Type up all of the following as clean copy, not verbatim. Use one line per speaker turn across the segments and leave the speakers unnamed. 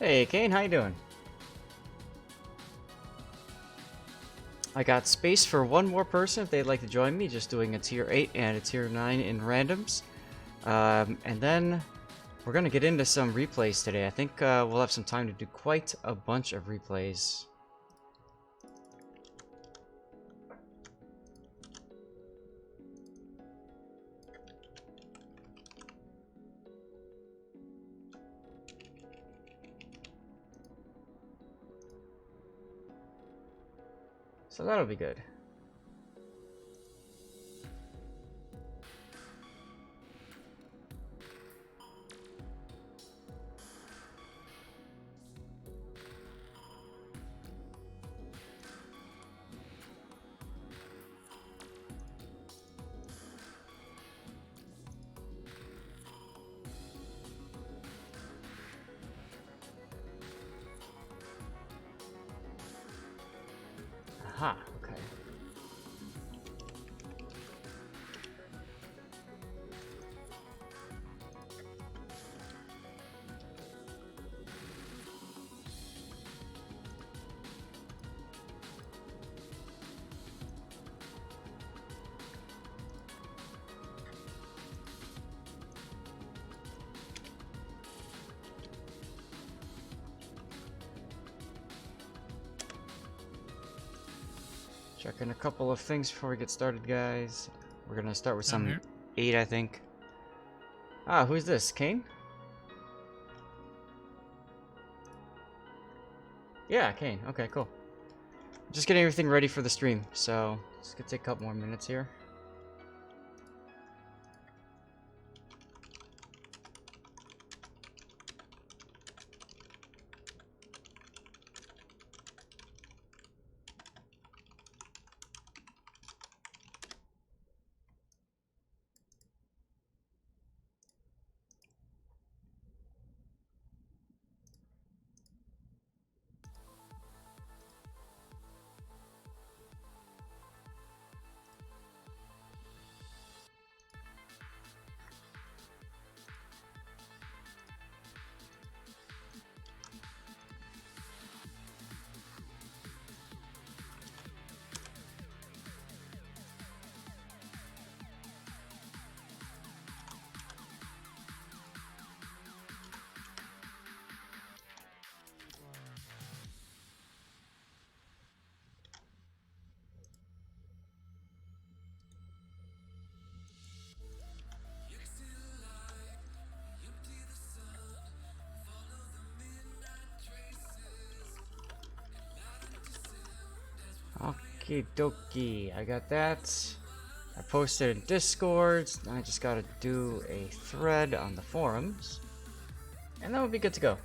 Hey, Kane, how you doing? I got space for one more person if they'd like to join me, just doing a tier 8 and a tier 9 in randoms. And then we're going to get into some replays today. I think we'll have some time to do quite a bunch of replays. So that'll be good. Aha, okay. Checking a couple of things before we get started, guys. We're gonna start with some 8, I think. Ah, who's this? Kane? Yeah, Kane. Okay, cool. Just getting everything ready for the stream, so it's gonna take a couple more minutes here. Okie dokie, I got that. I posted in Discord. Now I just gotta do a thread on the forums. And that would be good to go.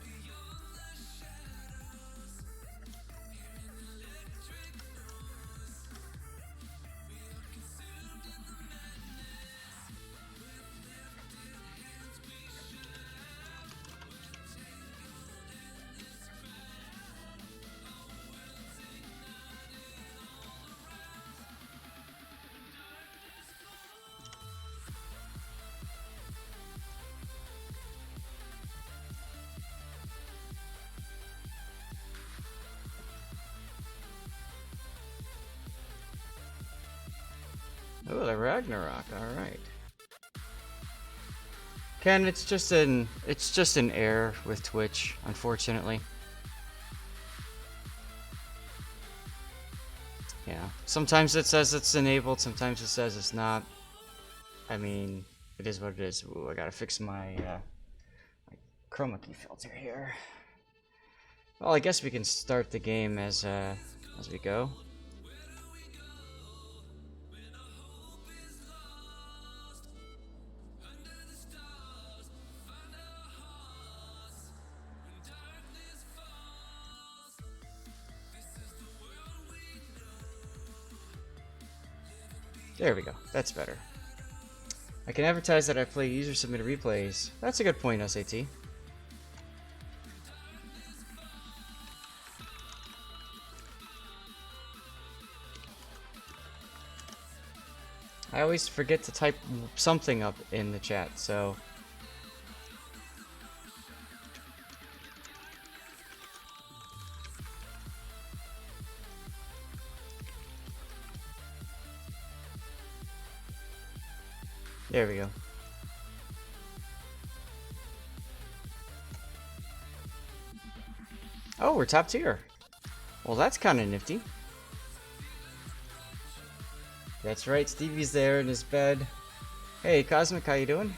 Oh, the Ragnarok. All right. Ken, it's just an error with Twitch, unfortunately. Yeah. Sometimes it says it's enabled, sometimes it says it's not. I mean, it is what it is. Ooh, I gotta fix my chroma key filter here. Well, I guess we can start the game as we go. There we go. That's better. I can advertise that I play user-submitted replays. That's a good point, SAT. I always forget to type something up in the chat, so... There we go. Oh, we're top tier. Well, that's kind of nifty. That's right, Stevie's there in his bed. Hey, Cosmic, how you doing?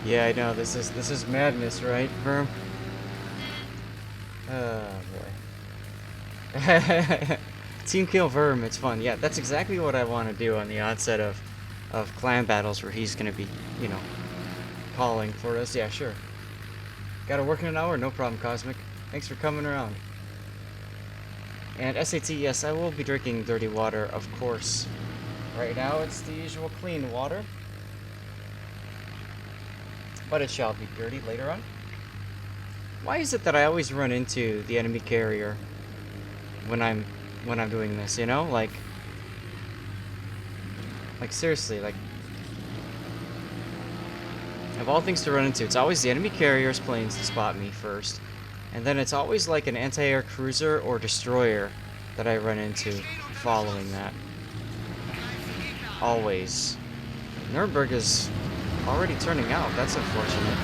Yeah, I know, this is madness, right, Verm? Oh boy. Team kill Verm, it's fun. Yeah, that's exactly what I want to do on the onset of clan battles where he's gonna be, you know, calling for us. Yeah, sure. Gotta work in an hour? No problem, Cosmic. Thanks for coming around. And SAT, yes, I will be drinking dirty water, of course. Right now it's the usual clean water. But it shall be dirty later on. Why is it that I always run into the enemy carrier when I'm doing this, you know? Like seriously, like, of all things to run into, it's always the enemy carrier's planes to spot me first. And then it's always like an anti-air cruiser or destroyer that I run into following that. Always. Nuremberg is already turning out. That's unfortunate.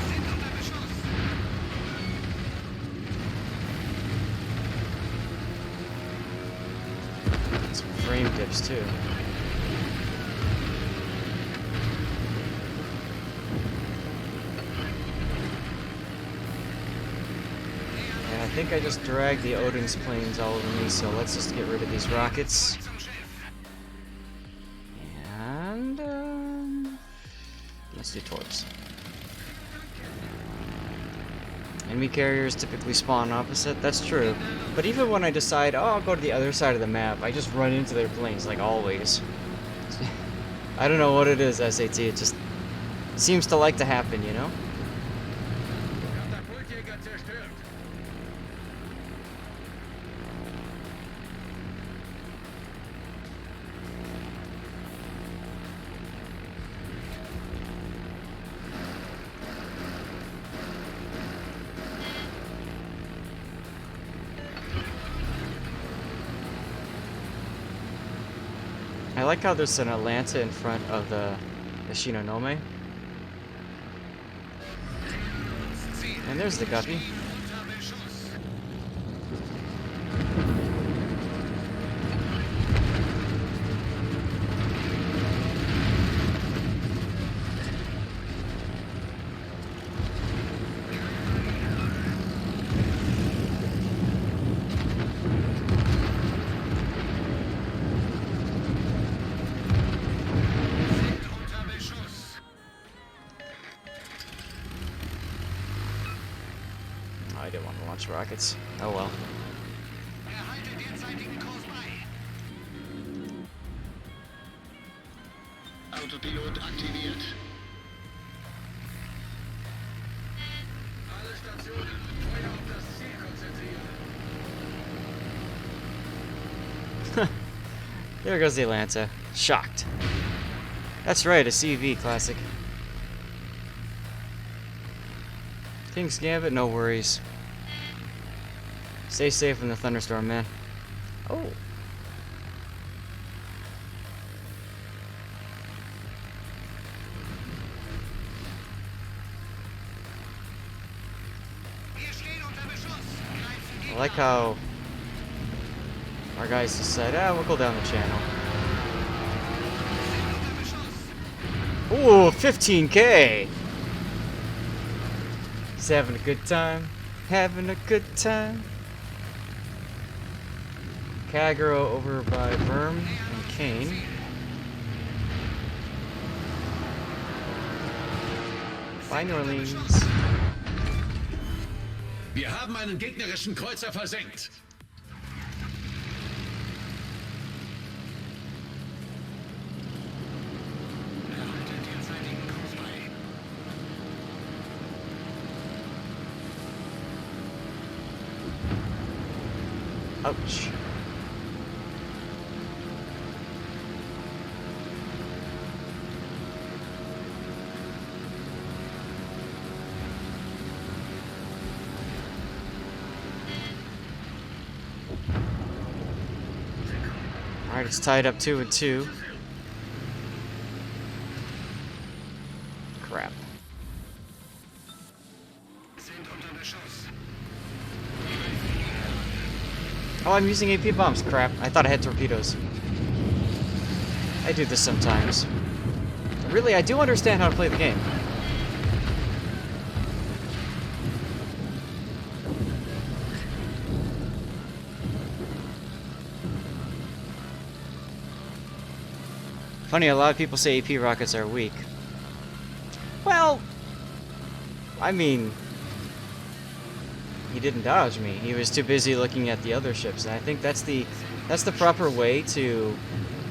Some frame dips too. And I think I just dragged the Odin's planes all over me, so let's just get rid of these rockets. And let's do torps. Enemy carriers typically spawn opposite, that's true. But even when I decide, oh, I'll go to the other side of the map, I just run into their planes, like always. I don't know what it is, SAT, it just seems to like to happen, you know? I like how there's an Atlanta in front of the Shinonome. And there's the Guppy. I didn't want to launch rockets. Oh well.
Autopilot aktiviert. Alle Stationen, Feuer auf das Ziel konzentrieren.
There goes the Atlanta. Shocked. That's right, a CV classic. King's Gambit, no worries. Stay safe in the thunderstorm, man. Oh. I like how our guys just said, we'll go down the channel. Ooh, 15K! He's having a good time. Having a good time. Kagero over by Verm and Kane. By New Orleans.
Wir haben einen gegnerischen Kreuzer versenkt.
Ouch. Alright, it's tied up 2-2. Crap. Oh, I'm using AP bombs. Crap. I thought I had torpedoes. I do this sometimes. Really, I do understand how to play the game. Funny, a lot of people say AP rockets are weak. Well, I mean, he didn't dodge me. He was too busy looking at the other ships, and I think that's the proper way to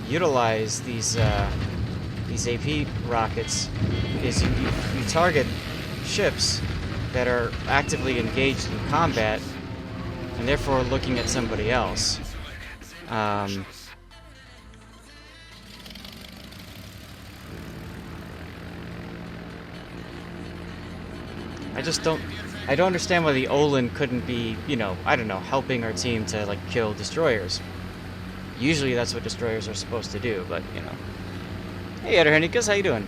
utilize these AP rockets. Is you target ships that are actively engaged in combat, and therefore looking at somebody else. I don't understand why the ODIN couldn't be, you know, I don't know, helping our team to, like, kill destroyers. Usually that's what destroyers are supposed to do, but, you know. Hey, Ederhenikas, how you doing?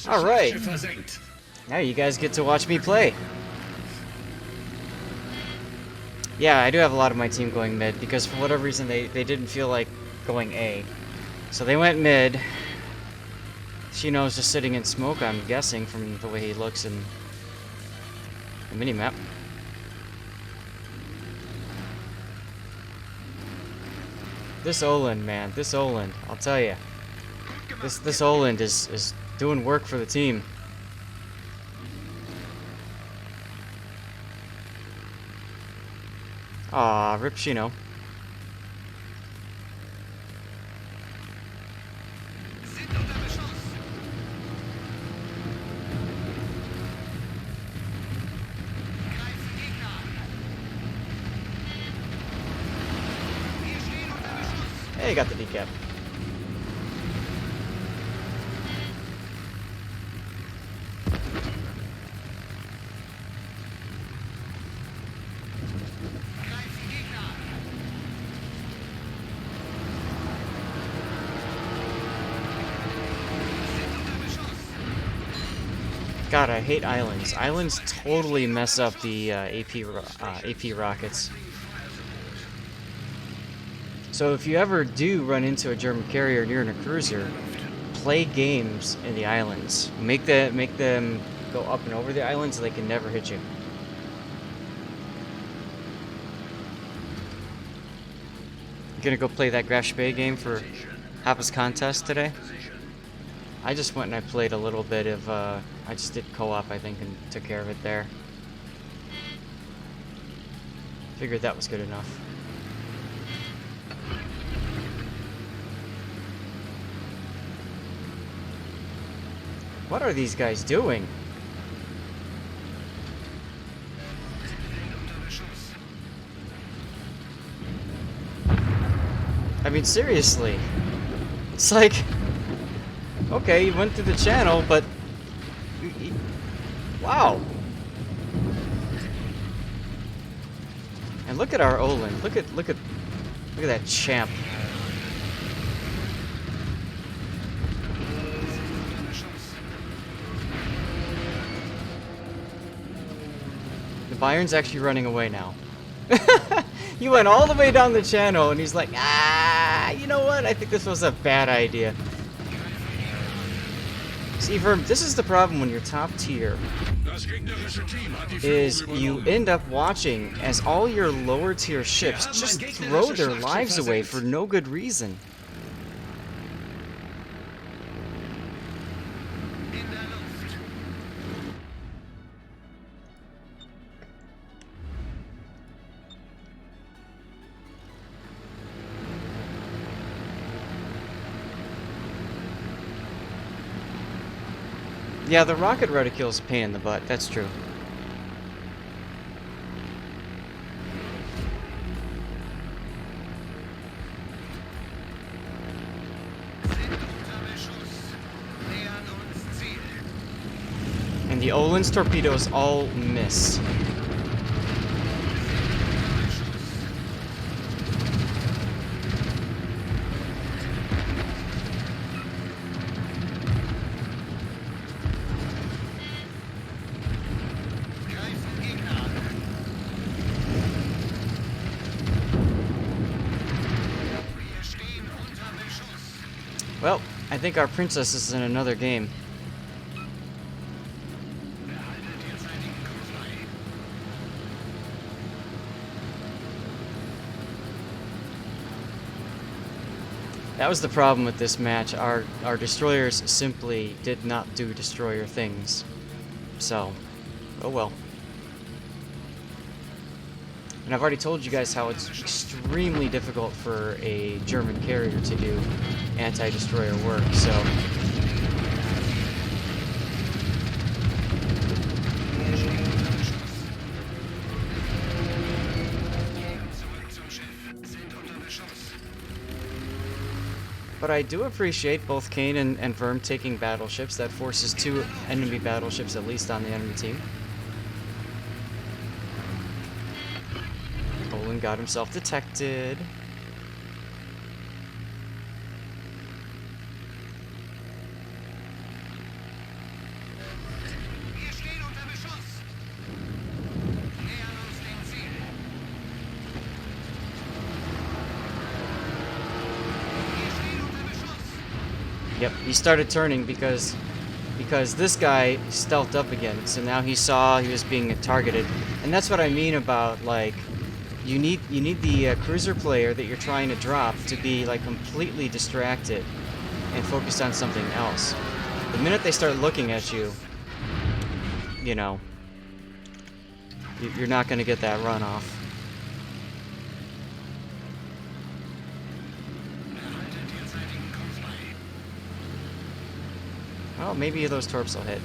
Alright. Now you guys get to watch me play. Yeah, I do have a lot of my team going mid, because for whatever reason they didn't feel like going A. So they went mid. Shino's just sitting in smoke, I'm guessing, from the way he looks in the minimap. This ODIN, man, this ODIN, I'll tell you. This ODIN is doing work for the team. Aw, rip Shino. Hey, got the decap. God, I hate islands. Islands totally mess up the AP rockets. So if you ever do run into a German carrier near a cruiser, play games in the islands. Make them go up and over the islands so they can never hit you. You gonna go play that Graf Spee game for Happa's contest today? I just went and I played a little bit of, I just did co-op, I think, and took care of it there. Figured that was good enough. What are these guys doing? I mean, seriously. It's like... Okay, you went through the channel, but... Wow! And look at our ODIN. Look at that champ. The Bayern's actually running away now. He went all the way down the channel, and he's like, ah, you know what? I think this was a bad idea. See, Verm, this is the problem when you're top tier,
Das gegnerische Team hat die
is
Führung
you
übernommen.
end up watching as all your lower tier ships just throw their lives away for no good reason.
In der Luft.
Yeah, the rocket reticule is a pain in the butt, that's true.
Sind unter Beschuss. Nähern uns Ziel.
And the Olin's torpedoes all miss.
Greifen Gegner an. Wir stehen unter Beschuss.
Well, I think our princess is in another game.
Behalte derzeitigen Kurs frei.
That was the problem with this match. Our destroyers simply did not do destroyer things. So, oh well. And I've already told you guys how it's extremely difficult for a German carrier to do anti-destroyer work, so...
Wir stehen unter Beschuss. Zurück zum Schiff. Sind unter Beschuss.
But I do appreciate both Kane and Verm taking battleships. That forces 2 enemy battleships at least on the enemy team. Olin got himself detected.
Wir stehen unter Beschuss. Nähern uns dem Ziel. Wir stehen unter Beschuss.
Yep, he started turning because this guy stealthed up again. So now he saw he was being targeted, and that's what I mean about, like, you need the cruiser player that you're trying to drop to be like completely distracted and focused on something else. The minute they start looking at you, you know, you're not going to get that run off.
Behalte derzeitigen Kurs frei.
Well, maybe those torps will hit.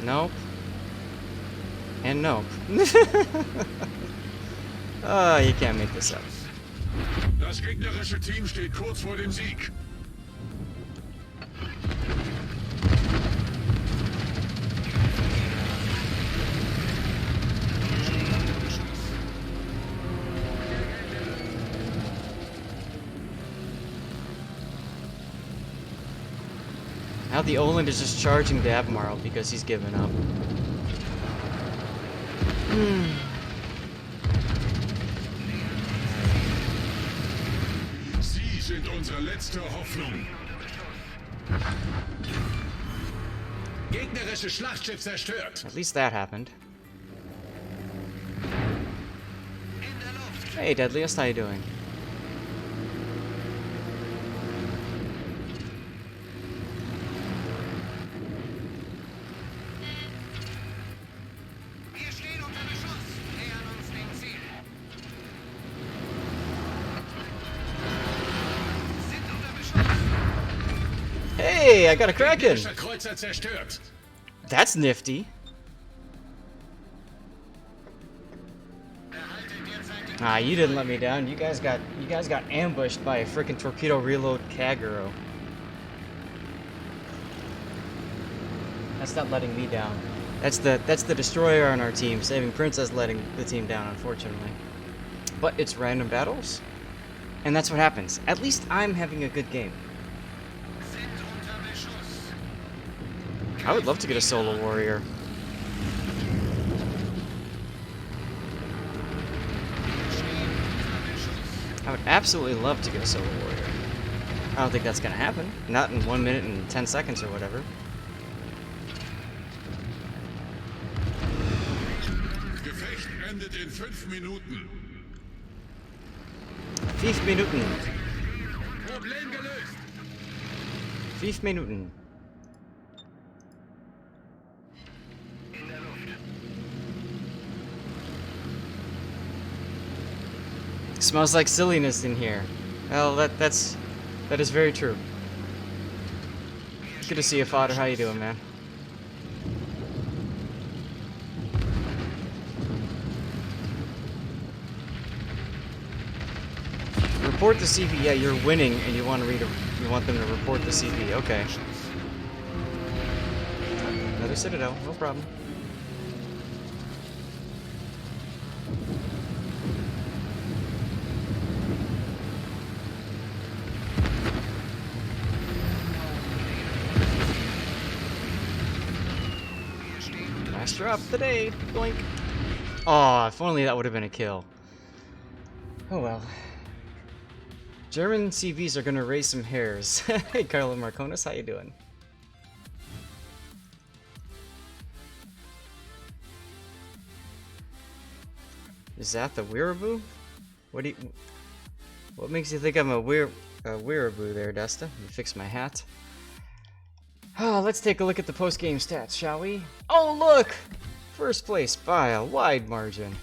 Nope. And nope. Oh, you can't make this up.
Das gegnerische Team steht kurz vor dem Sieg.
Now the Oland is just charging the Admiral because he's given up.
Sie sind unsere letzte Hoffnung. Gegnerisches Schlachtschiff zerstört.
At least that happened.
In der Luft.
Hey, Deadliest, how you doing?
Wir stehen unter Beschuss. Nähern uns dem Ziel. Sind unter Beschuss.
Hey, I got a Kraken!
Gegnerischer Kreuzer zerstört.
That's nifty.
Behalte derzeitigen
Ah, you didn't let me down. You guys got ambushed by a freaking torpedo reload Kaguro. That's not letting me down. That's the destroyer on our team, saving Princess, letting the team down, unfortunately. But it's random battles, and that's what happens. At least I'm having a good game.
sind unter Beschuss.
I would love to get a solo warrior.
Wir stehen unter Beschuss.
I would absolutely love to get a solo warrior. I don't think that's gonna happen. Not in 1 minute and 10 seconds or whatever.
Gefecht endet in 5 Minuten.
5 Minuten.
Problem gelöst.
5 Minuten.
In der Luft.
Smells like silliness in here. Well, that is very true. Good to see you, Father. How you doing, man? Report the CP. Yeah, you're winning, and you want them to report the CP. Okay. Another Citadel. No problem. Last drop of the day. Blink. Aw, if only that would have been a kill. Oh well. German CVs are gonna raise some hairs. Hey, Carlo Marconis, how you doing? Is that the Weiraboo? What makes you think I'm a Weiraboo there, Desta? Let me fix my hat. Ah, let's take a look at the post-game stats, shall we? Oh, look! First place by a wide margin.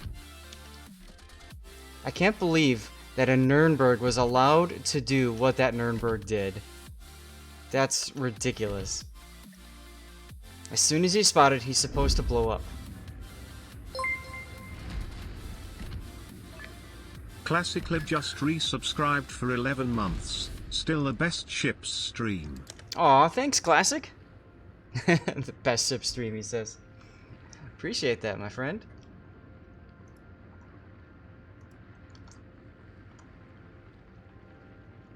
I can't believe that a Nuremberg was allowed to do what that Nuremberg did. That's ridiculous. As soon as he's spotted, he's supposed to blow up.
Classically just resubscribed for 11 months. Still the best ships stream.
Aw, thanks, Classic. The best ship stream, he says. Appreciate that, my friend.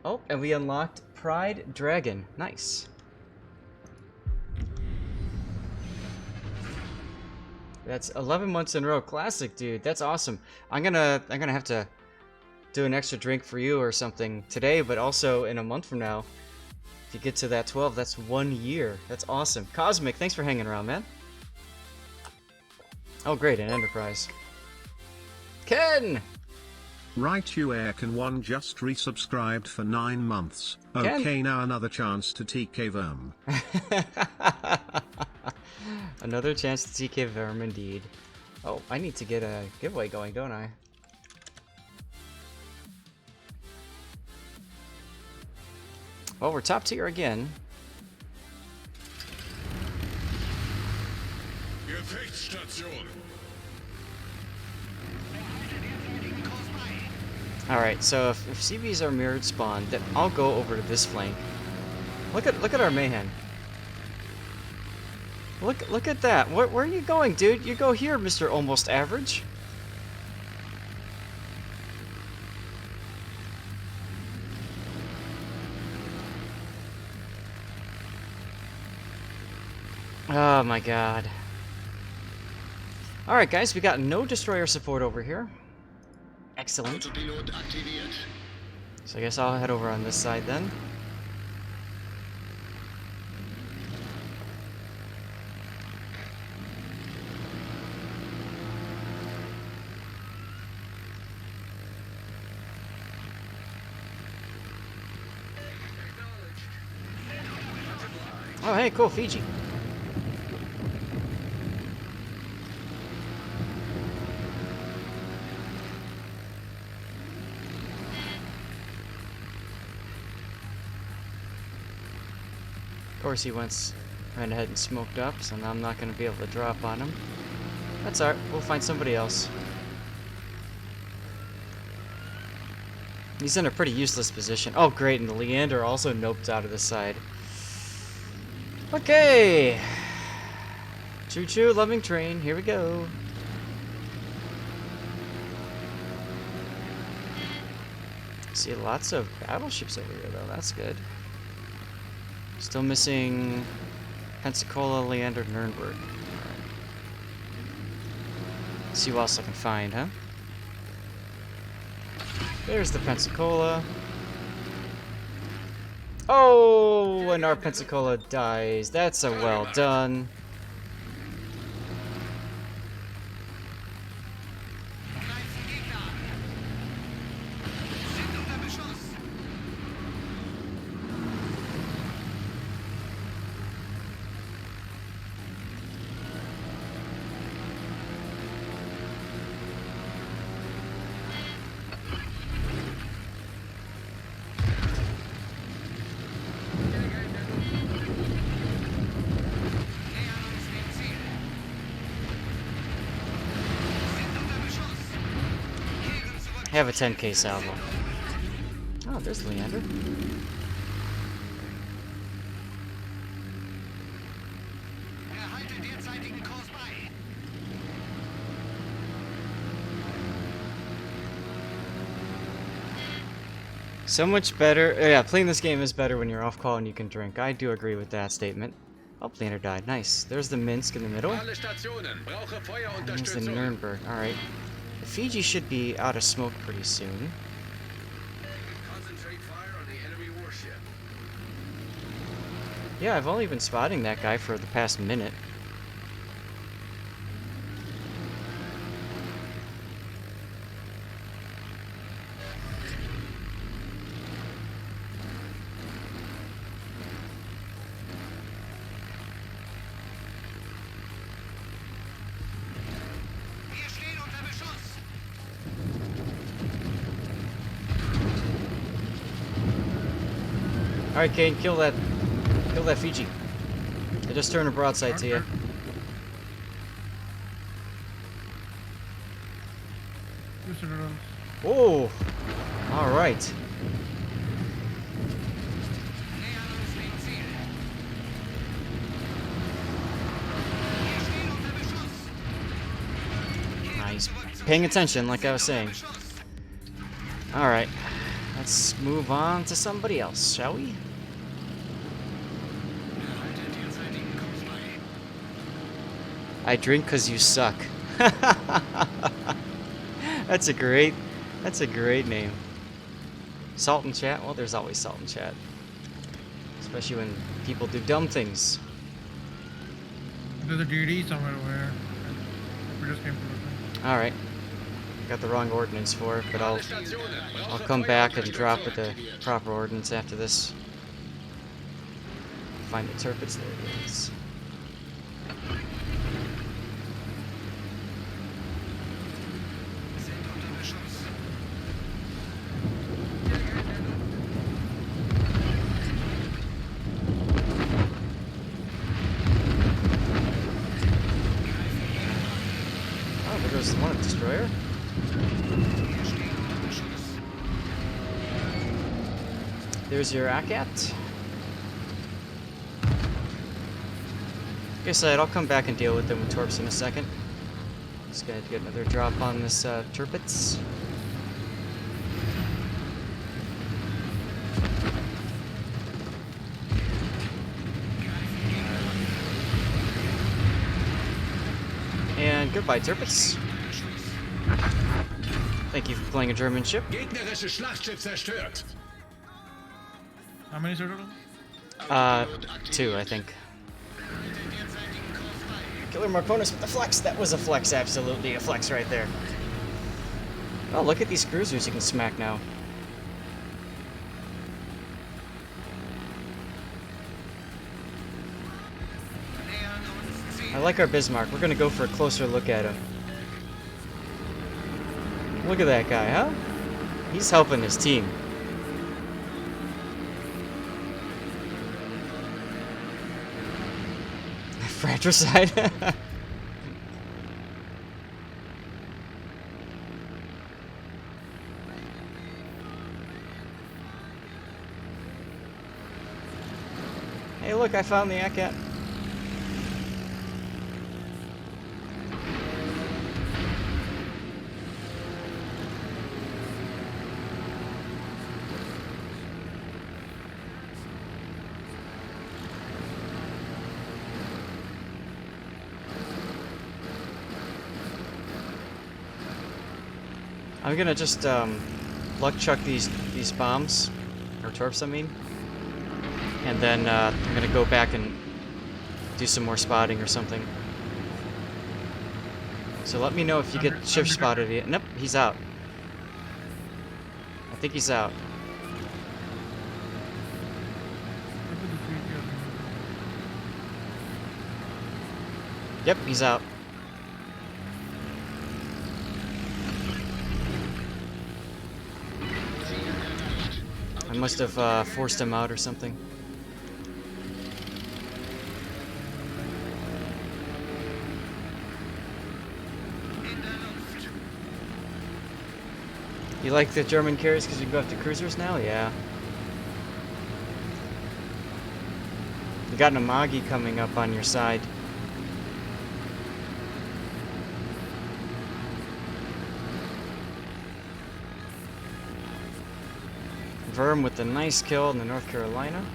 Oh, and we unlocked Pride Dragon. Nice. That's 11 months in a row. Classic, dude. That's awesome. I'm gonna have to do an extra drink for you or something today, but also in a month from now. If you get to that 12, that's 1 year. That's awesome. Cosmic, thanks for hanging around, man. Oh, great, an Enterprise. Ken!
Right, you Aircon one just resubscribed for 9 months.
Ken?
Okay, now another chance to TK Verm.
Another chance to TK Verm, indeed. Oh, I need to get a giveaway going, don't I? Well, we're top tier again.
Gefechtsstation.
Alright, so if CVs are mirrored spawn, then I'll go over to this flank. Look at our Mayhem. Look at that. Where are you going, dude? You go here, Mr. Almost Average. Oh my god. Alright guys, we got no destroyer support over here. Excellent.
Autopilot aktiviert.
So I guess I'll head over on this side then. Oh hey, cool, Fiji. Of course he went ahead and smoked up, so now I'm not going to be able to drop on him. That's alright, we'll find somebody else. He's in a pretty useless position. Oh great, and the Leander also noped out of the side. Okay! Choo-choo, loving train, here we go. See lots of battleships over here though, that's good. Still missing Pensacola, Leander, Nuremberg. Alright. See what else I can find, huh? There's the Pensacola. Oh, and our Pensacola dies. That's a well done.
Greifen Gegner an. Sind unter Beschuss. Nähern uns dem Ziel. Sind unter Beschuss. Kehren zurück.
Have a 10k salvo. Oh, there's Leander.
Erhalte derzeitigen Kurs bei.
So much better. Yeah, playing this game is better when you're off call and you can drink. I do agree with that statement. Oh, Leander died. Nice. There's the Minsk in the middle.
Alle Stationen. Brauche
And there's the
Feuerunterstützung.
Nuremberg. Alright. The Fiji should be out of smoke pretty soon.
Concentrate fire on the enemy warship.
Yeah, I've only been spotting that guy for the past minute.
Wir stehen unter Beschuss.
Alright, Kane, kill that Fiji. I just turned a broadside to you. Oh! Alright.
Nähern uns dem Ziel. Wir stehen unter Beschuss.
Nice. Paying attention, like I was saying. Alright. Let's move on to somebody else, shall we?
Erhalte derzeitigen Kurs bei.
I drink 'cause you suck. That's a great name. Salt in chat? Well, there's always salt in chat. Especially when people do dumb things.
There's a DD somewhere over here. We just came from
Alright. Got the wrong ordnance for it, but
Alle Stationen.
I'll
Brauche
come back and drop with the
Feuerunterstützung.
proper ordnance after this. Find the turpits, there it is.
Sind unter Beschuss.
Oh, there goes one destroyer.
Wir stehen unter Beschuss.
There's your ACAT. Like I said, I'll come back and deal with them with torps in a second. Just gonna get another drop on this turpits. And goodbye, turpits. Thank you for playing a German ship.
Gegnerisches Schlachtschiff zerstört.
How many turtles?
2, I think. Killer Marconus with the flex. That was a flex, absolutely a flex right there. Oh, look at these cruisers you can smack now.
Nähern uns Ziel.
I like our Bismarck. We're gonna go for a closer look at him. Look at that guy, huh? He's helping his team. Fratricide. Hey, look, I found the ACAT. I'm gonna just luck chuck these bombs, or torps I mean. and then I'm gonna go back and do some more spotting or something. So let me know if you get ships spotted yet. Nope, he's out. I think he's out. Yep, he's out. I must have forced him out or something. You like the German carriers because you can go after cruisers now? Yeah. You got an Amagi coming up on your side. Verm with a nice kill in the North Carolina.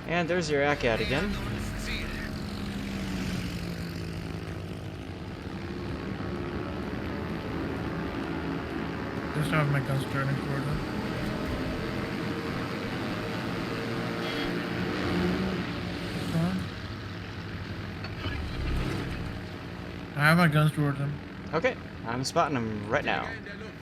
And there's your ACAT again.
Just have my guns turning toward them. I have my guns toward them.
Okay, I'm spotting him right now.
In der Luft.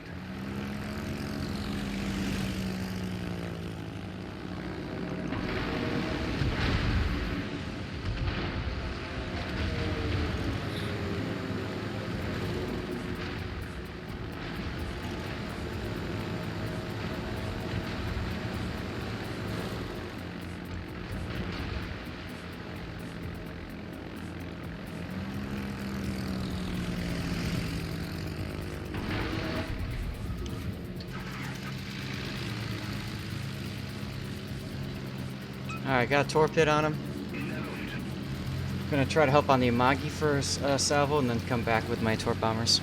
Alright, got a torpid on him. Gonna try to help on the Amagi for salvo and then come back with my torp bombers.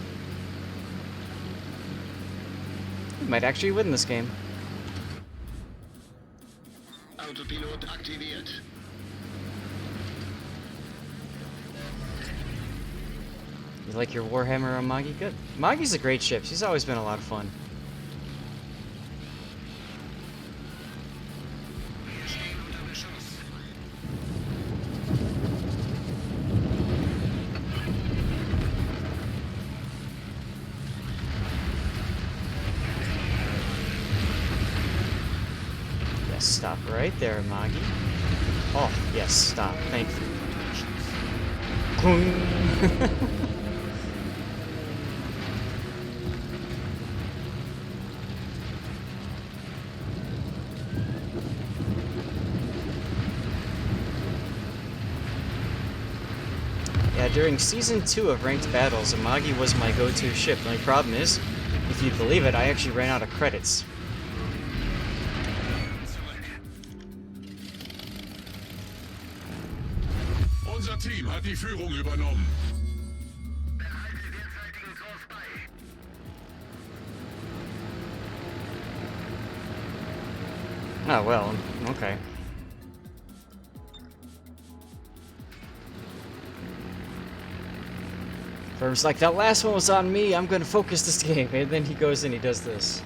We might actually win this game.
Autopilot aktiviert.
You like your Warhammer Amagi? Good. Amagi's a great ship. She's always been a lot of fun.
Wir stehen unter Beschuss.
Yes, stop right there, Amagi. Oh, yes, stop. Thank you. Yeah, during Season 2 of Ranked Battles, Amagi was my go-to ship. The only problem is, if you believe it, I actually ran out of credits.
Unser Team hat die Führung übernommen.
Behalte derzeitigen Kurs bei.
Oh, well, okay. Firm's like, that last one was on me, I'm gonna focus this game. And then he goes and he does this.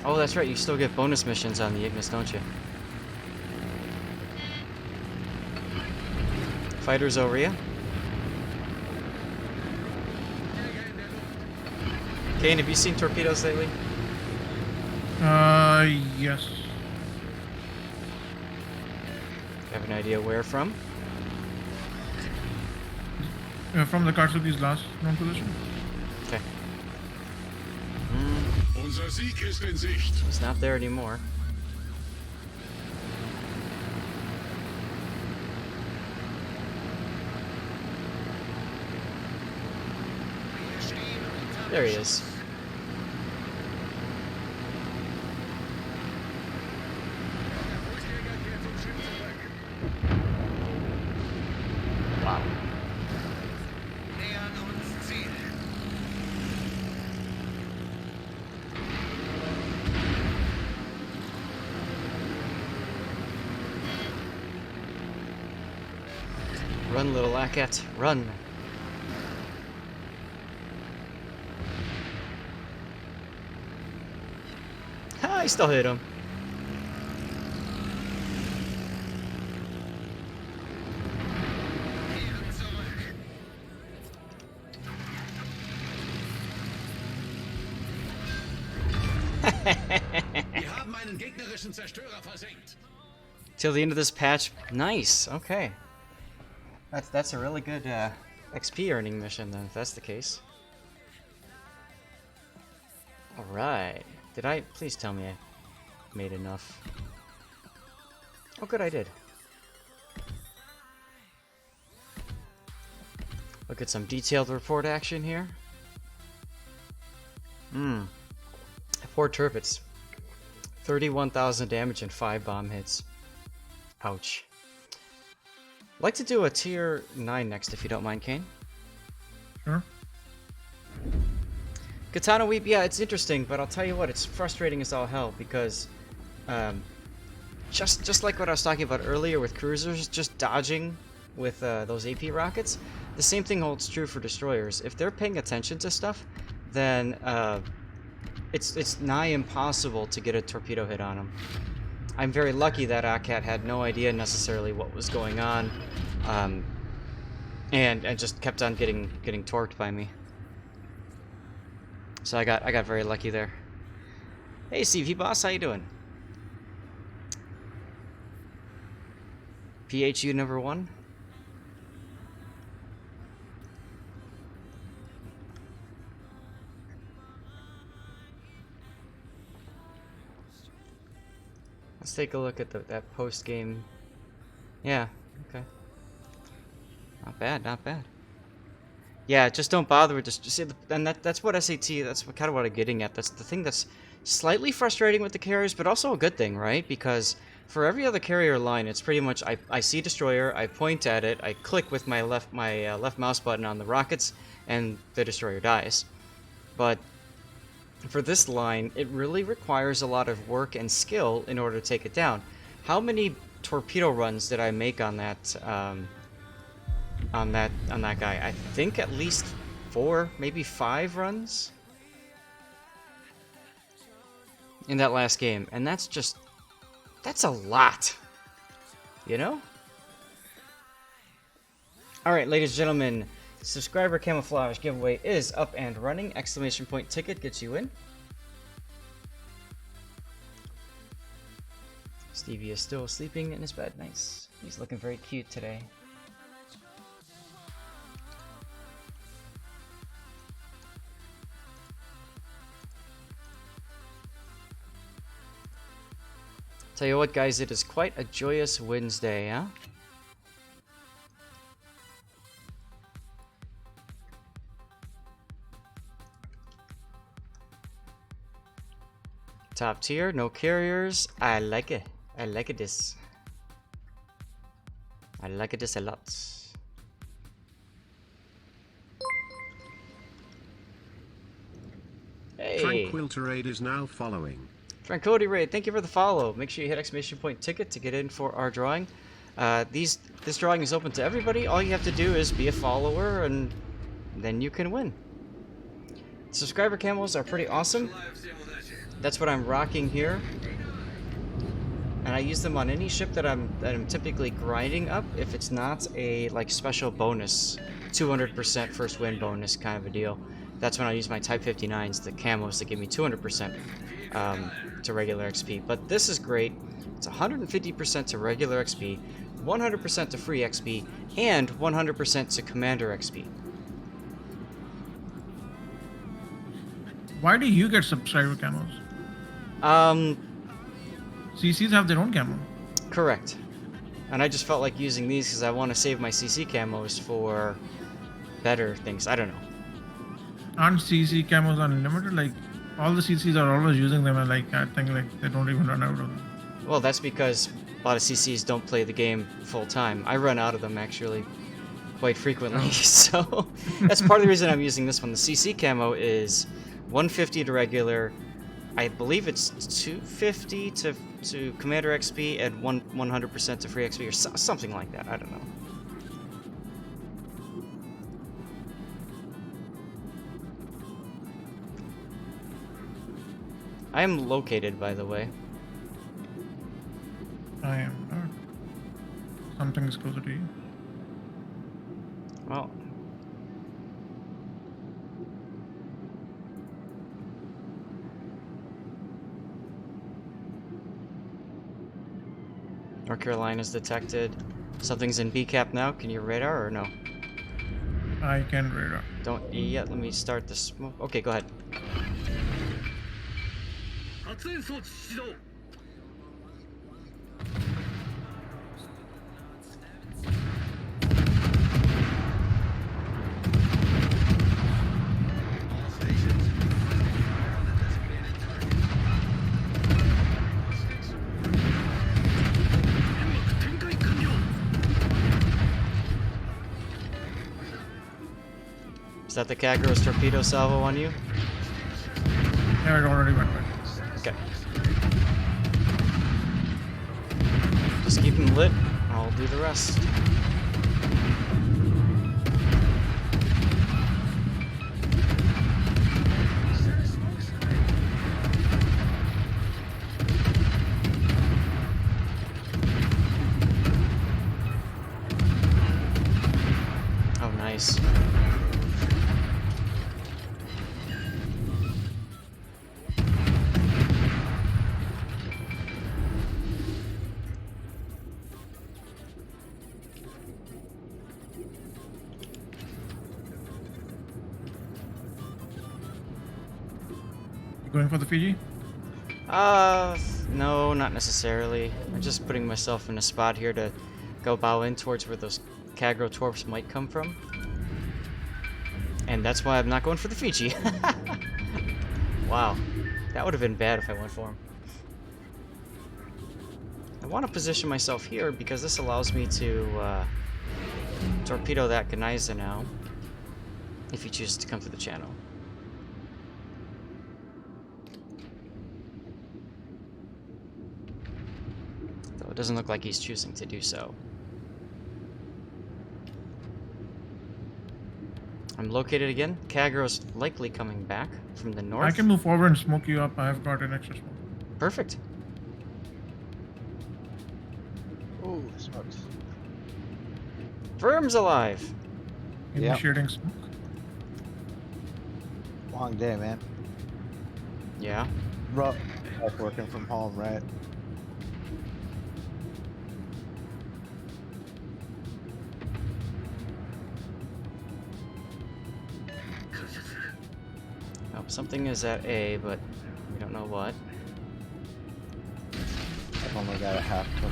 Oh, that's right, you still get bonus missions on the Ignis, don't you? Fighters Oria. Kane, have you seen torpedoes lately?
Yes.
Have an idea where from?
From the Karsubi's last known position.
Okay.
Unser Sieg ist in Sicht.
He's not there anymore.
Wir stehen unter
There he is. Run, little Lacat, run. Ha, I still hit him.
Kehren zurück.
Wir haben einen gegnerischen Zerstörer versenkt.
Till the end of this patch. Nice. Okay. That's a really good XP earning mission then, if that's the case. All right. Did I? Please tell me I made enough. Oh, good, I did. Look at some detailed report action here. 4 turrets. 31,000 damage and 5 bomb hits. Ouch. I'd like to do a tier 9 next, if you don't mind, Kane.
Sure.
Katana Weep, yeah, it's interesting, but I'll tell you what, it's frustrating as all hell, because just like what I was talking about earlier with cruisers, just dodging with those AP rockets, the same thing holds true for destroyers. If they're paying attention to stuff, then it's nigh impossible to get a torpedo hit on them. I'm very lucky that Akat had no idea necessarily what was going on, and just kept on getting torqued by me. So I got very lucky there. Hey CV boss, how you doing? PHU number 1. Let's take a look at that post game. Yeah, okay. Not bad, not bad. Yeah, just don't bother with just see, and that's what SAT. That's kind of what I'm getting at. That's the thing that's slightly frustrating with the carriers, but also a good thing, right? Because for every other carrier line, it's pretty much I see destroyer, I point at it, I click with my left mouse button on the rockets, and the destroyer dies. But for this line, it really requires a lot of work and skill in order to take it down. How many torpedo runs did I make on that? On that guy? I think at least 4, maybe 5 runs in that last game, and that's a lot, you know? All right, ladies and gentlemen, subscriber camouflage giveaway is up and running. Exclamation point ticket gets you in. Stevie is still sleeping in his bed. Nice. He's looking very cute today. Tell you what, guys, it is quite a joyous Wednesday, huh? Top tier, no carriers. I like it. I like it this. I like it this a lot. Hey.
Tranquility Raid is now following.
Tranquility Raid, thank you for the follow. Make sure you hit exclamation point ticket to get in for our drawing. This drawing is open to everybody. All you have to do is be a follower, and then you can win. Subscriber camos are pretty awesome. That's what I'm rocking here, and I use them on any ship that I'm typically grinding up. If it's not a like special bonus, 200% first win bonus kind of a deal, that's when I use my Type 59s, the camos that give me 200% to regular XP. But this is great. It's 150% to regular XP, 100% to free XP, and 100% to commander XP.
Why do you get subscriber camos? CCs have their own camo.
Correct. And I just felt like using these because I want to save my CC camos for better things. I don't know.
Aren't CC camos unlimited? Like, all the CCs are always using them, and like, I think like they don't even run out of them.
Well, that's because a lot of CCs don't play the game full time. I run out of them actually quite frequently, so that's part of the reason I'm using this one. The CC camo is 150 to regular. I believe it's 250 to commander XP and 100% to free XP or something like that. I don't know. I am located, by the way.
I am not. Something is closer to you.
Well. North Carolina's detected. Something's in B cap now. Can you radar or no?
I can radar.
Don't yet. Let me start the smoke. Okay, go ahead.
発煙装置始動
All stations, fire on the designated target.
煙幕展開完了
Is that the Kagros torpedo salvo on you?
Yeah, it already went back.
Okay. Just keep them lit. I'll do the rest. Oh, nice.
You going for the Fiji?
No, not necessarily. I'm just putting myself in a spot here to go bow in towards where those Kagro torps might come from. And that's why I'm not going for the Fiji. Wow. That would have been bad if I went for him. I want to position myself here because this allows me to torpedo that GNEISENAU if he chooses to come through the channel. Though it doesn't look like he's choosing to do so. I'm located again. Kagro's likely coming back from the north.
I can move forward and smoke you up. I've got an extra smoke.
Perfect.
Ooh, smokes.
Firm's alive.
Yep.
Initiating smoke.
Long day, man.
Yeah.
Rough working from home, right?
Oh, something is at A, but we don't know what.
I've only got a half cookie.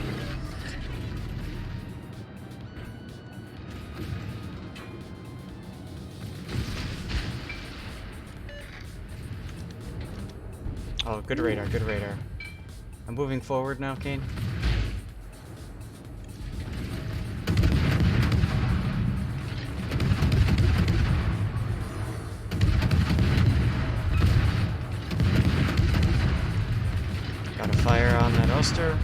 Oh, good radar, good radar. I'm moving forward now, Kane. Got a fire on that Ulster.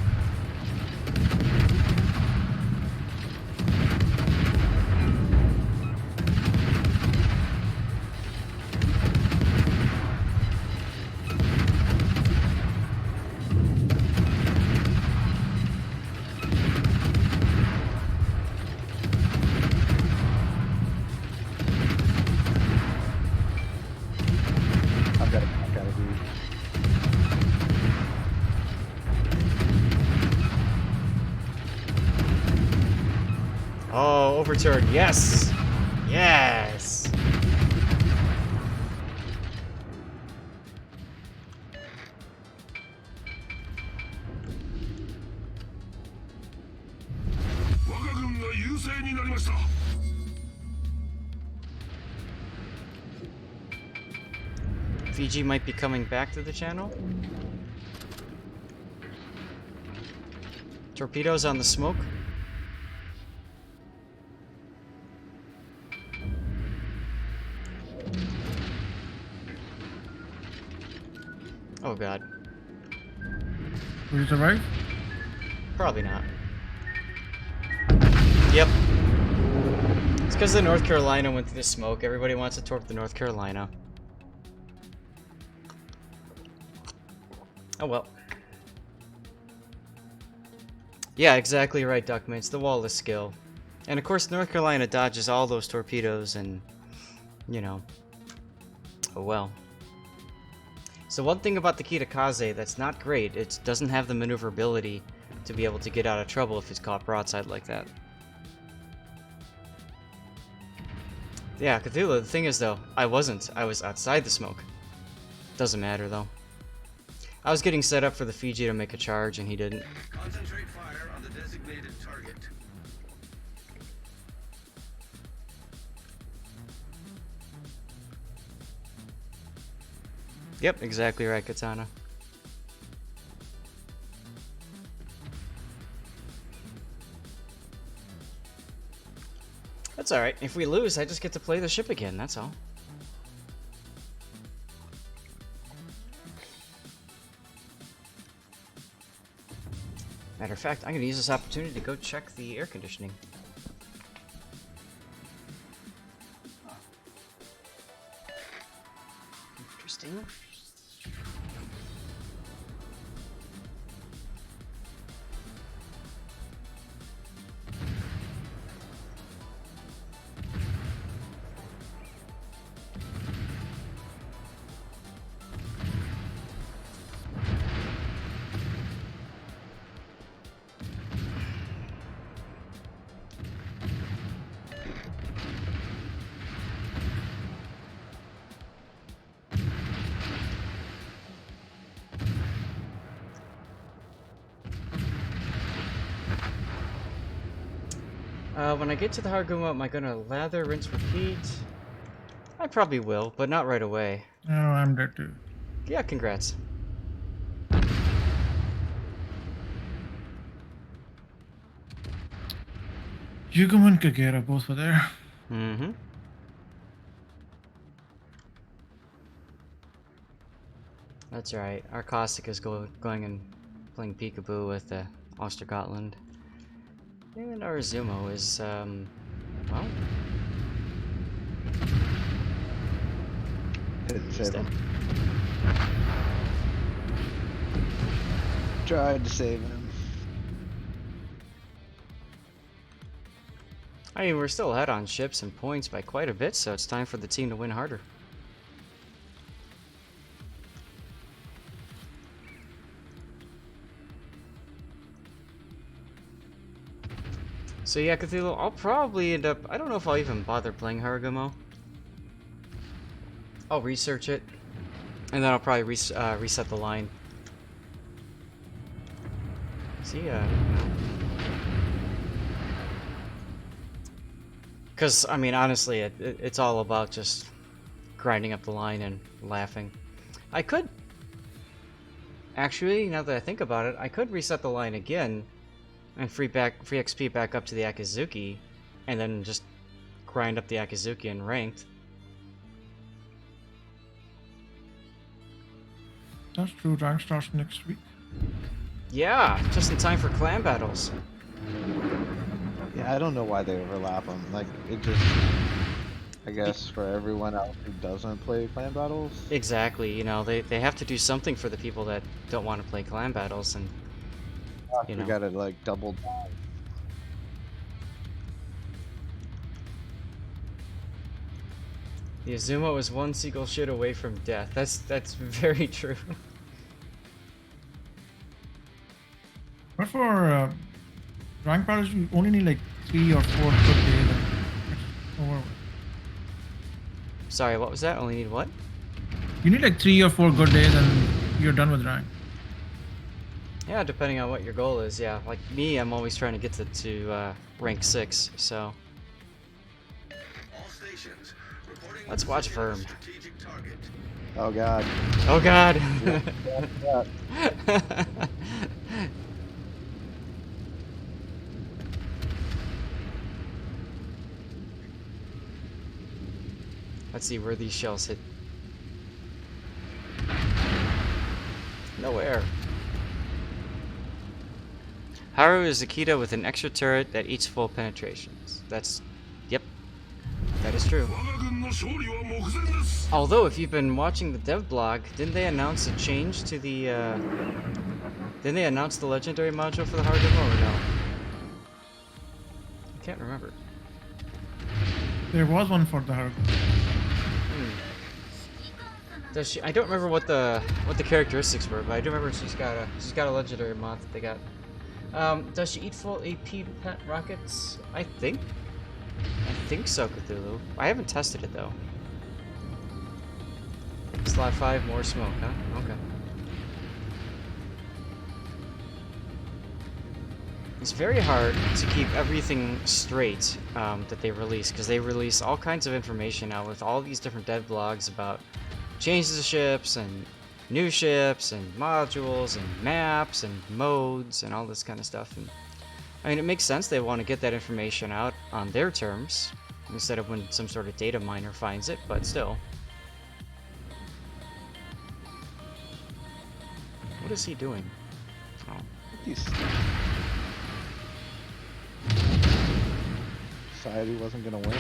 I've got a back out of these.
Oh, overturn. Yes! Yes! Fiji might be coming back to the channel. Torpedoes on the smoke. Oh god.
Will you survive?
Probably not. Yep. It's because the North Carolina went through the smoke. Everybody wants to torp the North Carolina. Oh well. Yeah, exactly right, Duckman. The wall is skill. And of course, North Carolina dodges all those torpedoes and, you know, oh well. So one thing about the KITAKAZE that's not great, it doesn't have the maneuverability to be able to get out of trouble if it's caught broadside like that. Yeah, Cthulhu, the thing is though, I wasn't. I was outside the smoke. Doesn't matter though. I was getting set up for the Fiji to make a charge and he didn't.
Concentrate fire on the designated target.
Yep, exactly right, Katana. That's alright. If we lose, I just get to play the ship again, that's all. Matter of fact, I'm going to use this opportunity to go check the air conditioning. Interesting. When I get to the Harguma, am I gonna lather, rinse, repeat? I probably will, but not right away.
Oh, I'm dead too.
Yeah, congrats.
Yugum and Kagera both were there.
Mm-hmm. That's right. Our Caustic is going and playing peekaboo with Ostergotland. And our Zumo is, well...
Didn't
he's
save
dead.
him. Tried to save him.
I mean, we're still ahead on ships and points by quite a bit, so it's time for the team to win harder. So yeah, Cthulhu, I'll probably end up... I don't know if I'll even bother playing Haragamo. I'll research it, and then I'll probably reset the line. See, because, I mean, honestly, it's all about just grinding up the line and laughing. I could... Actually, now that I think about it, I could reset the line again and free XP back up to the Akizuki, and then just grind up the Akizuki in ranked.
That's true. Rank starts next week.
Yeah, just in time for clan battles.
Yeah, I don't know why they overlap them. Like, it just... I guess for everyone else who doesn't play clan battles.
Exactly, you know, they have to do something for the people that don't want to play clan battles, and you know.
We gotta like double down.
The Azuma was one seagull shit away from death. That's very true.
But for rank battles, you only need like 3 or 4 good days. And it's over.
Sorry, what was that? Only need what?
You need like 3 or 4 good days and you're done with rank.
Yeah, depending on what your goal is. Yeah, like me, I'm always trying to get to rank 6. So
All stations reporting
let's watch Verm.
strategic target.
Oh god.
Oh God.
Yeah.
Let's see where these shells hit. Nowhere. Haru is Akita with an extra turret that eats full penetrations. That's... Yep. That is true. Although, if you've been watching the dev blog, didn't they announce a change to the, didn't they announce the legendary module for the hard demo, or no? I can't remember.
There was one for the hard.
Does she? I don't remember what the characteristics were, but I do remember she's got a legendary mod that they got. Does she eat full AP pet rockets? I think so, Cthulhu. I haven't tested it though. Slot 5, more smoke, huh? Okay. It's very hard to keep everything straight that they release, because they release all kinds of information now with all these different dev blogs about changes to ships and new ships and modules and maps and modes and all this kind of stuff. And I mean, it makes sense they want to get that information out on their terms instead of when some sort of data miner finds it, but still. What is he doing? Oh.
Decided he wasn't gonna win.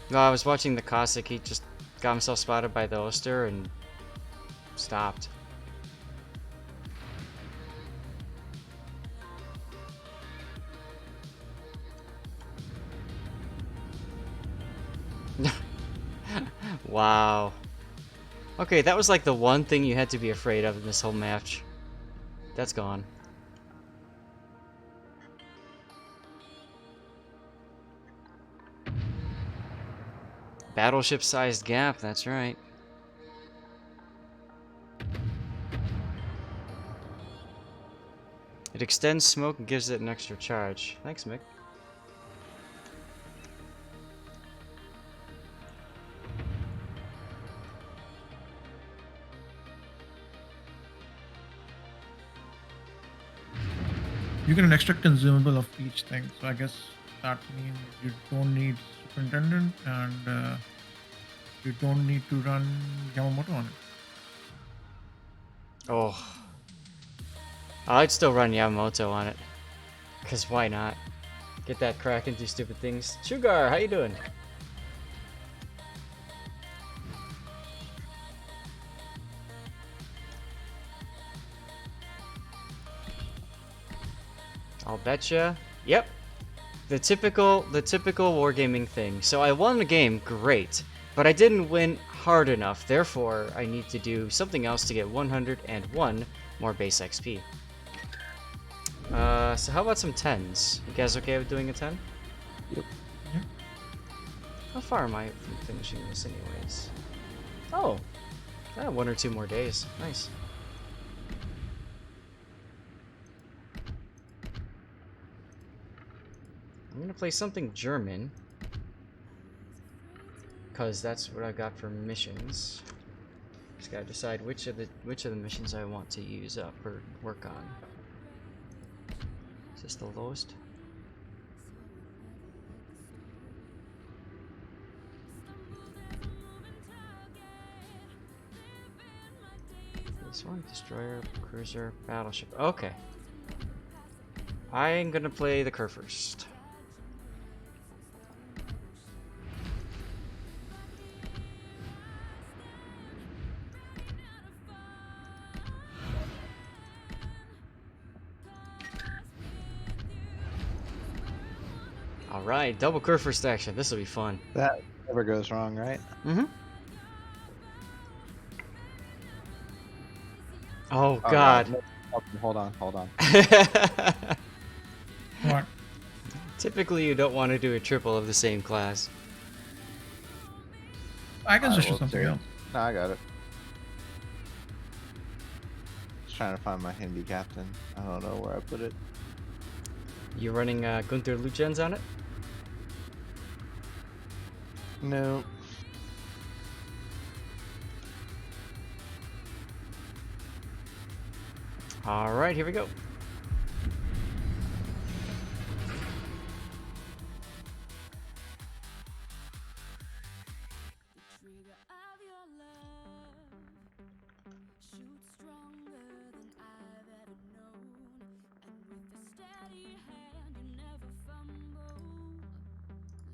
No, I was watching the Cossack. He just got himself spotted by the Oster and stopped. Wow. Okay, that was like the one thing you had to be afraid of in this whole match. That's gone. Battleship-sized gap, that's right. It extends smoke and gives it an extra charge. Thanks, Mick.
You get an extra consumable of each thing, so I guess that means you don't need Superintendent and you don't need to run Yamamoto on it.
Oh. I'd still run Yamamoto on it. Because why not? Get that crack and do stupid things. Sugar, how you doing? I'll betcha. Yep. The typical wargaming thing. So I won the game, great. But I didn't win hard enough, therefore I need to do something else to get 101 more base XP. So how about some 10s? You guys okay with doing a 10?
Yep.
How far am I from finishing this anyways? Oh, I have 1 or 2 more days. Nice. I'm gonna play something German, cause that's what I got for missions. Just gotta decide which of the missions I want to use up or work on. Is this the lowest? This one, destroyer, cruiser, battleship. Okay. I'm gonna play the KURFURST. Alright, double KURFURST action. This will be fun.
That never goes wrong, right?
Mm-hmm. Oh,
Oh,
God.
no. Hold on.
What?
Typically, you don't want to do a triple of the same class.
I can just do
Well,
something
there-
else.
No, I got it. Just trying to find my Hindi captain. I don't know where I put it.
You running Gunther Lugens on it?
No.
Alright, here we go.
Trigger of your love shoots stronger than I've ever known, and with a steady hand you never fumble,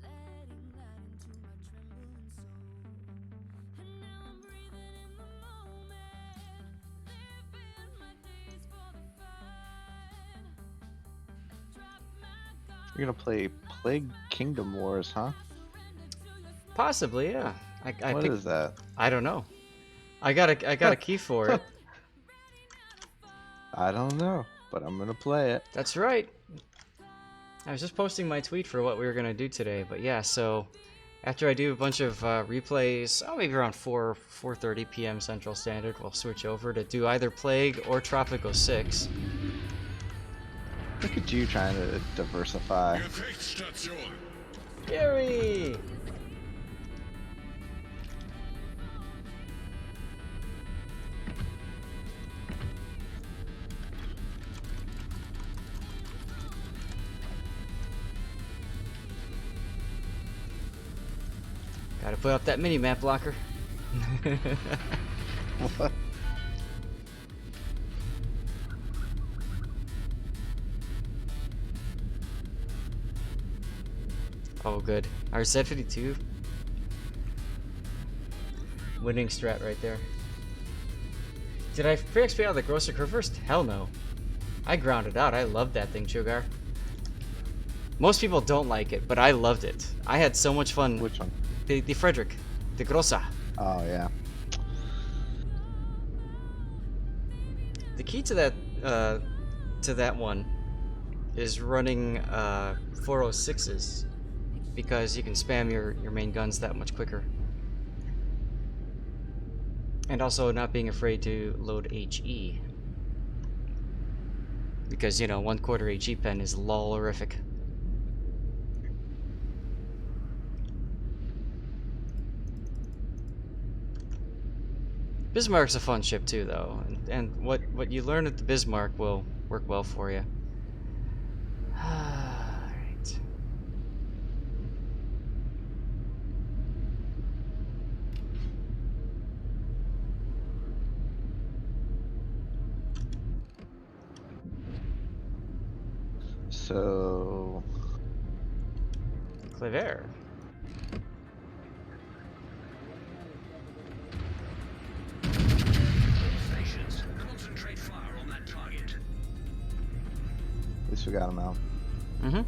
letting light into
You're gonna play Plague Kingdom Wars, huh?
Possibly, yeah. I
What
picked,
is that?
I don't know. I got a key for it.
I don't know, but I'm gonna play it.
That's right. I was just posting my tweet for what we were gonna do today, but yeah. So after I do a bunch of replays, maybe around 4:30 p.m. Central Standard, we'll switch over to do either Plague or Tropico 6.
Look at you trying to diversify.
Gefechtsstation.
Gary! Gotta put up that mini-map blocker.
What?
Oh, good. Our Z52. Winning strat right there. Did I free XP out of the Grosser KURFURST? Hell no. I grounded out. I loved that thing, Sugar. Most people don't like it, but I loved it. I had so much fun.
Which one?
The Frederick. The Grossa.
Oh yeah.
The key to that one is running 406s because you can spam your main guns that much quicker. And also not being afraid to load HE. Because, you know, 1/4 HE pen is lol-orific. Bismarck's a fun ship too, though, and what you learn at the Bismarck will work well for you. Alright.
So
Clever.
Stations. Concentrate fire on that target.
at least we got him out.
Mm-hmm.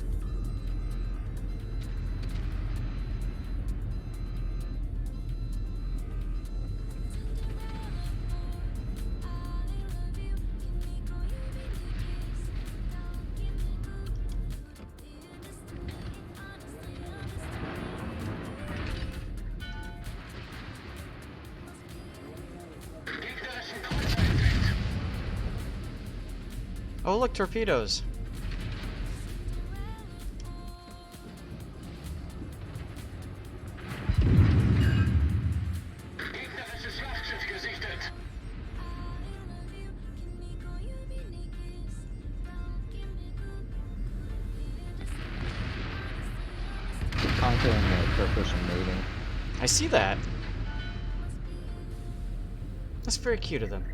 Oh, look, torpedoes.
Gegnerisches Schlachtschiff gesichtet.
Conquering the KURFURST and mating.
I see that. That's very cute of them.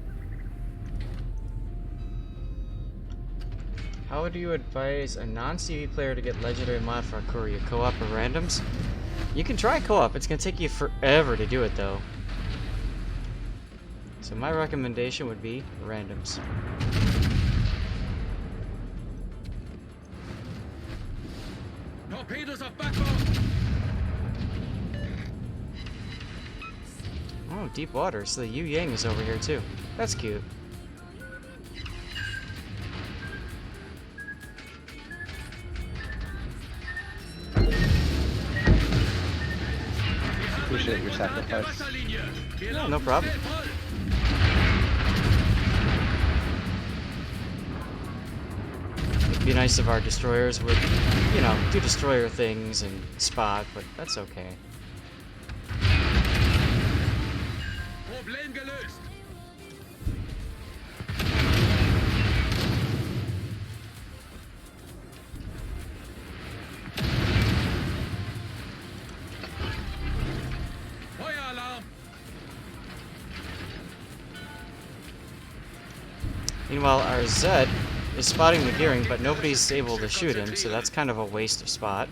How would you advise a non-CV player to get legendary mod for Akuria? Co-op or randoms? You can try co-op. It's gonna take you forever to do it though. So my recommendation would be randoms.
Torpedoes auf Backbord.
Oh, deep water. So the Yu Yang is over here too. That's cute.
Appreciate your sacrifice.
Yeah, no problem. It'd be nice if our destroyers would, you know, do destroyer things and spot, but that's okay.
Problem gelöst. Feueralarm.
Meanwhile, our Zed is spotting the gearing, but nobody's able to shoot him, so that's kind of a waste of spot.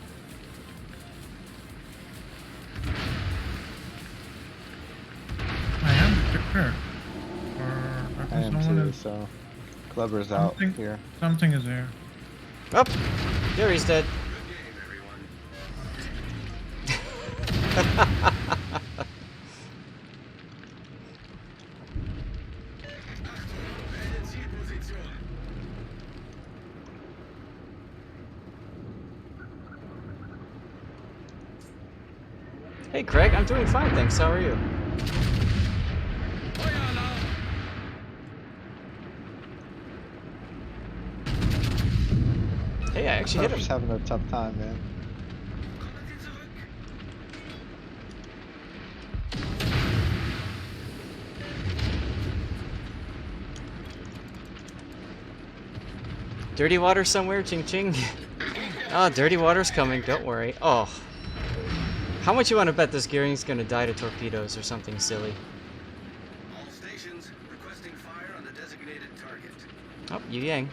I am prepared. Or
I
at least
am
no one
too,
is.
so Clever's out
Something-
here.
Something is there.
Oh! Gary's dead. Hey Craig, I'm doing fine, thanks. How are you?
Feueralarm!
Hey, I actually hit
I'm just
him.
having a tough time, man.
Kommen Sie zurück!
Dirty water somewhere, ching ching. Oh, dirty water's coming, don't worry. Oh. How much you want to bet this Gearing's gonna die to torpedoes or something silly?
All stations requesting fire on the designated target.
Oh, Yu Yang.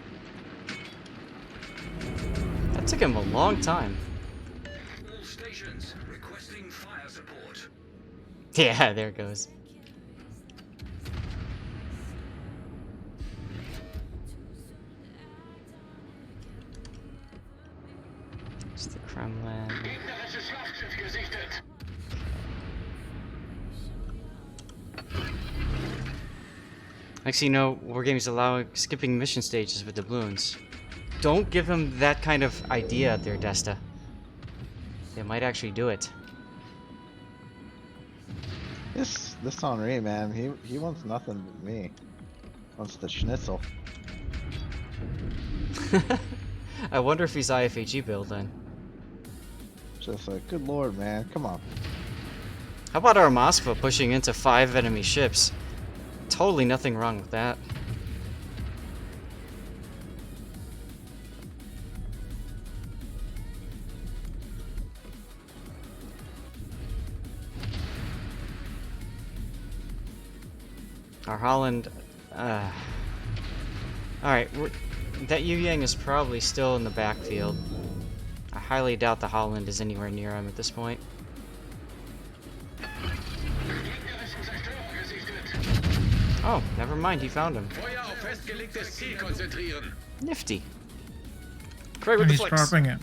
That took him a long time.
All stations requesting fire support.
Yeah, there it goes. It's the Kremlin.
Gegnerisches Schlachtschiff gesichtet!
Next thing you know, Wargames allow skipping mission stages with doubloons. Don't give him that kind of idea there, Desta. They might actually do it.
This Henri, man, he wants nothing but me. Wants the schnitzel.
I wonder if he's IFAG build then.
Just like, good lord, man, come on.
How about our Moskva pushing into 5 enemy ships? Totally nothing wrong with that. Our Holland... Alright, that Yu Yang is probably still in the backfield. I highly doubt the Holland is anywhere near him at this point.
Gegnerischen Zerstörer gesichtet!
Oh, never mind, he found him.
Feuer auf festgelegtes Ziel konzentrieren.
Nifty. Craig with
And
the
he's
flicks.
torping it.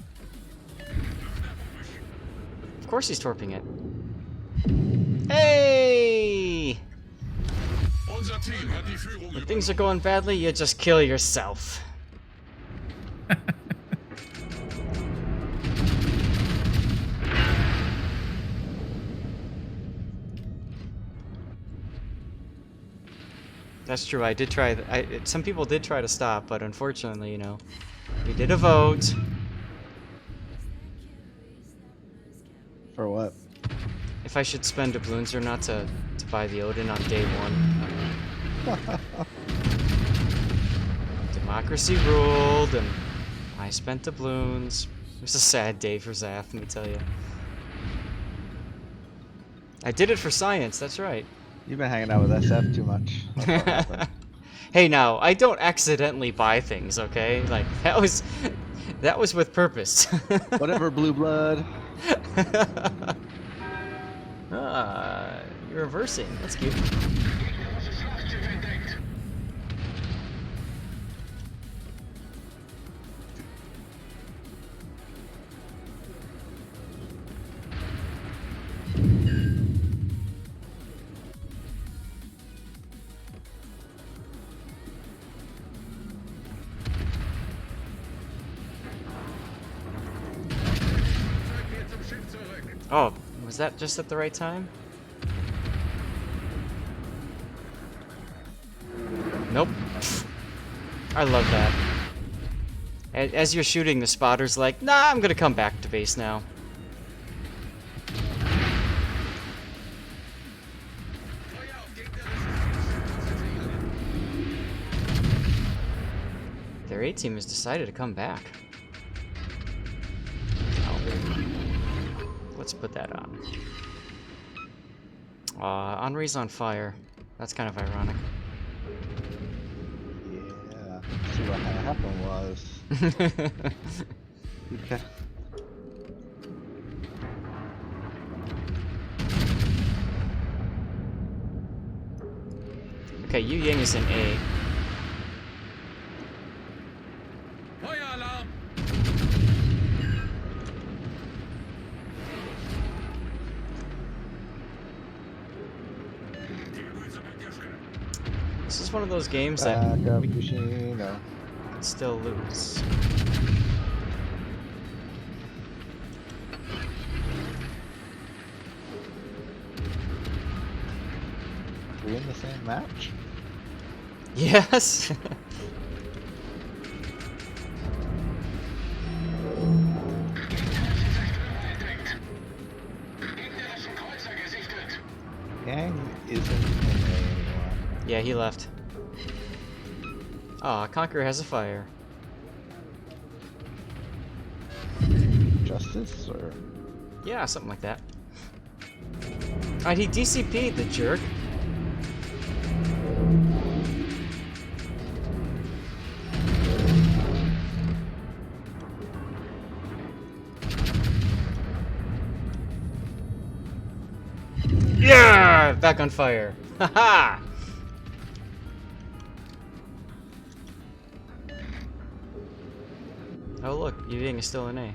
Of course he's torping it. Hey!
Unser Team hat die Führung
When things are going badly, you just kill yourself. That's true. I did try. Some people did try to stop, but unfortunately, you know, we did a vote.
For what?
If I should spend doubloons or not to buy the Odin on day 1. Democracy ruled, and I spent doubloons. It was a sad day for Zath, let me tell you. I did it for science. That's right.
You've been hanging out with SF too much. That's what happened.
Hey, now I don't accidentally buy things, okay? Like that was with purpose.
Whatever, blue blood.
You're reversing. That's cute.
Gegnerisches Schlachtschiff entdeckt!
Zeug mir zum Schiff zurück.
Oh, was that just at the right time? Nope. I love that. As you're shooting, the spotter's like, nah, I'm gonna come back to base now.
Feuer auf gegnerisches Schiff konzentrieren.
Their A-team has decided to come back. Oh. Let's put that on. Henri's on fire. That's kind of ironic.
Yeah. See what happened was. Okay.
Okay, Yu Yang is in A.
Feueralarm.
This is one of those games that
Back up,
we
Yoshino.
can still lose.
the same match?
Yes.
Gegnerischen Kreuzer gesichtet.
Gang isn't in A anymore.
Yeah, he left. Aw, Conqueror has a fire.
Justice or
Yeah, something like that. Alright, he DCP'd the jerk. Yeah! Back on fire. Haha! Oh look, Ying is still in A.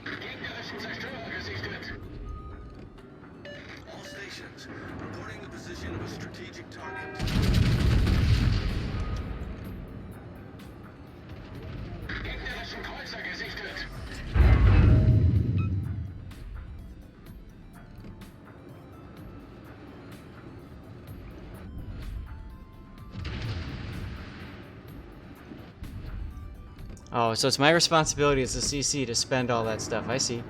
Gegnerischen Zerstörer gesichtet.
All stations, reporting the position of a strategic target.
Gegnerischen Kreuzer gesichtet.
Oh, so it's my responsibility as a CC to spend all that stuff. I see.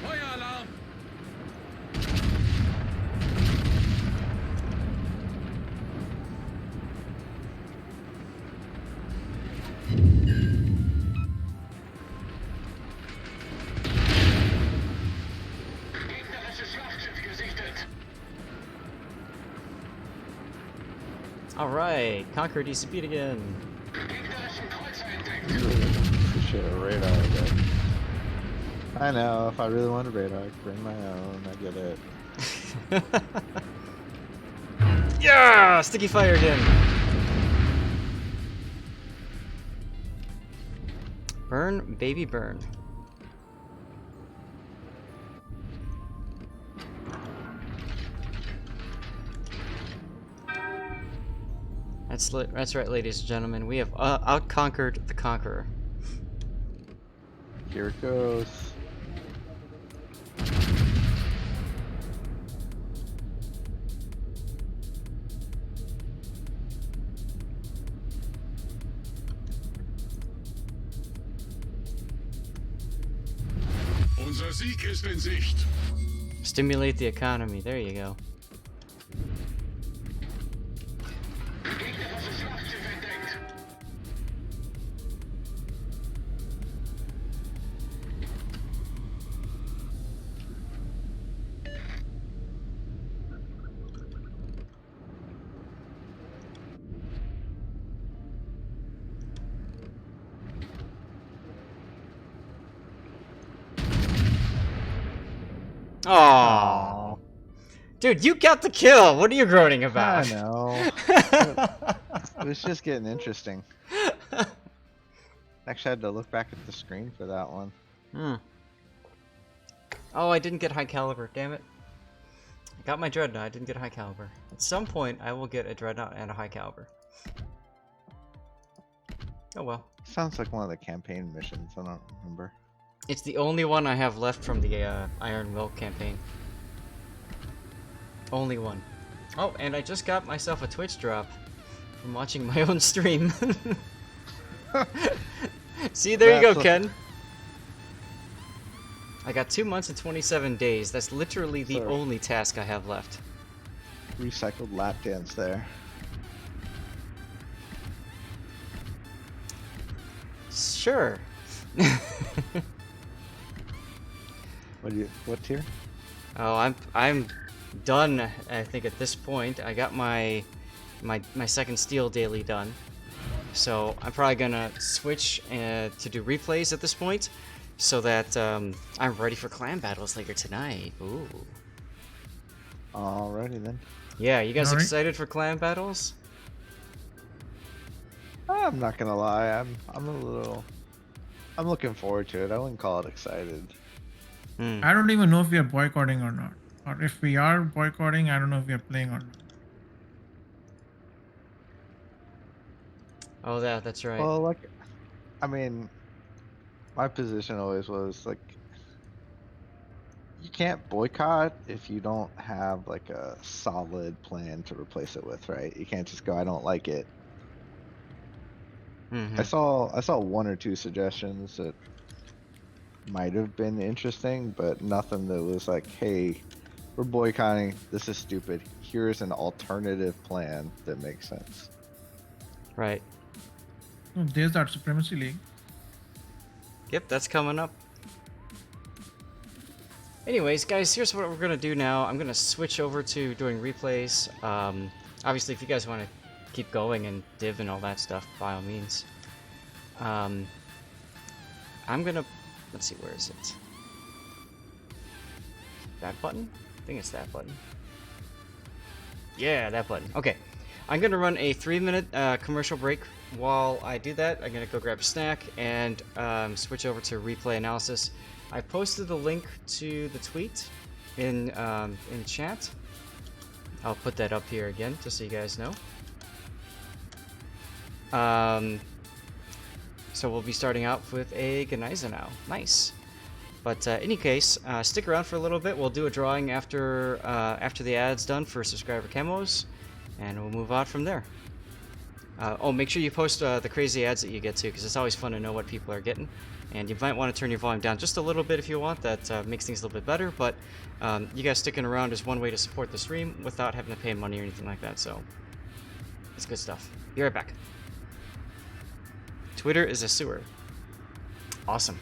Feueralarm. Gegnerisches Schlachtschiff gesichtet.
Alright, Conqueror DCP'd again.
Gegnerischen Kreuzer entdeckt.
appreciate a radar, but I know if I really want a radar, I could bring my own. I get it.
Yeah! Sticky fire again. Burn, baby, burn. That's right, ladies and gentlemen. We have out-conquered the Conqueror.
Here it goes.
Unser Sieg ist in Sicht.
Stimulate the economy. There you go.
Gegnerisches Schlachtschiff entdeckt.
Oh, dude, you got the kill. What are you groaning
I
about?
know. It was just getting interesting. Actually, I had to look back at the screen for that one.
Hmm. Oh, I didn't get high caliber. Damn it. I got my dreadnought. I didn't get a high caliber. At some point, I will get a dreadnought and a high caliber. Oh well.
Sounds like one of the campaign missions. I don't remember.
It's the only one I have left from the Iron Will campaign. Only one. Oh, and I just got myself a Twitch drop from watching my own stream. See, there you go,
That's
Ken. I got 2 months and 27 days. That's literally the
Sorry.
only task I have left.
Recycled lap dance there.
Sure.
What tier?
Oh, I'm done. I think at this point, I got my second steel daily done, so I'm probably gonna switch to do replays at this point, so that I'm ready for clan battles later tonight. Ooh.
Alrighty then.
Yeah, you guys
Alright.
excited for clan battles?
I'm not gonna lie, I'm looking forward to it. I wouldn't call it excited.
Hmm.
I don't even know if we are boycotting or not. Or if we are boycotting, I don't know if we are playing or not.
Oh, that's right.
Well, like, I mean, my position always was like, you can't boycott if you don't have like a solid plan to replace it with, right? You can't just go, I don't like it.
Mm-hmm.
I saw one or two suggestions that might have been interesting, but nothing that was like, hey, we're boycotting, this is stupid. Here's an alternative plan that makes sense.
Right.
So there's that Supremacy League.
Yep, that's coming up. Anyways, guys, here's what we're gonna do now. I'm gonna switch over to doing replays. Obviously, if you guys want to keep going and div and all that stuff, by all means. I'm gonna, let's see, where is it? That button? I think it's that button. Yeah, that button. Okay. I'm gonna run a 3-minute commercial break. While I do that, I'm gonna go grab a snack and switch over to replay analysis. I posted the link to the tweet in chat. I'll put that up here again, just so you guys know. So we'll be starting out with a GNEISENAU. Nice. But in any case, stick around for a little bit. We'll do a drawing after the ad's done for subscriber camos, and we'll move on from there. Oh, make sure you post the crazy ads that you get too, because it's always fun to know what people are getting. And you might want to turn your volume down just a little bit if you want. That makes things a little bit better. But you guys sticking around is one way to support the stream without having to pay money or anything like that. So it's good stuff. Be right back. Twitter is a sewer. Awesome.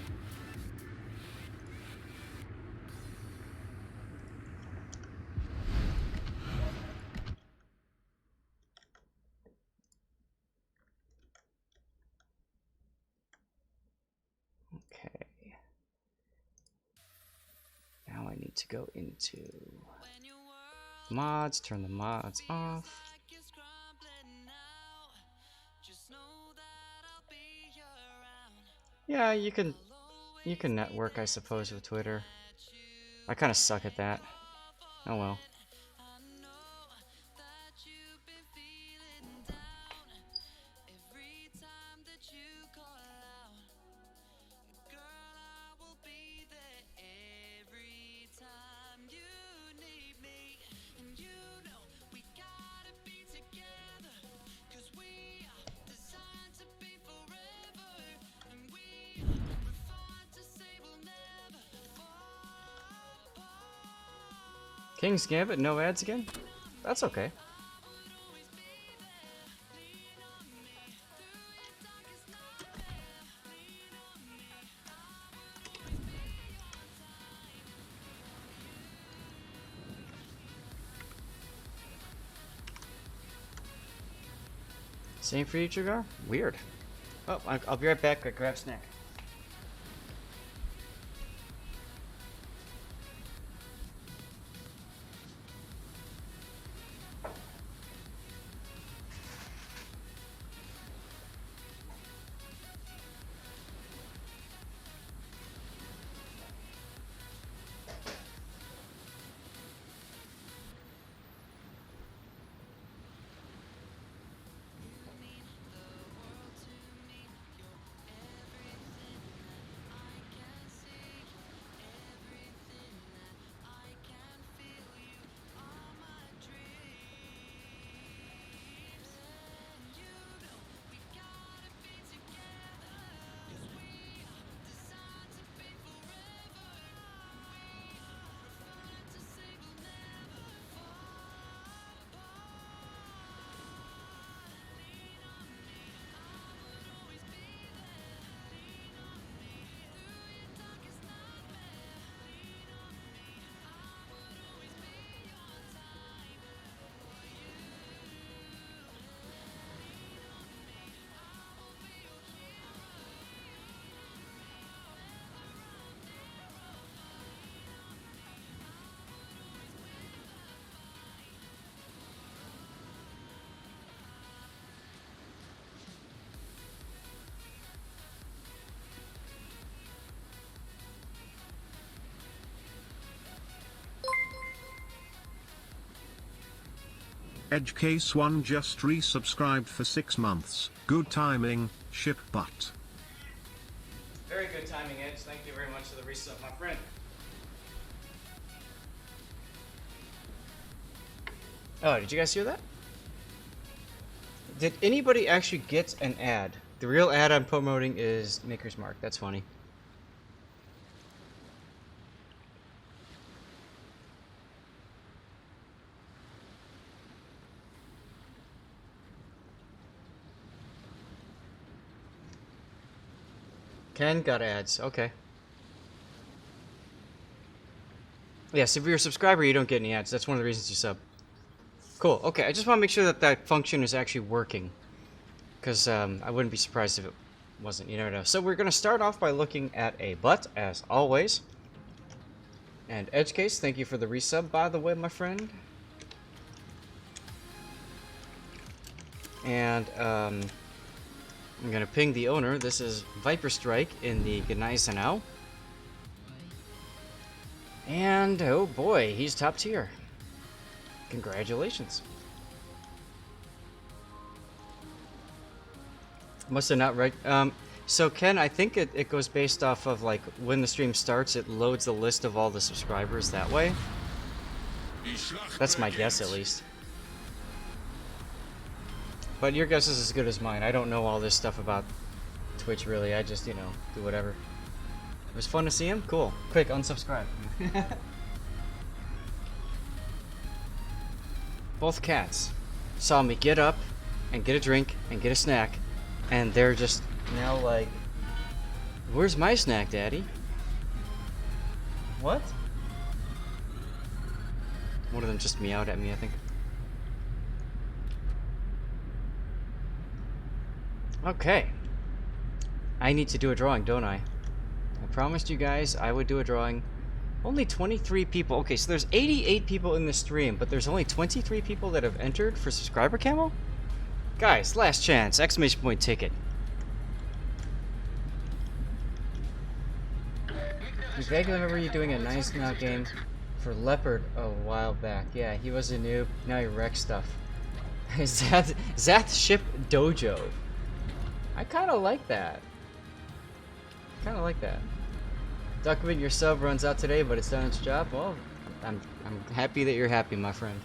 Okay. Now I need to go into mods, turn the mods off. Yeah, you can network, I suppose, with Twitter. I kind of suck at that. Oh well. King's Gambit, no ads again? That's okay. Same for you, Jagar? Weird. Oh, I'll be right back. I grab a snack.
EdgeCase1 just resubscribed for 6 months. Good timing, ship butt.
Very good timing, Edge. Thank you very much for the resub, my friend. Oh, did you guys hear that? Did anybody actually get an ad? The real ad I'm promoting is Maker's Mark. That's funny. Ken got ads. Okay. Yes, if you're a subscriber, you don't get any ads. That's one of the reasons you sub. Cool. Okay, I just want to make sure that that function is actually working. Because I wouldn't be surprised if it wasn't. You never know. So we're going to start off by looking at a butt, as always. And EdgeCase, thank you for the resub, by the way, my friend. And I'm going to ping the owner. This is Viper Strike in the GNEISENAU. And, oh boy, he's top tier. Congratulations. Must have not read. So Ken, I think it goes based off of like when the stream starts, it loads the list of all the subscribers that way. That's my guess, at least. But your guess is as good as mine. I don't know all this stuff about Twitch, really. I just, you know, do whatever. It was fun to see him? Cool. Quick, unsubscribe. Both cats saw me get up and get a drink and get a snack, and they're just now like, where's my snack, Daddy? What? One of them just meowed at me, I think. Okay. I need to do a drawing, don't I? I promised you guys I would do a drawing. Only 23 people. Okay, so there's 88 people in the stream, but there's only 23 people that have entered for subscriber camo? Guys, last chance. Exclamation point ticket. I vaguely remember you doing a GNEISENAU game for Leopard a while back. Yeah, he was a noob. Now he wrecks stuff. Zath Ship Dojo. I kind of like that. Document your sub runs out today, but it's done its job. Well, I'm happy that you're happy, my friend.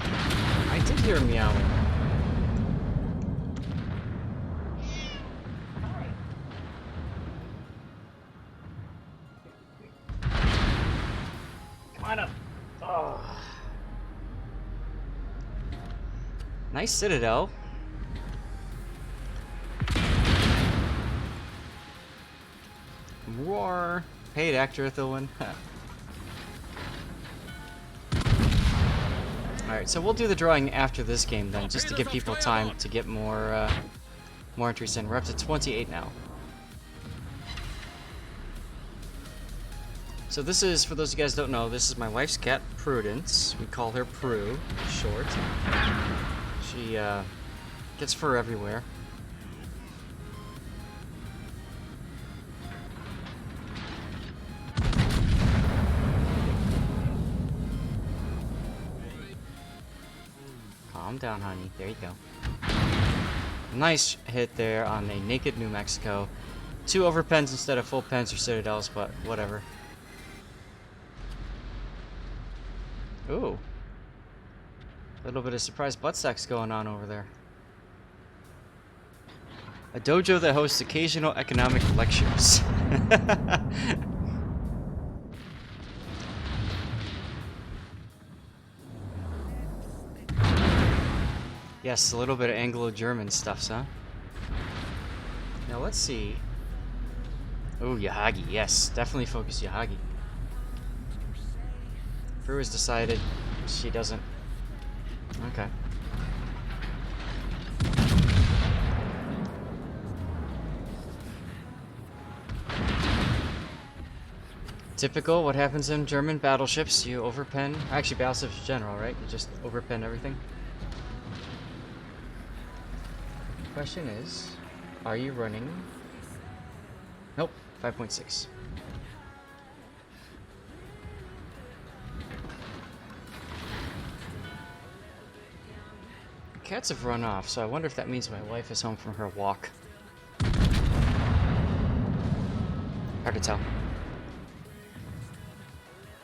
I did hear him meowing. Come on up. Oh. Nice citadel. War. Paid actor, Thilwin. Alright, so we'll do the drawing after this game then, just to give people time to get more entries in. We're up to 28 now. So this is, for those of you guys who don't know, this is my wife's cat, Prudence. We call her Prue, short. She gets fur everywhere. Calm down, honey. There you go. Nice hit there on a naked New Mexico. 2 overpens instead of full pens or citadels, but whatever. Ooh. A little bit of surprise butt sex going on over there. A dojo that hosts occasional economic lectures. Yes, a little bit of Anglo-German stuffs, huh? Now let's see. Oh, Yahagi. Yes, definitely focus Yahagi. Prue has decided she doesn't. Okay. Typical, what happens in German battleships, you overpen. Actually, battleships in general, right? You just overpen everything. Question is, are you running? Nope, 5.6. cats have run off, so I wonder if that means my wife is home from her walk. Hard to tell.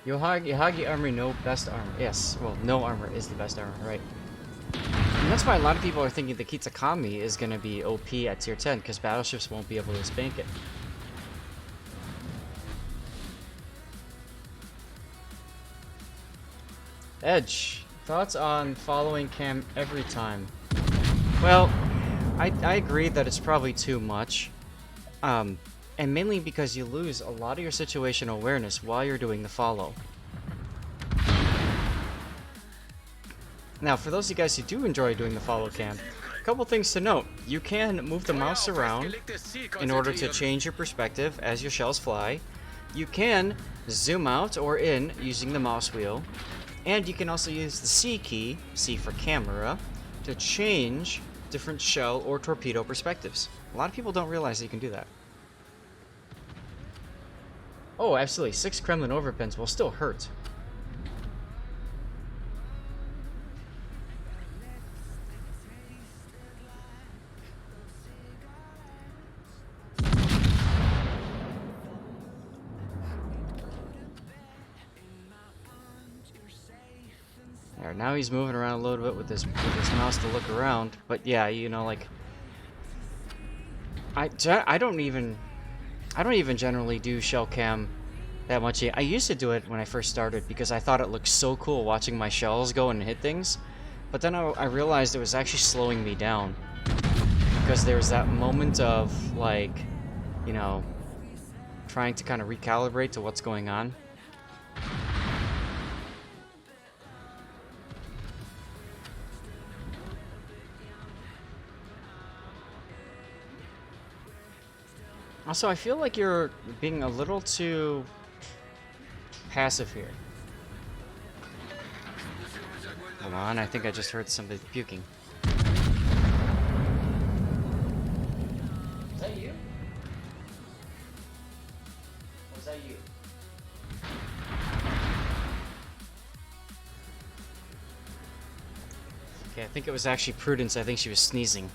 Yohagi armor, no best armor. Yes, well, no armor is the best armor, right? And that's why a lot of people are thinking the Kitakami is going to be OP at tier 10, because battleships won't be able to spank it. Edge, thoughts on following Cam every time? Well, I agree that it's probably too much. And mainly because you lose a lot of your situational awareness while you're doing the follow. Now, for those of you guys who do enjoy doing the follow cam, a couple things to note. You can move the mouse around in order to change your perspective as your shells fly. You can zoom out or in using the mouse wheel. And you can also use the C key, C for camera, to change different shell or torpedo perspectives. A lot of people don't realize that you can do that. Oh, absolutely. 6 Kremlin overpins will still hurt. There, now he's moving around a little bit with his mouse to look around. But yeah, you know, like I don't even generally do shell cam that much. I used to do it when I first started because I thought it looked so cool watching my shells go and hit things. But then I realized it was actually slowing me down because there was that moment of, like, you know, trying to kind of recalibrate to what's going on. Also, I feel like you're being a little too passive here. Hold on, I think I just heard somebody puking. Is that you? Or was that you? Okay, I think it was actually Prudence. I think she was sneezing.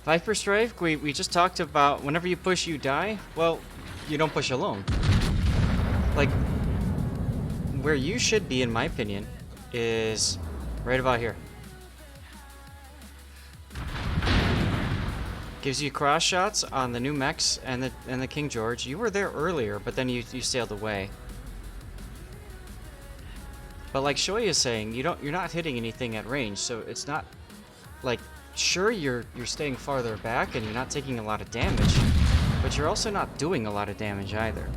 Viper Strafe, we just talked about whenever you push, you die. Well, you don't push alone. Like, where you should be, in my opinion, is right about here. Gives you cross shots on the new mechs and the King George. You were there earlier, but then you sailed away. But like Shoei is saying, you're not hitting anything at range, so it's not like, sure, you're staying farther back and you're not taking a lot of damage, but you're also not doing a lot of damage either.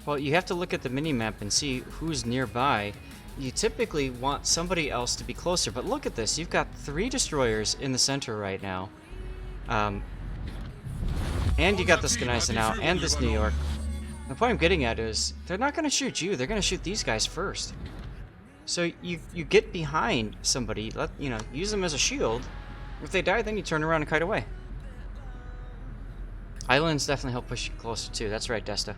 Well, you have to look at the minimap and see who's nearby. You typically want somebody else to be closer, but look at this. You've got 3 destroyers in the center right now. And you got this GNEISENAU and this New York. The point I'm getting at is, they're not going to shoot you, they're going to shoot these guys first. So you get behind somebody, use them as a shield. If they die, then you turn around and kite away. Islands definitely help push you closer too, that's right, Desta.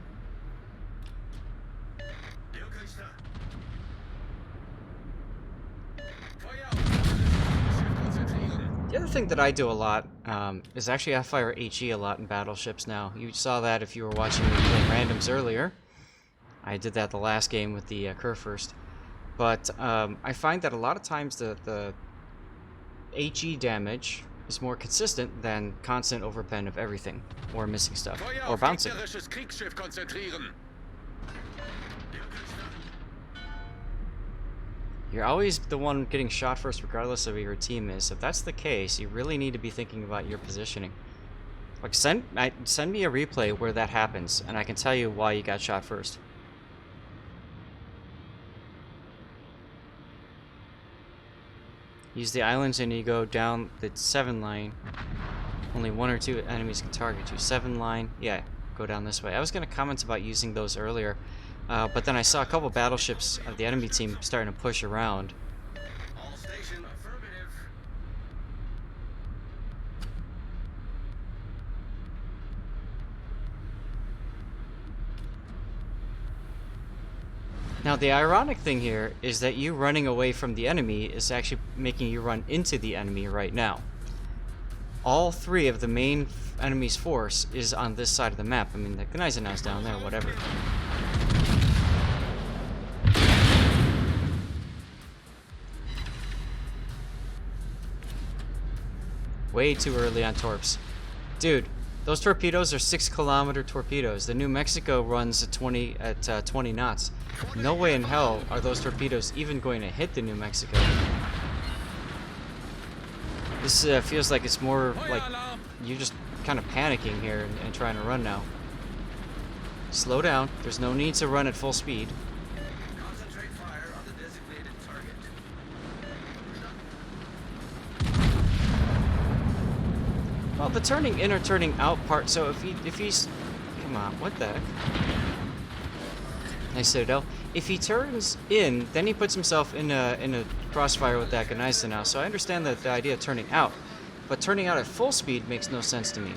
The other thing that I do a lot is actually I fire HE a lot in battleships now. You saw that if you were watching me play randoms earlier. I did that the last game with the KURFURST. But I find that a lot of times the HE damage is more consistent than constant overpen of everything, or missing stuff, or bouncing. You're always the one getting shot first regardless of who your team is. If that's the case, you really need to be thinking about your positioning. Like, send me a replay where that happens, and I can tell you why you got shot first. Use the islands and you go down the 7 line. Only 1 or 2 enemies can target you. 7 line, yeah, go down this way. I was going to comment about using those earlier. But then I saw a couple battleships of the enemy team starting to push around.
All station affirmative.
Now, the ironic thing here is that you running away from the enemy is actually making you run into the enemy right now. All three of the main enemy's force is on this side of the map. I mean, the GNEISENAU's down there, whatever. Way too early on torps. Dude, those torpedoes are 6-kilometer torpedoes. The New Mexico runs at 20 knots. No way in hell are those torpedoes even going to hit the New Mexico. This feels like it's more like you're just kind of panicking here and trying to run now. Slow down. There's no need to run at full speed.
Concentrate fire on the designated target.
Well, the turning in or turning out part. So if he's, come on, what the heck? Nice Citadel. If he turns in, then he puts himself in a crossfire with that GNEISENAU. So I understand that the idea of turning out, but turning out at full speed makes no sense to me.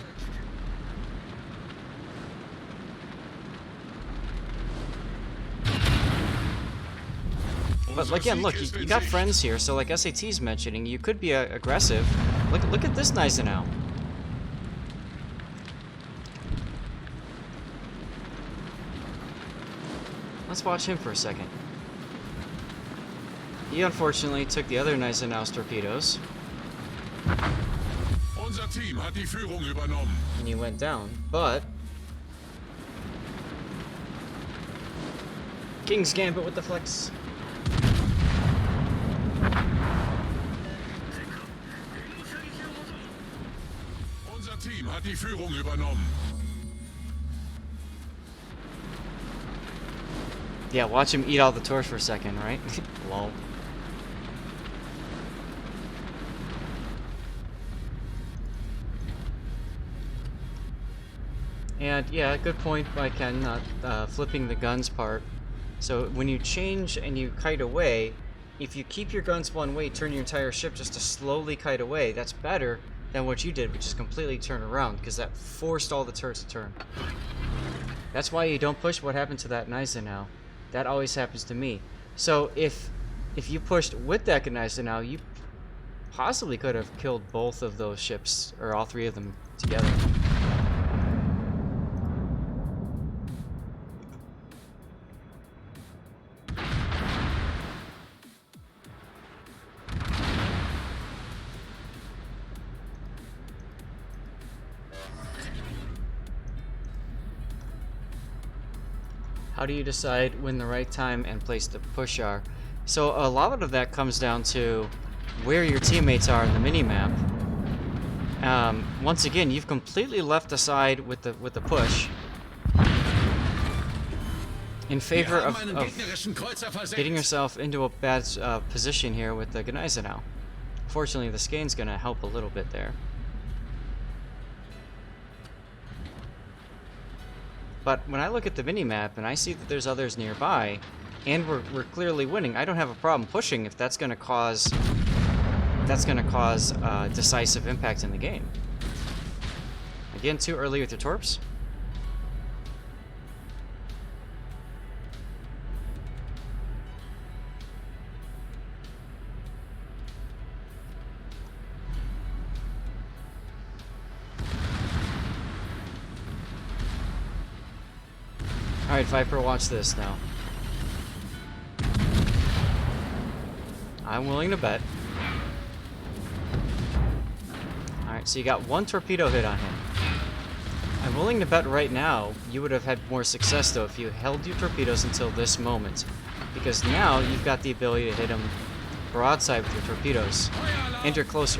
But again, look, you got friends here, so like SAT's mentioning, you could be aggressive. Look at this GNEISENAU. Let's watch him for a second. He unfortunately took the other GNEISENAU's torpedoes.
Unser Team hat die Führung übernommen.
And he went down, but King's Gambit with the flex.
Unser Team hat die Führung übernommen.
Yeah, watch him eat all the torch for a second, right? Lol. And yeah, good point by Ken, not flipping the guns part. So when you change and you kite away, if you keep your guns one way, turn your entire ship just to slowly kite away, that's better than what you did, which is completely turn around, because that forced all the turrets to turn. That's why you don't push what happened to that GNEISENAU. That always happens to me. So if you pushed with that GNEISENAU, you possibly could have killed both of those ships, or all three of them together. How do you decide when the right time and place to push are? So a lot of that comes down to where your teammates are in the minimap. Once again, you've completely left aside with the push in favor of getting yourself into a bad position here with the GNEISENAU. Fortunately, the Skane's gonna help a little bit there. But when I look at the minimap and I see that there's others nearby, and we're clearly winning, I don't have a problem pushing if that's gonna cause decisive impact in the game. Again, too early with your torps. Alright, Viper, watch this now. I'm willing to bet. Alright, so you got one torpedo hit on him. I'm willing to bet right now you would have had more success though if you held your torpedoes until this moment. Because now you've got the ability to hit him broadside with your torpedoes. And you're closer.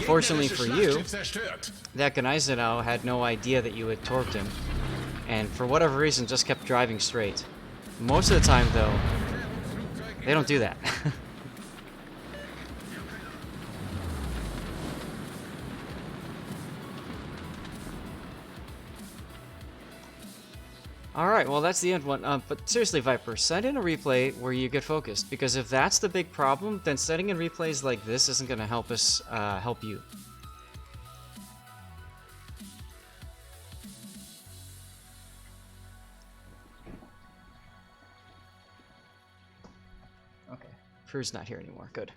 Fortunately for you, that GNEISENAU had no idea that you had torped him, and for whatever reason just kept driving straight. Most of the time though, they don't do that. Alright, well that's the end one. But seriously, Viper, send in a replay where you get focused, because if that's the big problem, then sending in replays like this isn't going to help us help you. crew's not here anymore. Good.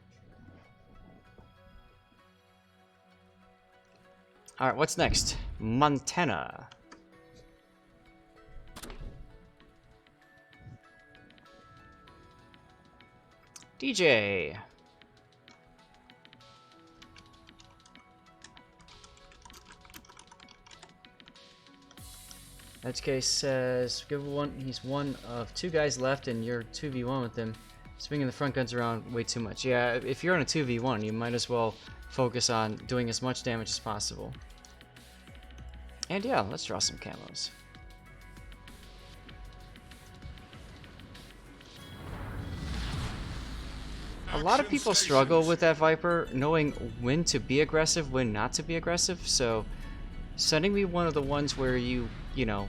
Alright, what's next? Montana. DJ. Edgecase says, give one. He's one of 2 guys left, and you're 2v1 with him. Swinging the front guns around way too much. Yeah, if you're on a 2v1, you might as well focus on doing as much damage as possible. And yeah, let's draw some camos. A lot of people struggle with that Viper, knowing when to be aggressive, when not to be aggressive, so sending me one of the ones where you know,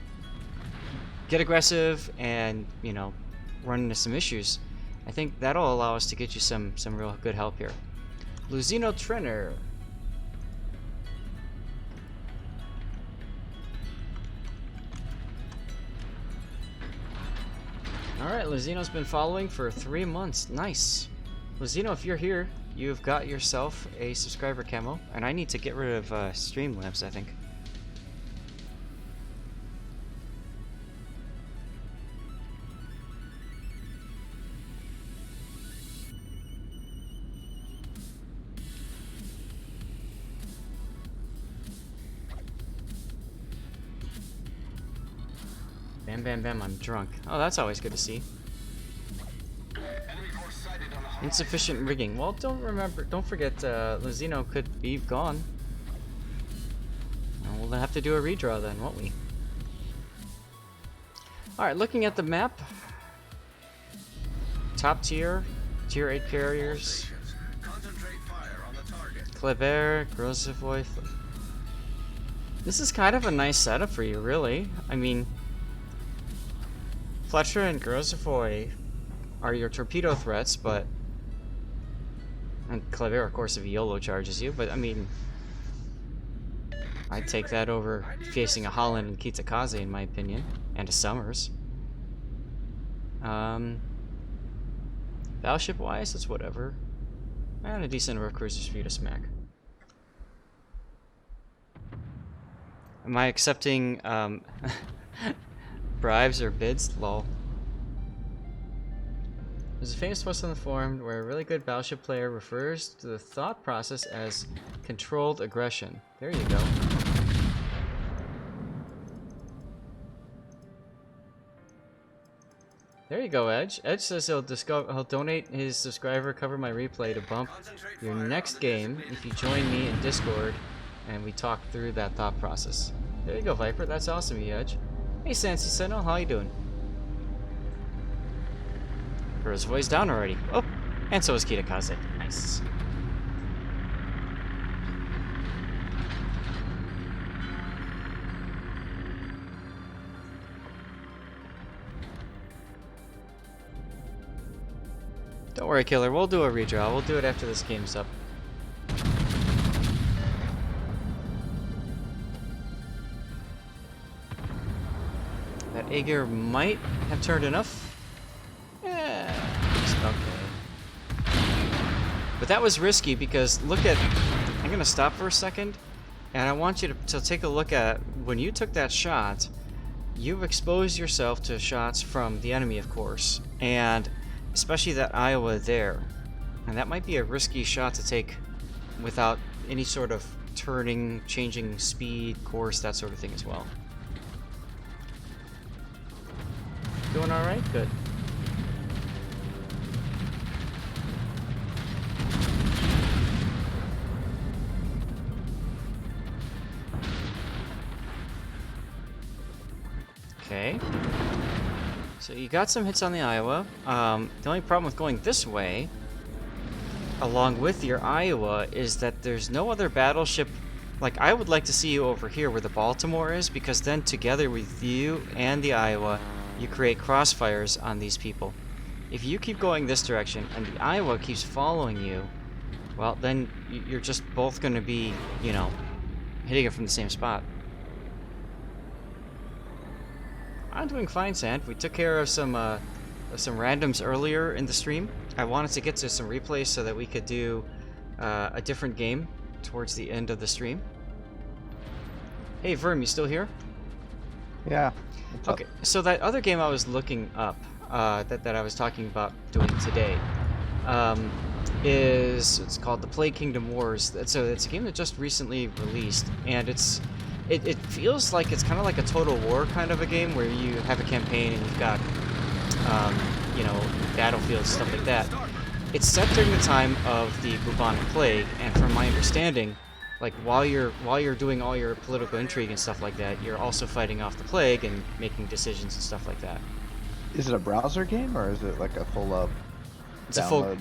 get aggressive and, you know, run into some issues, I think that'll allow us to get you some real good help here. Luzino Trenner. Alright, Luzino's been following for 3 months. Nice. Luzino, if you're here, you've got yourself a subscriber camo, and I need to get rid of Streamlabs, I think. Bam, bam, bam, I'm drunk. Oh, that's always good to see. Insufficient rigging. Well, don't forget, Luzino could be gone. We'll have to do a redraw then, won't we? Alright, looking at the map. Top tier, tier 8 carriers.
Concentrate fire on the target.
Kleber, Grozevoy. This is kind of a nice setup for you, really. I mean, Fletcher and Grozevoy are your torpedo threats, but... And Kleber, of course, if he YOLO charges you, but I mean... I'd take that over facing a Holland and KITAKAZE, in my opinion. And a Summers. Battleship-wise, it's whatever. And a decent number of cruisers for you to smack. Am I accepting, bribes or bids? Lol. There's a famous post on the forum where a really good battleship player refers to the thought process as controlled aggression. There you go. There you go, Edge. Edge says he'll donate his subscriber cover my replay to bump your next game if you join me in Discord and we talk through that thought process. There you go, Viper. That's awesome, you Edge. Hey, Sansi Sentinel, how you doing? His voice down already. Oh, and so is KITAKAZE. Nice. Don't worry, Killer. We'll do a redraw. We'll do it after this game's up. That Aegir might have turned enough. Okay. But that was risky because look at... I'm going to stop for a second. And I want you to take a look at... When you took that shot, you've exposed yourself to shots from the enemy, of course. And especially that Iowa there. And that might be a risky shot to take without any sort of turning, changing speed, course, that sort of thing as well. Doing alright? Good. Okay. So you got some hits on the Iowa. The only problem with going this way, along with your Iowa, is that there's no other battleship. Like, I would like to see you over here where the Baltimore is, because then together with you and the Iowa, you create crossfires on these people. If you keep going this direction and the Iowa keeps following you, well, then you're just both going to be, you know, hitting it from the same spot. I'm doing fine, Sant. We took care of some randoms earlier in the stream. I wanted to get to some replays so that we could do a different game towards the end of the stream. Hey, Verm, you still here?
Yeah. What's up?
Okay, so that other game I was looking up, that I was talking about doing today, it's called The Plague Kingdom Wars. It's a game that just recently released, and it feels like it's kind of like a Total War kind of a game where you have a campaign and you've got you know, battlefields, stuff like that. It's set during the time of the bubonic plague, and from my understanding, like while you're doing all your political intrigue and stuff like that, you're also fighting off the plague and making decisions and stuff like that.
Is it a browser game or is it like a full up
It's a
download?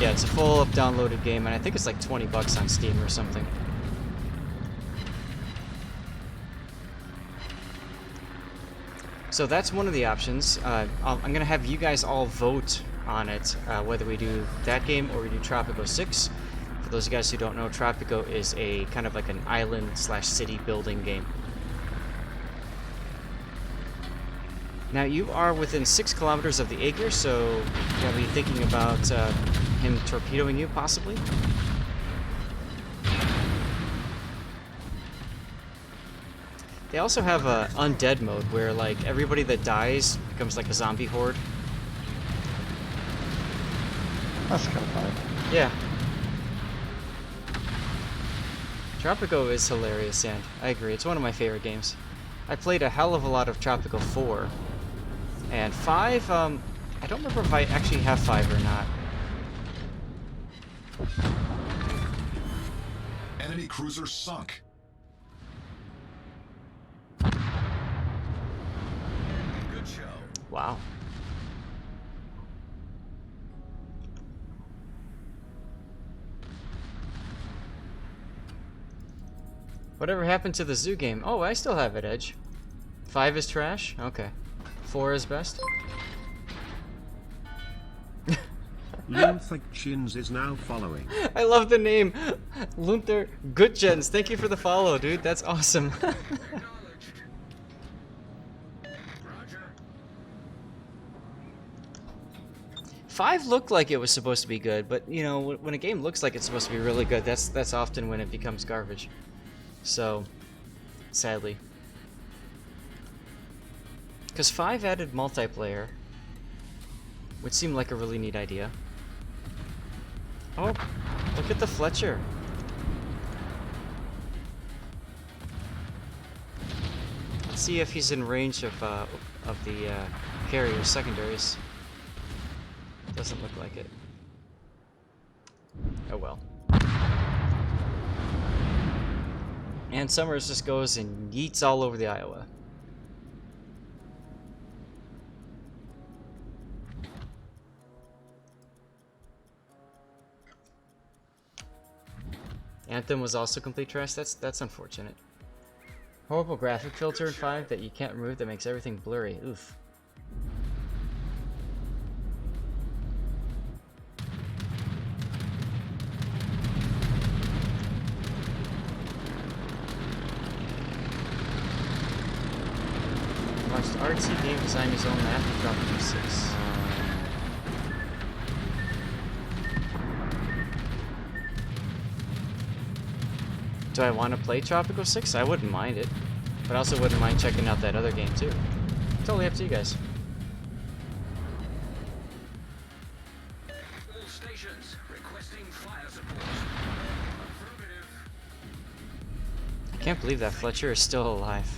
yeah, it's a full up downloaded game, and I think it's like $20 on Steam or something. So that's one of the options. I'm gonna have you guys all vote on it, whether we do that game or we do Tropico 6. For those of you guys who don't know, Tropico is a kind of like an island slash city building game. Now you are within 6 kilometers of the Aegir, so you'll be thinking about him torpedoing you, possibly. They also have a undead mode where like everybody that dies becomes like a zombie horde.
That's kind of fun.
Yeah. Tropico is hilarious, and I agree. It's one of my favorite games. I played a hell of a lot of Tropico 4. And 5, I don't remember if I actually have 5 or not.
Enemy cruiser sunk.
Good show.
Wow. Whatever happened to the zoo game? Oh, I still have it, Edge. 5 is trash? Okay. 4 is best?
Lunthic Chins is now following.
I love the name! Lunther Goodgens, thank you for the follow, dude. That's awesome.
Acknowledged. Roger.
5 looked like it was supposed to be good, but you know, when a game looks like it's supposed to be really good, that's often when it becomes garbage. So, sadly. Because 5 added multiplayer, which seemed like a really neat idea. Oh, look at the Fletcher. Let's see if he's in range of the carrier secondaries. Doesn't look like it. Oh well. And Summers just goes and yeets all over the Iowa. Anthem was also complete trash. That's unfortunate. Horrible graphic filter in 5 that you can't remove that makes everything blurry. Oof. Watched RT game design his own map and dropped to 6. Do I want to play Tropico 6? I wouldn't mind it. But I also wouldn't mind checking out that other game too. Totally up to you guys.
All stations requesting fire support. Affirmative.
I can't believe that Fletcher is still alive.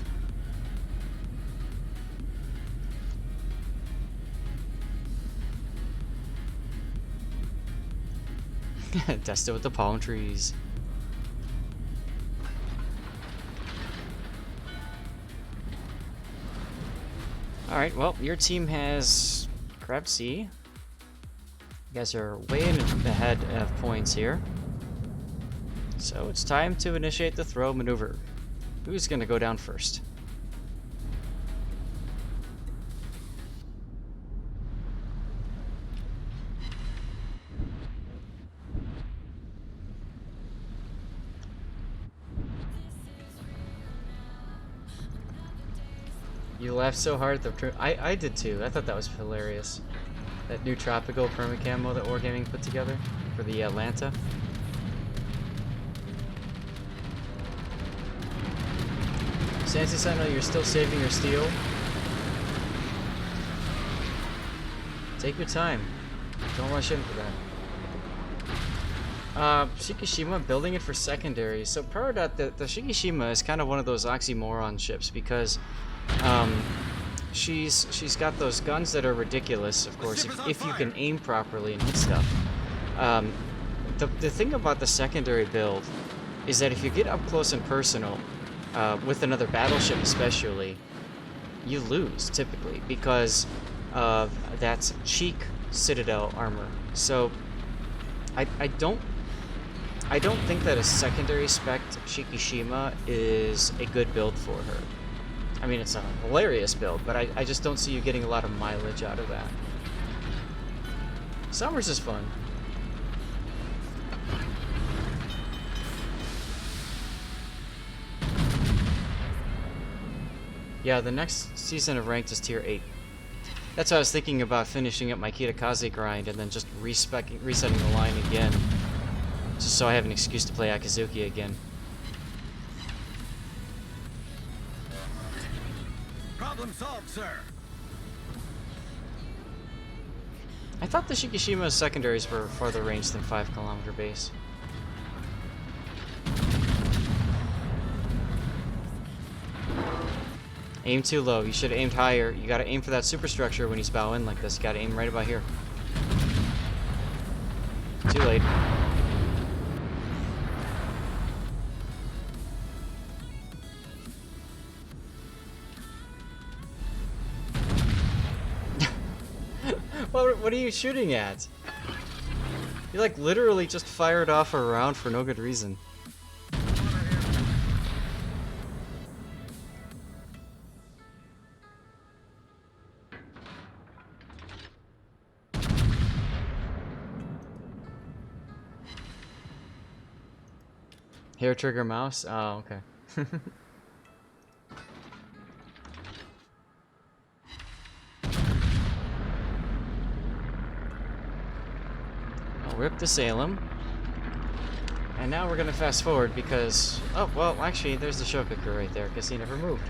Test it with the palm trees. Alright, well, your team has grabbed C. You guys are way in ahead of points here. So it's time to initiate the throw maneuver. Who's gonna go down first? You laughed so hard at the I did too. I thought that was hilarious. That new tropical perma camo that Wargaming put together for the Atlanta. Sansi Sentinel, you're still saving your steel. Take your time. Don't rush in for that. Shikishima, building it for secondary. So prior to that, the Shikishima is kind of one of those oxymoron ships because she's got those guns that are ridiculous, of course, if you can aim properly and hit stuff. The thing about the secondary build is that if you get up close and personal, with another battleship especially, you lose typically because of that cheek citadel armor. So I don't think that a secondary spec Shikishima is a good build for her. I mean, it's a hilarious build, but I just don't see you getting a lot of mileage out of that. Summers is fun. Yeah, the next season of Ranked is Tier 8. That's why I was thinking about finishing up my KITAKAZE grind and then just resetting the line again. Just so I have an excuse to play Akazuki again.
Problem solved, sir.
I thought the Shikishima secondaries were farther range than 5 kilometer base. Aim too low. You should have aimed higher. You gotta aim for that superstructure when he's bow in like this. You gotta aim right about here. Too late. What are you shooting at? You like literally just fired off a round for no good reason. Hair trigger mouse? Oh, okay. I'll rip the Salem. And now we're gonna fast forward because... Oh, well, actually, there's the Shokaku right there, because he never moved.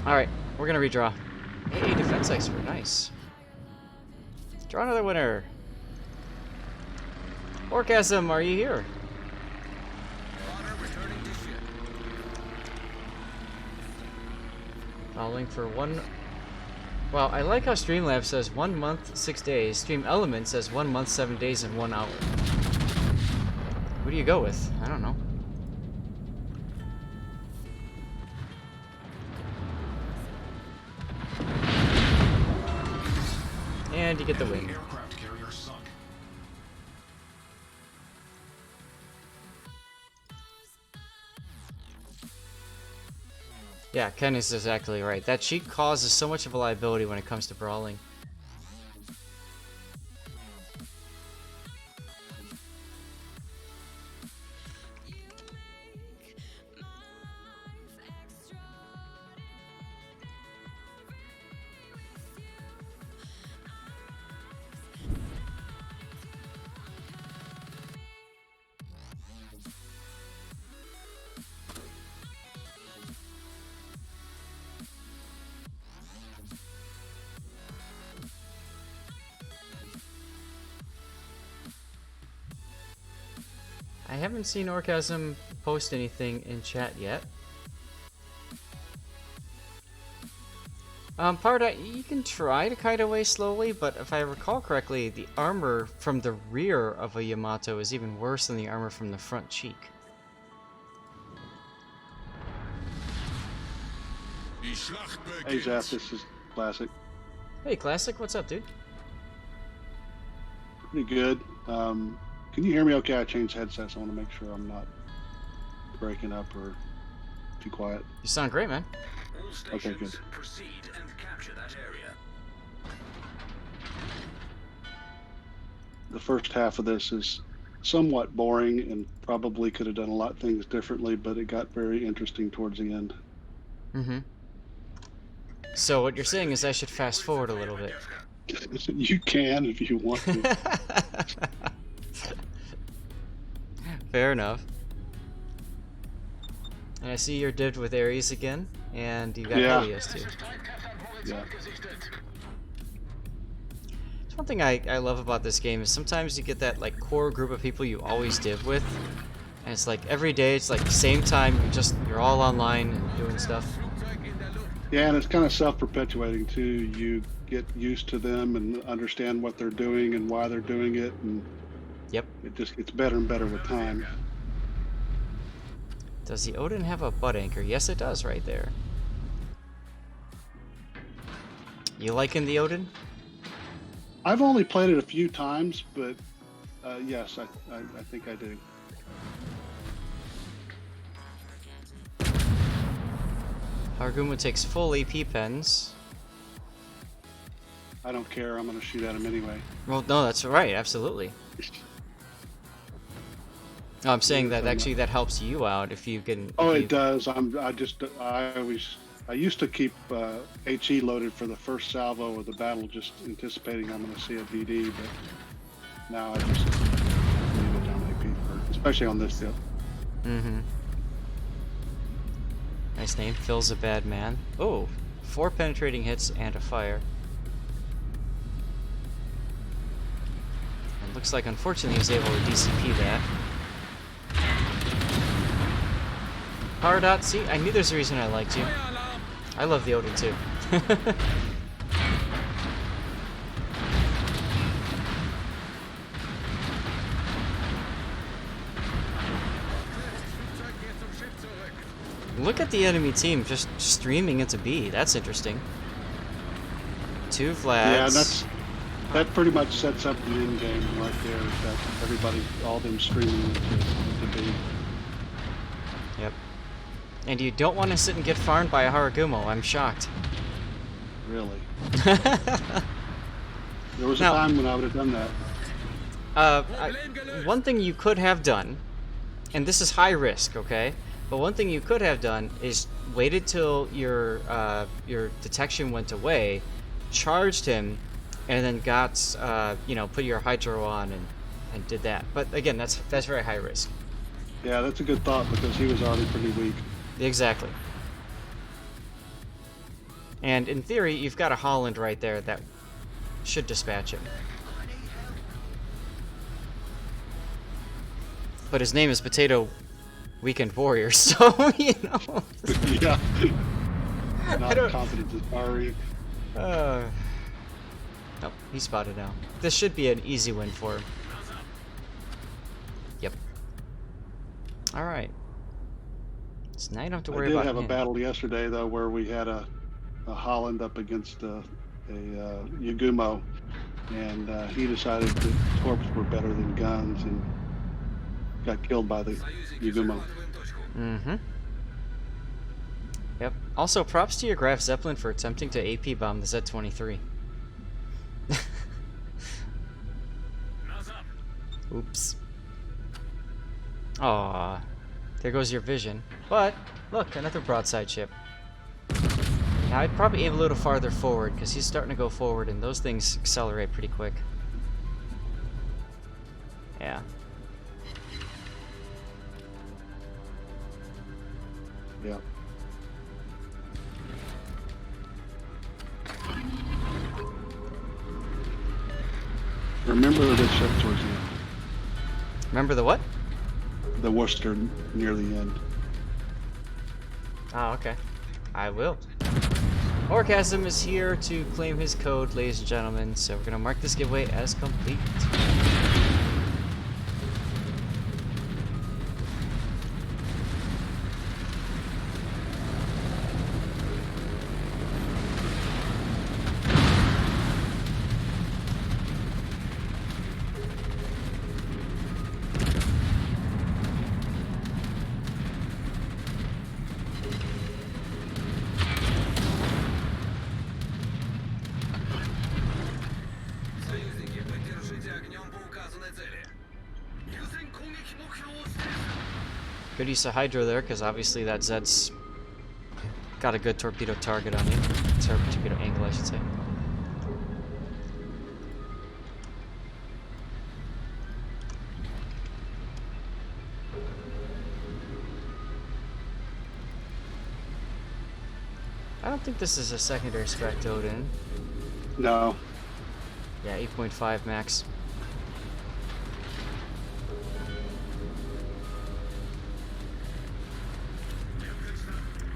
Alright, we're gonna redraw. Hey, defense expert, nice. Draw another winner. Orgasm, are you here?
Honor returning to ship.
Following for one... Well, I like how Streamlabs says 1 month, 6 days. Stream Element says 1 month, 7 days, and 1 hour. Who do you go with? I don't know. And you get the win.
Aircraft carrier sunk.
Yeah, Ken is exactly right. That cheat causes so much of a liability when it comes to brawling. I haven't seen Orgasm post anything in chat yet. Parda, you can try to kite away slowly, but if I recall correctly, the armor from the rear of a Yamato is even worse than the armor from the front cheek.
Hey Zap, this is Classic.
Hey, Classic, what's up, dude?
Pretty good. Can you hear me okay? I changed headsets. I want to make sure I'm not breaking up or too quiet.
You sound great, man.
All
Okay,
stations,
good.
proceed and capture that area.
The first half of this is somewhat boring and probably could have done a lot of things differently, but it got very interesting towards the end.
Mm-hmm. So what you're saying is I should fast forward a little bit.
You can if you want to.
Fair enough. And I see you're dived with Ares again, and you got
Yeah.
Helios too.
Yeah.
It's one thing I love about this game is sometimes you get that like core group of people you always div with, and it's like every day it's like the same time you're all online and doing stuff.
Yeah, and it's kind of self-perpetuating too. You get used to them and understand what they're doing and why they're doing it, and
Yep.
it just gets better and better with time.
Does the Odin have a butt anchor? Yes, it does, right there. You liking the Odin?
I've only played it a few times, but yes, I think I do.
Harguma takes full AP pens.
I don't care. I'm going to shoot at him anyway.
Well, no, that's right, absolutely. No, I'm saying that actually that helps you out if you can.
Oh,
if
it
you-
does. I used to keep HE loaded for the first salvo of the battle, just anticipating I'm going to see a DD, but now I just leave it down AP, especially on this deal.
Mm-hmm. Nice name, Phil's a bad man. Oh, 4 penetrating hits and a fire. It looks like, unfortunately, he was able to DCP that. Power dot, see, I knew there's a reason I liked you. I love the Odin too. Look at the enemy team just streaming into B. That's interesting. 2 flags.
Yeah, that pretty much sets up the end game right there. That everybody, all them streaming into B.
Yep. And you don't want to sit and get farmed by a Haragumo. I'm shocked.
Really. There was a
Now-
time when I would have done that.
One thing you could have done, and this is high risk, okay? But one thing you could have done is waited till your detection went away, charged him, and then got put your hydro on and did that. But again, that's very high risk.
Yeah, that's a good thought because he was already pretty weak.
Exactly. And in theory, you've got a Holland right there that should dispatch him. But his name is Potato Weekend Warrior, so, you know.
Yeah. Not
don't-
confident as Ari.
Oh, he's spotted now. This should be an easy win for him. Yep. Alright. So now you don't have to
I
worry
did
about
have a
him.
battle yesterday though where we had a Holland up against a Yagumo, and he decided that torps were better than guns and got killed by the Yagumo.
Mm-hmm. Yep. Also, props to your Graf Zeppelin for attempting to AP bomb the Z-23. Oops. Aww. There goes your vision. But, look, another broadside ship. Now, I'd probably aim a little farther forward, because he's starting to go forward, and those things accelerate pretty quick. Yeah.
Yeah. Remember the ship towards the end.
Remember the what?
The Worcester near the end.
Oh, okay. I will. Orgasm is here to claim his code, ladies and gentlemen, so we're gonna mark this giveaway as complete.
Союзники, поддержите огнем по указу.
Good use of Hydro there, because obviously that Zed's got a good torpedo target on you. Torpedo angle, I should say. I don't think this is a secondary spec Odin.
No.
Yeah, 8.5 max.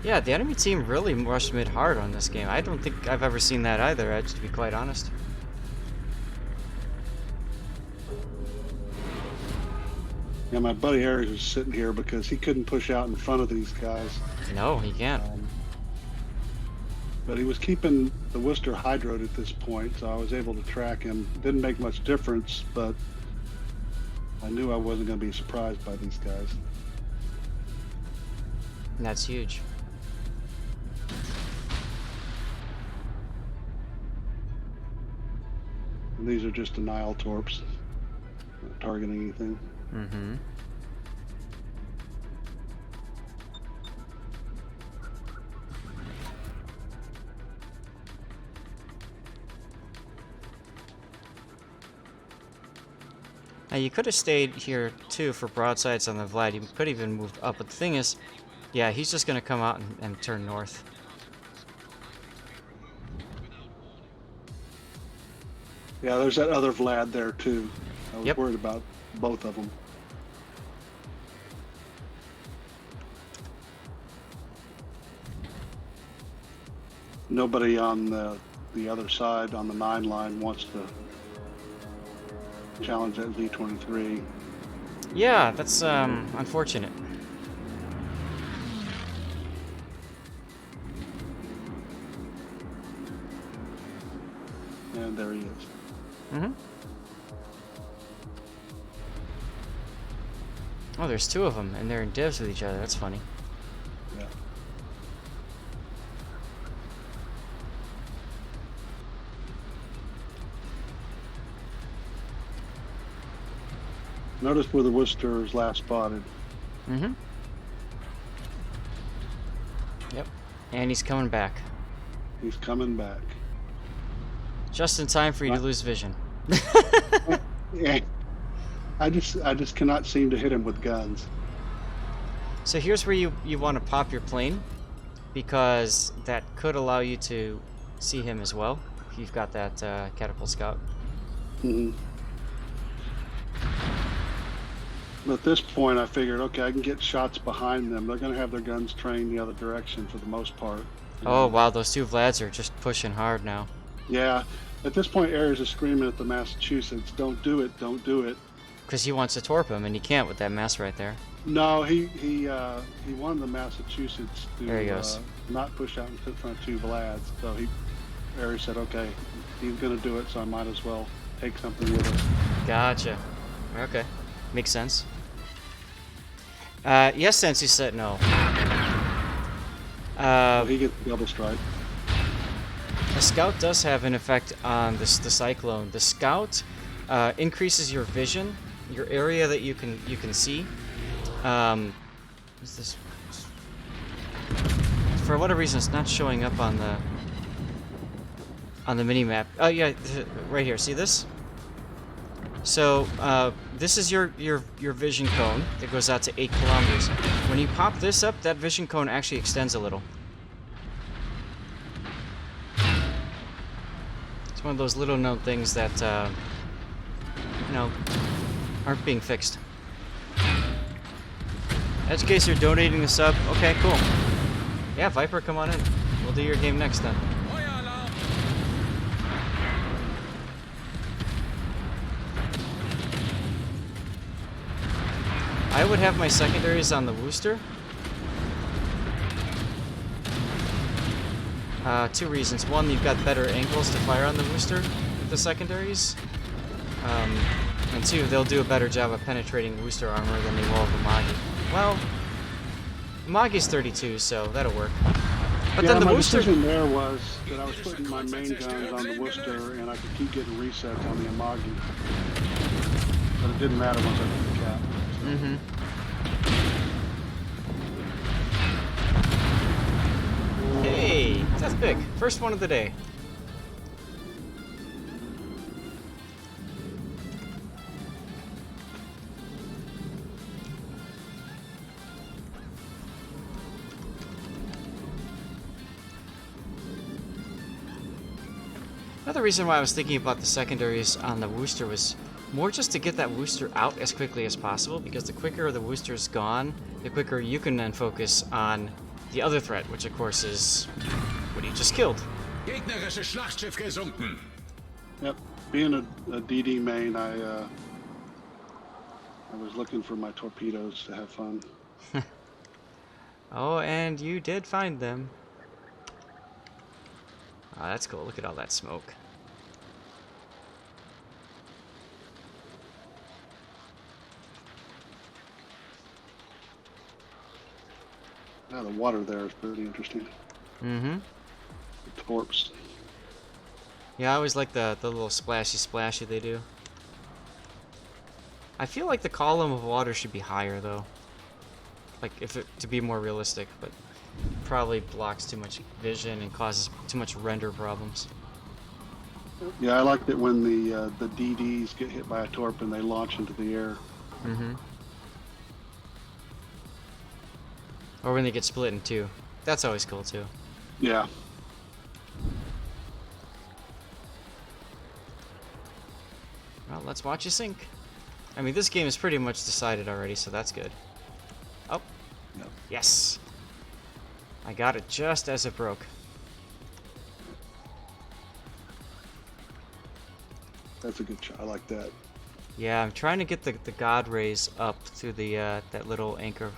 Yeah, the enemy team really rushed mid hard on this game. I don't think I've ever seen that either, to be quite honest.
Yeah, my buddy Harris was sitting here because he couldn't push out in front of these guys.
No, he can't.
But he was keeping the Worcester hydroed at this point, so I was able to track him. Didn't make much difference, but I knew I wasn't going to be surprised by these guys.
And that's huge.
And these are just denial torps, not targeting anything.
Mm-hmm. Now you could have stayed here too for broadsides on the Vlad. You could even moved up, but the thing is, yeah, he's just gonna come out and turn north.
Yeah, there's that other Vlad there too. I was
Yep.
worried about both of them. Nobody on the other side on the 9 line wants to challenge that Z-23.
Yeah, that's unfortunate.
And there he is.
Mm-hmm. Oh, there's two of them, and they're in divs with each other. That's funny.
Yeah. Notice where the Worcester is last spotted.
Mm-hmm. Yep. And he's coming back.
He's coming back.
Just in time for you to lose vision.
Yeah. I just cannot seem to hit him with guns.
So here's where you want to pop your plane, because that could allow you to see him as well if you've got that catapult scout.
Mm-hmm. But at this point, I figured, okay, I can get shots behind them. They're going to have their guns trained the other direction for the most part.
Oh wow, those two Vlads are just pushing hard now.
Yeah. At this point, Ares is screaming at the Massachusetts, "Don't do it! Don't do it!"
Because he wants to torp him, and he can't with that mass right there.
No, he wanted the Massachusetts to
There he goes.
not push out in front of two Vlads. So Ares said, okay, he's going to do it, so I might as well take something with us.
Gotcha. Okay, makes sense. Yes, since you said no.
So he gets the double strike.
The scout does have an effect on the cyclone. The scout increases your vision, your area that you can see. Is this? For whatever reason, it's not showing up on the mini map. Oh yeah, right here. See this? So this is your vision cone that goes out to 8 kilometers. When you pop this up, that vision cone actually extends a little. It's one of those little known things that you know, aren't being fixed. In case you're donating the sub, okay, cool. Yeah, Viper, come on in. We'll do your game next then. I would have my secondaries on the Worcester. Two reasons. One, you've got better angles to fire on the Worcester with the secondaries. And two, they'll do a better job of penetrating Worcester armor than they will of Amagi. Well, Amagi's 32, so that'll work. But
yeah,
then the
my
Worcester...
decision there was that I was putting my main guns on the Worcester, and I could keep getting resets on the Amagi. But it didn't matter once I hit the cap.
Mm-hmm. Death pig, first one of the day. Another reason why I was thinking about the secondaries on the Wooster was more just to get that Wooster out as quickly as possible, because the quicker the Wooster's gone, the quicker you can then focus on the other threat, which of course is what you just killed.
Gegnerisches Schlachtschiff gesunken.
Yep. Being a DD main, I was looking for my torpedoes to have fun.
Oh, and you did find them. Oh, that's cool. Look at all that smoke.
Yeah, the water there is pretty interesting.
Mm-hmm.
The torps.
Yeah, I always like the little splashy they do. I feel like the column of water should be higher, though. Like, to be more realistic, but probably blocks too much vision and causes too much render problems.
Yeah, I liked it when the DDs get hit by a torp and they launch into the air.
Mm-hmm. Or when they get split in two. That's always cool, too.
Yeah.
Well, let's watch you sink. I mean, this game is pretty much decided already, so that's good. Oh.
Yep.
Yes. I got it just as it broke.
That's a good shot. I like that.
Yeah, I'm trying to get the God rays up through the that little anchor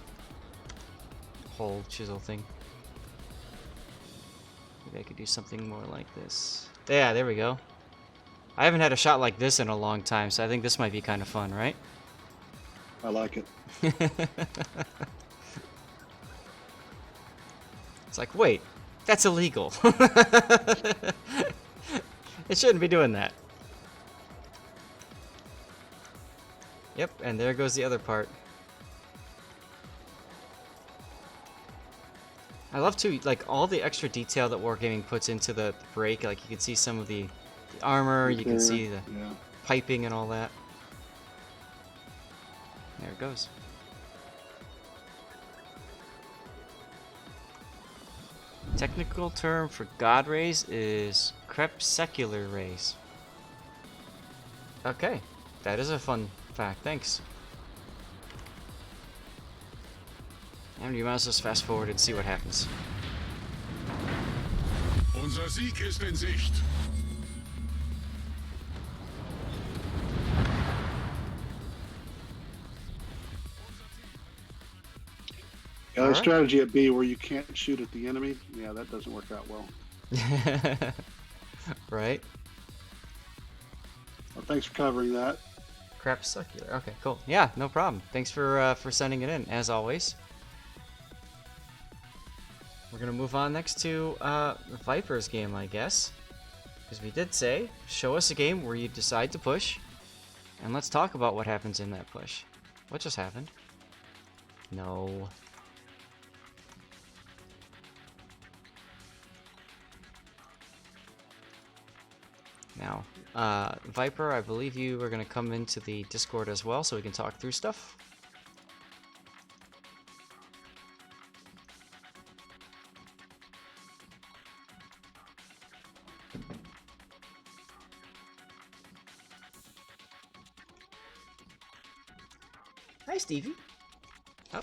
hole chisel thing. Maybe I could do something more like this. Yeah, there we go. I haven't had a shot like this in a long time, so I think this might be kind of fun, right?
I like it.
It's like, wait, that's illegal. It shouldn't be doing that. Yep, and there goes the other part. I love to, like, all the extra detail that Wargaming puts into the break. Like, you can see some of the armor, you can see the piping and all that. There it goes. Technical term for God rays is crepuscular rays. Okay, that is a fun fact, thanks. And you might as well just fast forward and see what happens.
Unser Sieg ist in Sicht.
Yeah, the strategy at B where you can't shoot at the enemy, yeah, that doesn't work out well.
Right?
Well, thanks for covering that.
Crepuscular. Okay, cool. Yeah, no problem. Thanks for sending it in, as always. We're gonna move on next to Viper's game, I guess, because we did say show us a game where you decide to push, and let's talk about what happens in that push. What just happened? No. Now, Viper, I believe you are going to come into the Discord as well, so we can talk through stuff. Hi, Stevie. Oh.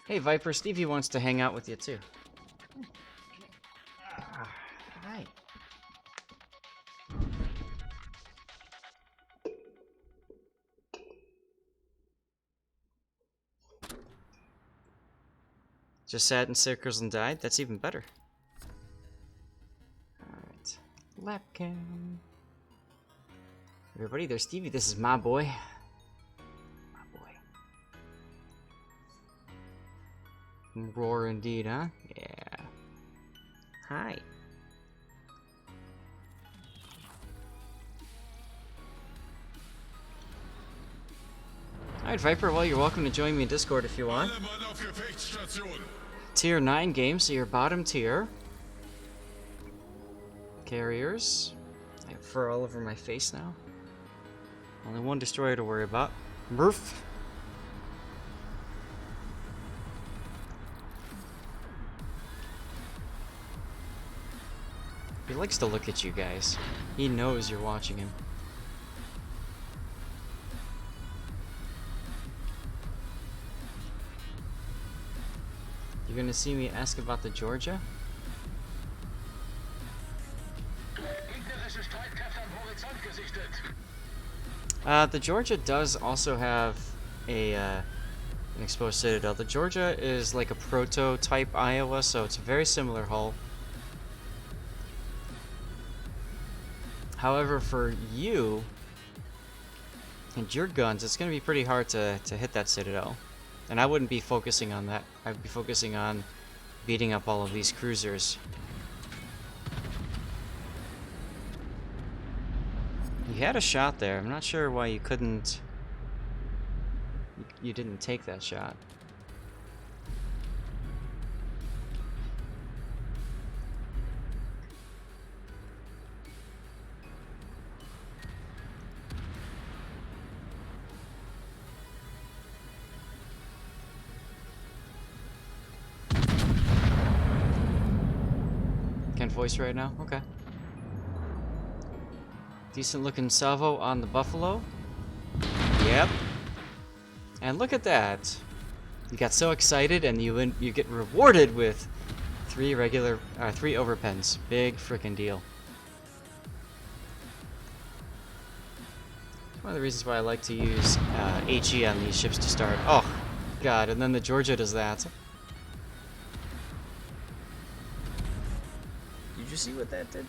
Hey, Viper, Stevie wants to hang out with you, too. Hi. Just sat in circles and died? That's even better. Alright. Lap cam. Everybody, there's Stevie. This is my boy. My boy. Roar indeed, huh? Yeah. Hi. Alright, Viper, well, you're welcome to join me in Discord if you want.
Alle Mann auf Gefechtsstation.
Tier 9 game, so you're bottom tier. carriers. I have fur all over my face now. Only one destroyer to worry about. Murph. He likes to look at you guys. He knows you're watching him. You're gonna see me ask about the Georgia?
Gegnerische Streitkräfte am Horizont gesichtet.
The Georgia does also have a an exposed citadel. The Georgia is like a prototype Iowa, so it's a very similar hull. However, for you and your guns, it's going to be pretty hard to hit that citadel. And I wouldn't be focusing on that. I'd be focusing on beating up all of these cruisers. You had a shot there. I'm not sure why you couldn't... You didn't take that shot. Can't voice right now? Okay. Decent looking salvo on the Buffalo. Yep. And look at that. You got so excited and you get rewarded with 3 overpens. Big frickin' deal. One of the reasons why I like to use HE on these ships to start. Oh, God, and then the Georgia does that. Did you see what that did?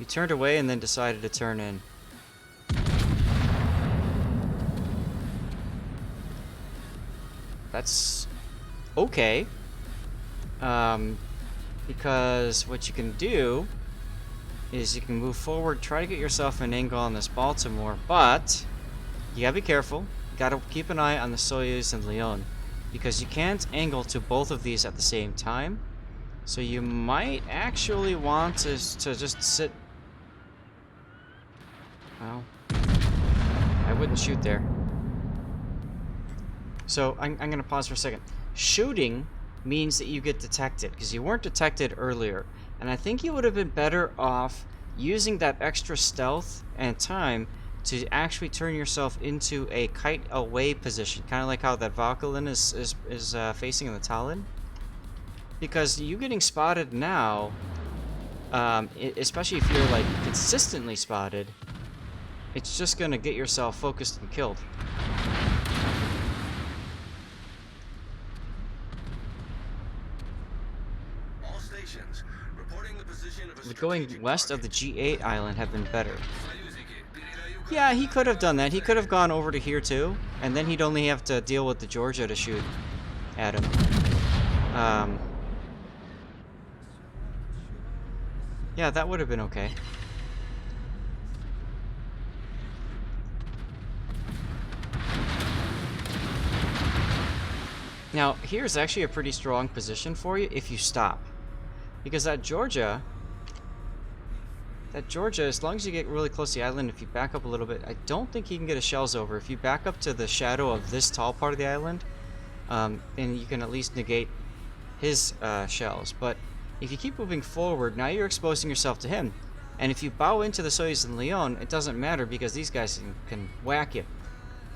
You turned away and then decided to turn in. That's okay. Because what you can do is you can move forward, try to get yourself an angle on this Baltimore, but you gotta be careful. You gotta keep an eye on the Soyuz and Leon, because you can't angle to both of these at the same time. So you might actually want to just sit. Well, I wouldn't shoot there. So I'm gonna pause for a second. Shooting means that you get detected, because you weren't detected earlier. And I think you would have been better off using that extra stealth and time to actually turn yourself into a kite away position, kind of like how that Valkyrin is facing in the Talon. Because you getting spotted now, especially if you're like consistently spotted, it's just gonna get yourself focused and killed.
All stations reporting the position of a
Going
strategic
west of
target.
the G8 island have been better. Yeah, he could have done that. He could have gone over to here too, and then he'd only have to deal with the Georgia to shoot at him. Yeah, that would have been okay. Now, here's actually a pretty strong position for you if you stop. Because that Georgia, as long as you get really close to the island, if you back up a little bit, I don't think he can get his shells over. If you back up to the shadow of this tall part of the island, then you can at least negate his shells. But if you keep moving forward, now you're exposing yourself to him. And if you bow into the Soyuz and Leon, it doesn't matter because these guys can whack you.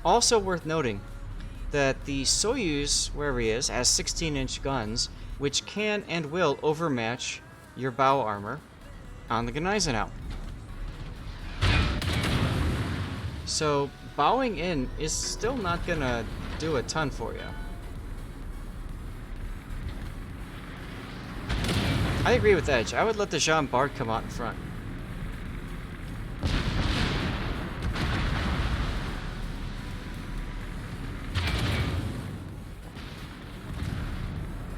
Also worth noting that the Soyuz, wherever he is, has 16-inch guns, which can and will overmatch your bow armor on the GNEISENAU. So bowing in is still not gonna do a ton for you. I agree with Edge. I would let the Jean Bart come out in front.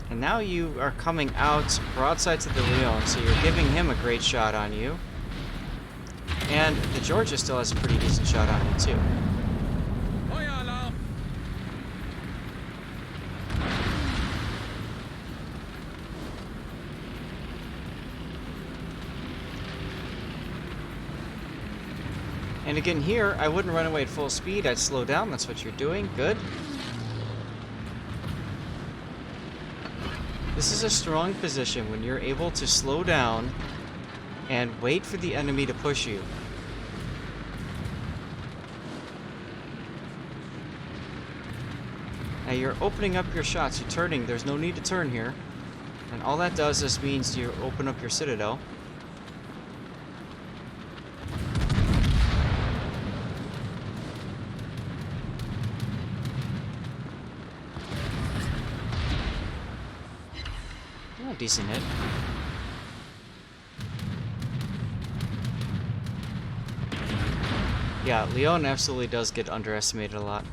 And now you are coming out broadside to the Leon, so you're giving him a great shot on you. And the Georgia still has a pretty decent shot on you too.
Feueralarm!
And again here, I wouldn't run away at full speed, I'd slow down, that's what you're doing, good. This is a strong position when you're able to slow down and wait for the enemy to push you. Now you're opening up your shots, you're turning, there's no need to turn here. And all that does is means you open up your citadel. Oh, decent hit. Yeah, Leon absolutely does get underestimated a lot.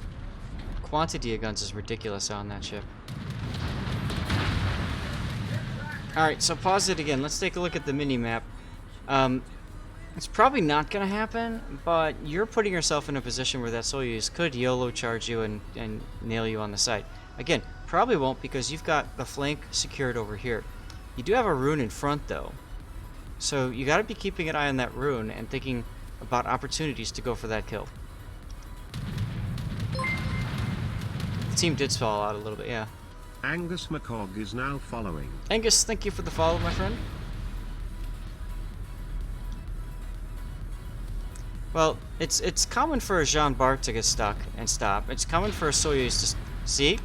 Quantity of guns is ridiculous on that ship. Alright, so pause it again. Let's take a look at the mini-map. It's probably not going to happen, but you're putting yourself in a position where that Soyuz could YOLO charge you and nail you on the side. Again, probably won't because you've got the flank secured over here. You do have a rune in front, though. So you got to be keeping an eye on that rune and thinking about opportunities to go for that kill. The team did stall out a little bit, yeah.
Angus McCog is now following.
Angus, thank you for the follow, my friend. Well, it's common for a Jean Bart to get stuck and stop. It's common for a Soyuz to... See?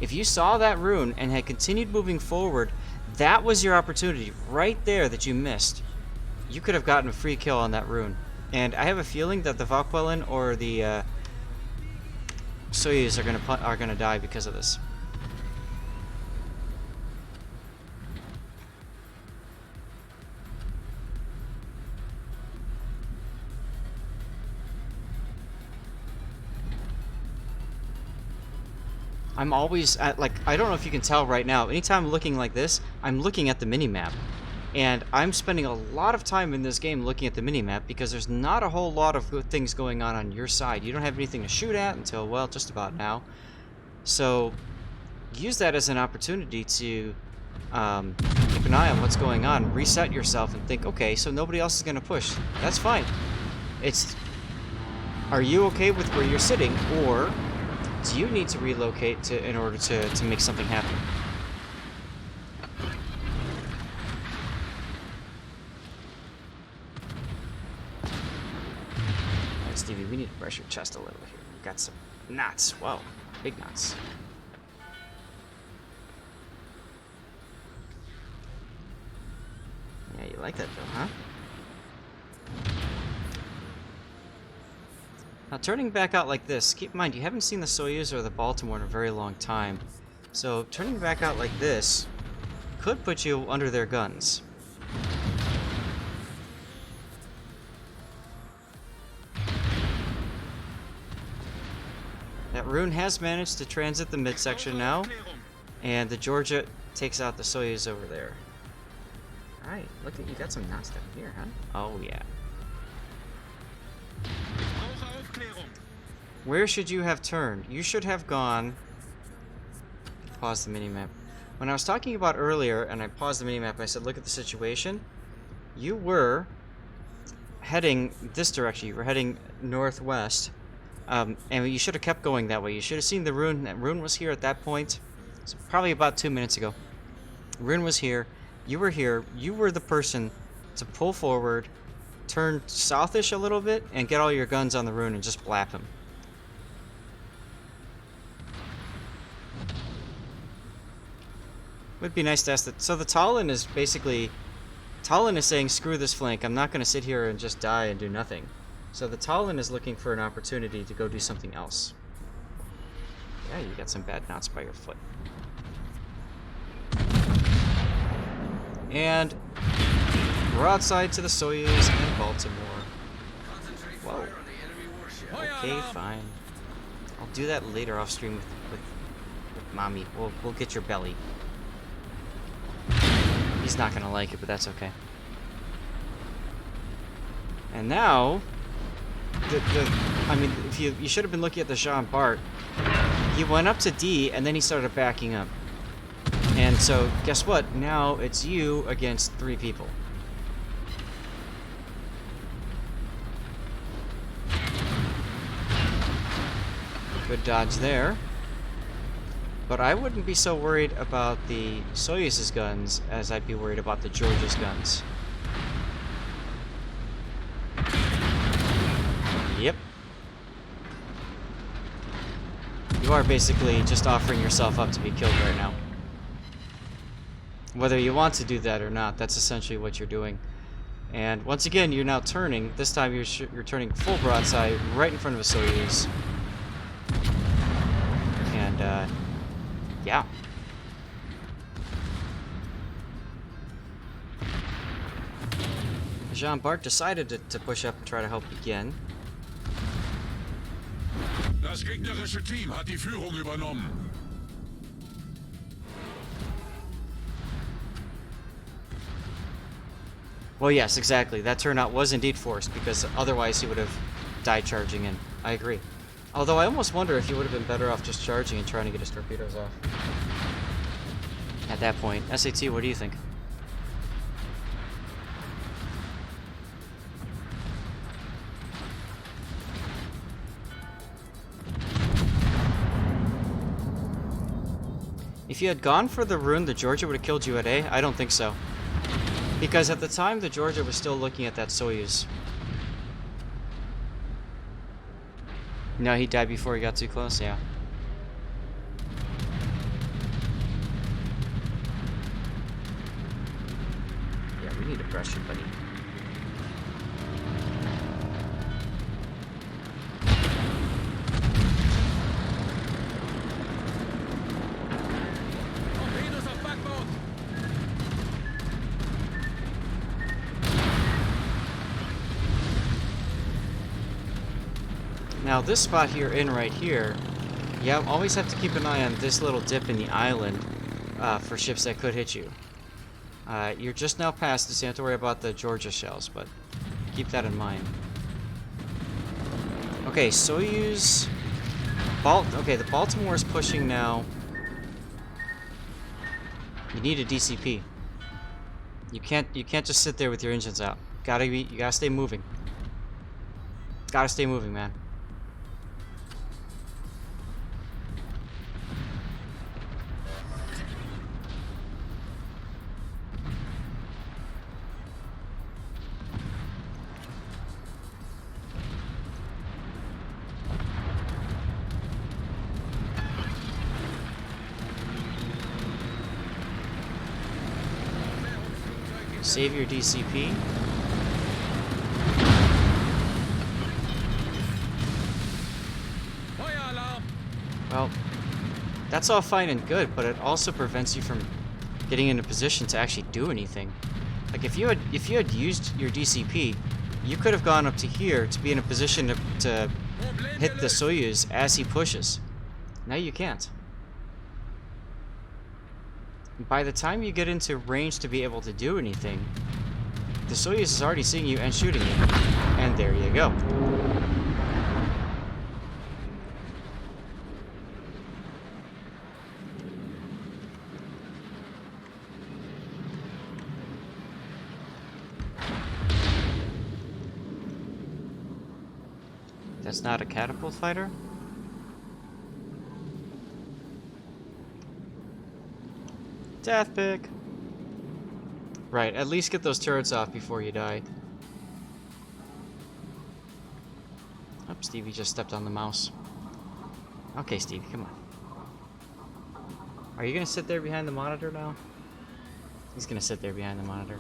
If you saw that rune and had continued moving forward, that was your opportunity right there that you missed. You could have gotten a free kill on that rune. And I have a feeling that the Valkwellen or the Soyuz are gonna die because of this. I'm always at, like, I don't know if you can tell right now, anytime I'm looking like this, I'm looking at the minimap. And I'm spending a lot of time in this game looking at the minimap because there's not a whole lot of good things going on your side. You don't have anything to shoot at until, well, just about now. So, use that as an opportunity to keep an eye on what's going on, reset yourself and think, okay, so nobody else is going to push. That's fine. It's, are you okay with where you're sitting, or do you need to relocate in order to make something happen? Alright, Stevie, we need to brush your chest a little here. We've got some knots. Whoa, big knots. Yeah, you like that though, huh? Now, turning back out like this, keep in mind, you haven't seen the Soyuz or the Baltimore in a very long time. So, turning back out like this could put you under their guns. That rune has managed to transit the midsection now, and the Georgia takes out the Soyuz over there. Alright, look at you, got some knots down here, huh? Oh, yeah. Where should you have turned? You should have gone... Pause the minimap. When I was talking about earlier, and I paused the minimap, I said, look at the situation. You were heading this direction. You were heading northwest. And you should have kept going that way. You should have seen the rune. That rune was here at that point. So probably about 2 minutes ago. Rune was here. You were here. You were the person to pull forward, turn southish a little bit, and get all your guns on the rune and just blap him. Would be nice to ask that. So the Talon is basically... Talon is saying, screw this flank. I'm not going to sit here and just die and do nothing. So the Talon is looking for an opportunity to go do something else. Yeah, you got some bad knots by your foot. And broadside to the Soyuz and Baltimore. Whoa. Okay, fine. I'll do that later off stream with Mommy. We'll get your belly. He's not gonna like it, but that's okay. And now, I mean, if you should have been looking at the Jean Bart. He went up to D, and then he started backing up. And so, guess what? Now it's you against 3 people. Good dodge there. But I wouldn't be so worried about the Soyuz's guns as I'd be worried about the Georgia's guns. Yep. You are basically just offering yourself up to be killed right now. Whether you want to do that or not, that's essentially what you're doing. And once again, you're now turning. This time you're turning full broadside right in front of a Soyuz. And, yeah. Jean-Bart decided to push up and try to help again.
Das gegnerische Team hat die Führung übernommen.
Well, yes, exactly. That turnout was indeed forced, because otherwise he would have died charging in. I agree. Although I almost wonder if he would have been better off just charging and trying to get his torpedoes off. At that point. SAT, what do you think? If you had gone for the rune, the Georgia would have killed you at A? I don't think so. Because at the time, the Georgia was still looking at that Soyuz. No, he died before he got too close, yeah. Yeah, we need to brush you, buddy.
Torpedos auf Backbord.
Now this spot here in right here, you always have to keep an eye on this little dip in the island for ships that could hit you. You're just now past this, you have to worry about the Georgia shells, but keep that in mind. Okay, Soyuz... Okay, the Baltimore is pushing now. You need a DCP. You can't just sit there with your engines out. You gotta stay moving. Gotta stay moving, man. Save your DCP.
Feueralarm.
Well, that's all fine and good, but it also prevents you from getting in a position to actually do anything. Like if you had used your DCP, you could have gone up to here to be in a position to hit the Soyuz as he pushes. Now you can't. By the time you get into range to be able to do anything, the Soyuz is already seeing you and shooting you. And there you go. That's not a catapult fighter? Death pick. Right, at least get those turrets off before you die. Oh, Stevie just stepped on the mouse. Okay, Stevie, come on. Are you gonna sit there behind the monitor now? He's gonna sit there behind the monitor.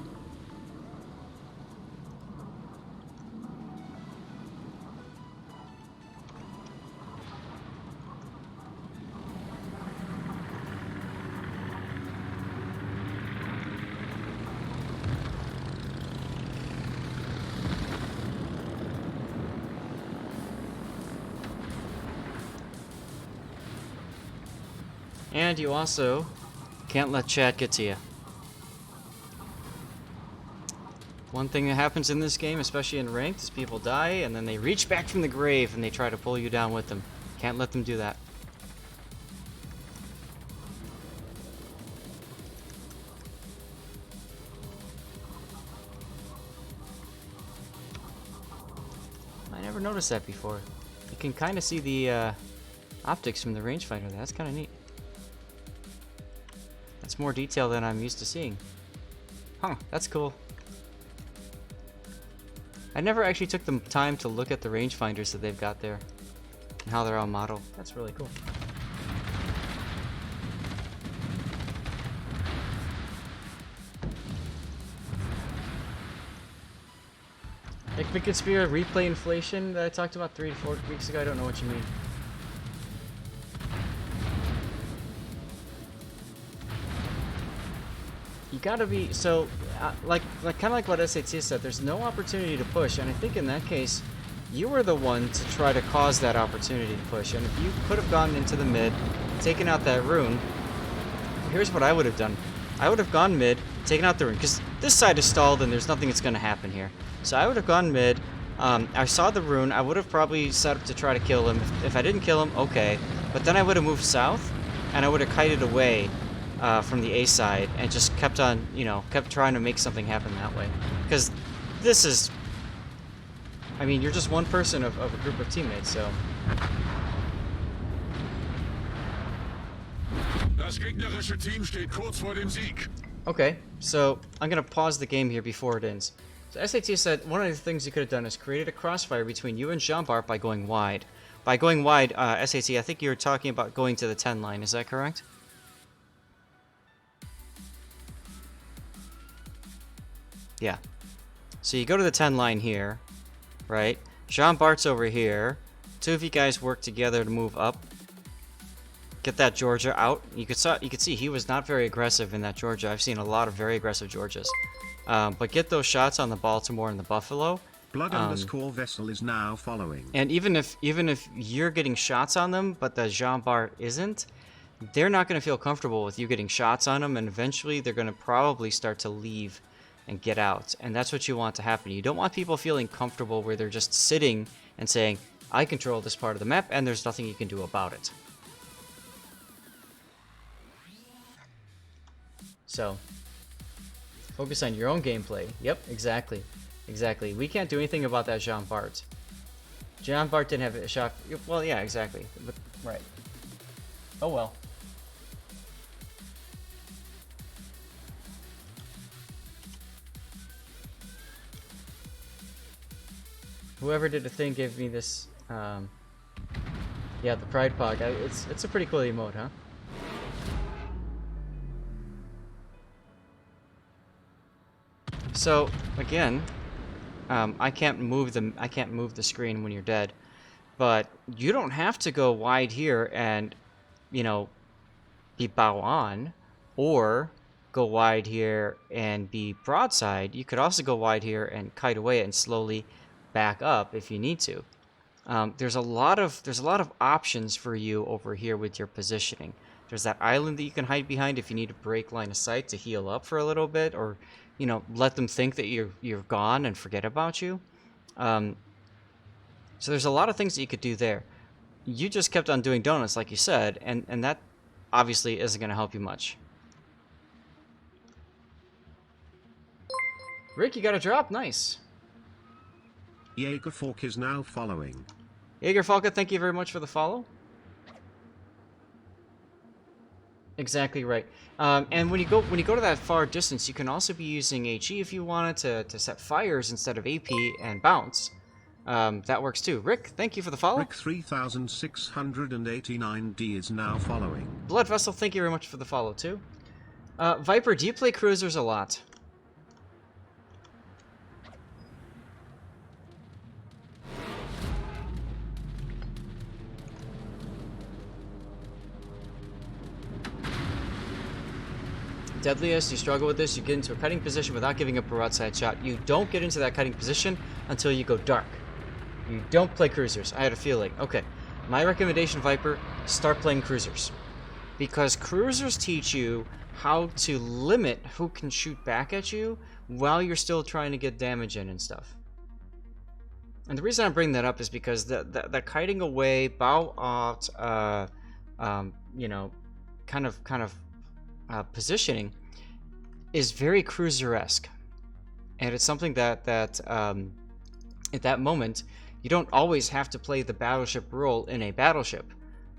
And you also can't let chat get to you. One thing that happens in this game, especially in ranked, is people die and then they reach back from the grave and they try to pull you down with them. Can't let them do that. I never noticed that before. You can kind of see the optics from the rangefinder. That's kind of neat. That's more detail than I'm used to seeing. Huh, that's cool. I never actually took the time to look at the rangefinders that they've got there and how they're all modeled. That's really cool. Like the conspiracy replay inflation that I talked about 3 to 4 weeks ago. I don't know what you mean. You gotta be so like kind of like what SAT said. There's no opportunity to push, and I think in that case, you were the one to try to cause that opportunity to push. And if you could have gone into the mid, taken out that rune, here's what I would have done. I would have gone mid, taken out the rune, because this side is stalled and there's nothing that's gonna happen here. So I would have gone mid. I saw the rune. I would have probably set up to try to kill him. If I didn't kill him, okay. But then I would have moved south, and I would have kited away from the A side and just kept on, you know, kept trying to make something happen that way. Because this is, I mean, you're just one person of a group of teammates, so.
Das gegnerische Team steht kurz vor dem Sieg.
Okay, so I'm gonna pause the game here before it ends. So SAT said one of the things you could have done is created a crossfire between you and Jean-Bart by going wide. By going wide, SAT, I think you were talking about going to the 10 line, is that correct? Yeah. So you go to the 10 line here, right? Jean-Bart's over here. Two of you guys work together to move up. Get that Georgia out. You could see he was not very aggressive in that Georgia. I've seen a lot of very aggressive Georgias. But get those shots on the Baltimore and the Buffalo.
Blood_vessel is now following.
And even if you're getting shots on them, but the Jean-Bart isn't, they're not going to feel comfortable with you getting shots on them, and eventually they're going to probably start to leave and get out. And that's what you want to happen. You don't want people feeling comfortable where they're just sitting and saying, I control this part of the map, and there's nothing you can do about it. So, focus on your own gameplay. Yep, exactly. Exactly. We can't do anything about that Jean-Bart. Jean-Bart didn't have a shot. Well, yeah, exactly. But, right. Oh well. Whoever did the thing gave me this, yeah, the Pride Pog. It's a pretty cool emote, huh? So again, I can't move the screen when you're dead, but you don't have to go wide here and, you know, be bow on, or go wide here and be broadside. You could also go wide here and kite away and slowly back up if you need to. There's a lot of options for you over here with your positioning. There's that island that you can hide behind if you need to break line of sight to heal up for a little bit, or, you know, let them think that you're gone and forget about you. So there's a lot of things that you could do there. You just kept on doing donuts, like you said, and that obviously isn't going to help you much. Rick, you got a drop. Nice.
Jaegerfalk is now following.
Jaegerfalk, thank you very much for the follow. Exactly right. And when you go to that far distance, you can also be using HE if you wanted to set fires instead of AP and bounce. That works too. Rick, thank you for the follow.
Rick 3689D is now following.
Blood Vessel, thank you very much for the follow too. Viper, do you play cruisers a lot? Deadliest, you struggle with this, you get into a cutting position without giving up a broadside shot. You don't get into that cutting position until you go dark. You don't play cruisers. I had a feeling. Okay. My recommendation, Viper, start playing cruisers. Because cruisers teach you how to limit who can shoot back at you while you're still trying to get damage in and stuff. And the reason I bring that up is because the kiting away, bow out, you know, kind of positioning is very cruiser-esque, and it's something that at that moment you don't always have to play the battleship role in a battleship.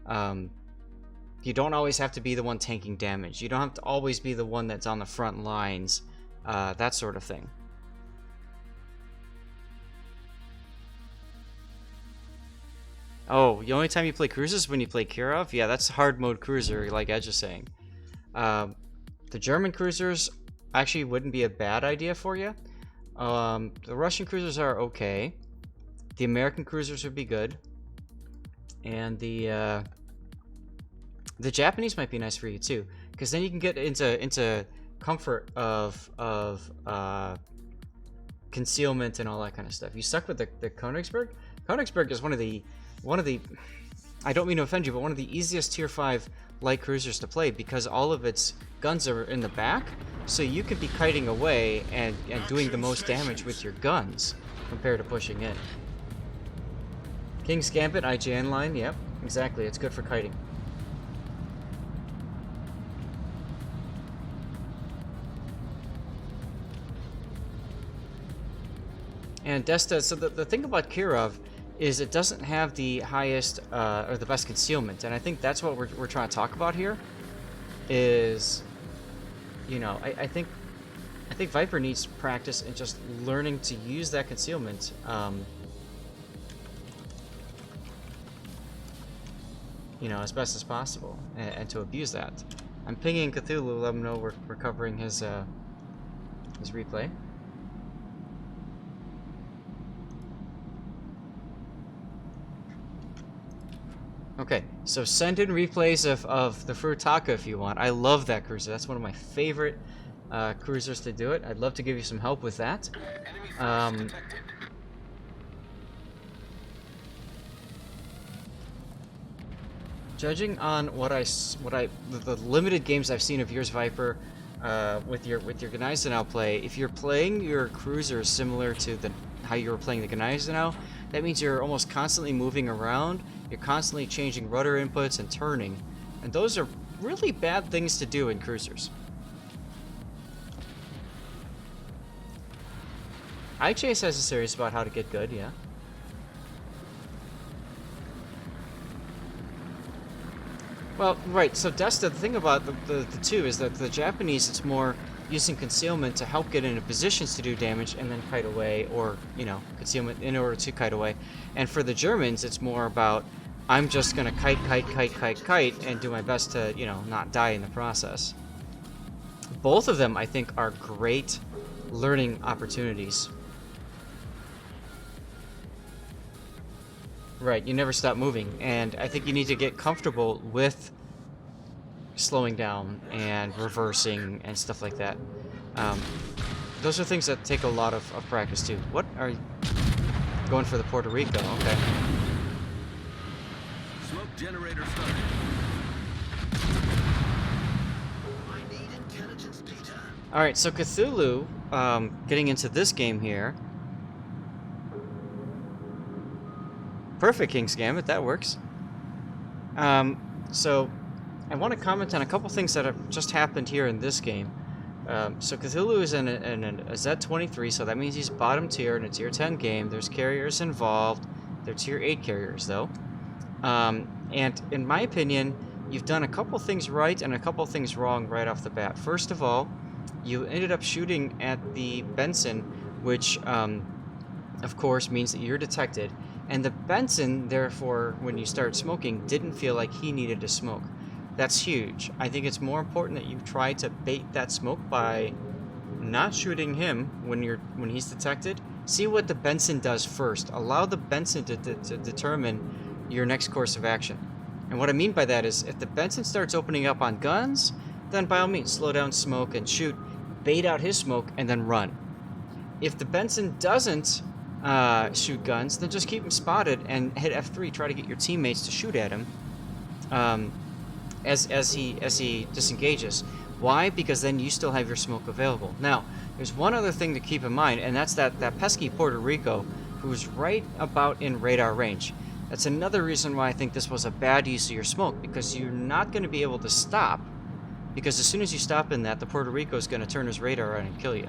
You don't always have to be the one tanking damage. You don't have to always be the one that's on the front lines, that sort of thing. Oh, the only time you play cruisers is when you play Kirov? Yeah, that's hard mode cruiser, like Edge is saying. The German cruisers actually wouldn't be a bad idea for you. The Russian cruisers are okay. The American cruisers would be good. And the Japanese might be nice for you too, because then you can get into comfort of concealment and all that kind of stuff. You stuck with the Königsberg? Königsberg is one of the I don't mean to offend you, but one of the easiest tier 5 light cruisers to play, because all of its guns are in the back, so you could be kiting away and doing the most damage with your guns compared to pushing in. King's Gambit, IGN line, yep, exactly, it's good for kiting. And Desta, so the thing about Kirov is it doesn't have the highest or the best concealment, and I think that's what we're trying to talk about here. Is, you know, I think Viper needs practice in just learning to use that concealment. You know, as best as possible, and to abuse that. I'm pinging Cthulhu, let him know we're covering his replay. Okay, so send in replays of the Furutaka if you want. I love that cruiser. That's one of my favorite cruisers to do it. I'd love to give you some help with that. Judging on the limited games I've seen of yours, Viper, with your GNEISENAU play, if you're playing your cruiser similar to how you were playing the GNEISENAU, that means you're almost constantly moving around. You're constantly changing rudder inputs and turning, and those are really bad things to do in cruisers. iChase has a series about how to get good, yeah. Well, right, so Desta, the thing about the two is that the Japanese, it's more using concealment to help get into positions to do damage and then kite away, or, you know, concealment in order to kite away. And for the Germans, it's more about, I'm just gonna kite, and do my best to, you know, not die in the process. Both of them, I think, are great learning opportunities. Right, you never stop moving, and I think you need to get comfortable with slowing down and reversing and stuff like that. Those are things that take a lot of practice too. What are you going for? The Puerto Rico? Okay.
Smoke generator started. I need intelligence data.
All right, so Cthulhu, getting into this game here. Perfect, King's Gambit, that works. So I want to comment on a couple things that have just happened here in this game. So Cthulhu is in a Z23, so that means he's bottom tier in a tier 10 game. There's carriers involved. They're tier 8 carriers, though. And in my opinion, you've done a couple things right and a couple things wrong right off the bat. First of all, you ended up shooting at the Benson, which, of course, means that you're detected. And the Benson, therefore, when you start smoking, didn't feel like he needed to smoke. That's huge. I think it's more important that you try to bait that smoke by not shooting him when he's detected. See what the Benson does first. Allow the Benson to determine your next course of action. And what I mean by that is, if the Benson starts opening up on guns, then by all means, slow down, smoke, and shoot. Bait out his smoke, and then run. If the Benson doesn't shoot guns, then just keep him spotted and hit F3. Try to get your teammates to shoot at him as he disengages. Why? Because then you still have your smoke available. Now, there's one other thing to keep in mind, and that's that pesky Puerto Rico, who's right about in radar range. That's another reason why I think this was a bad use of your smoke, because you're not going to be able to stop, because as soon as you stop in that, the Puerto Rico is going to turn his radar on and kill you.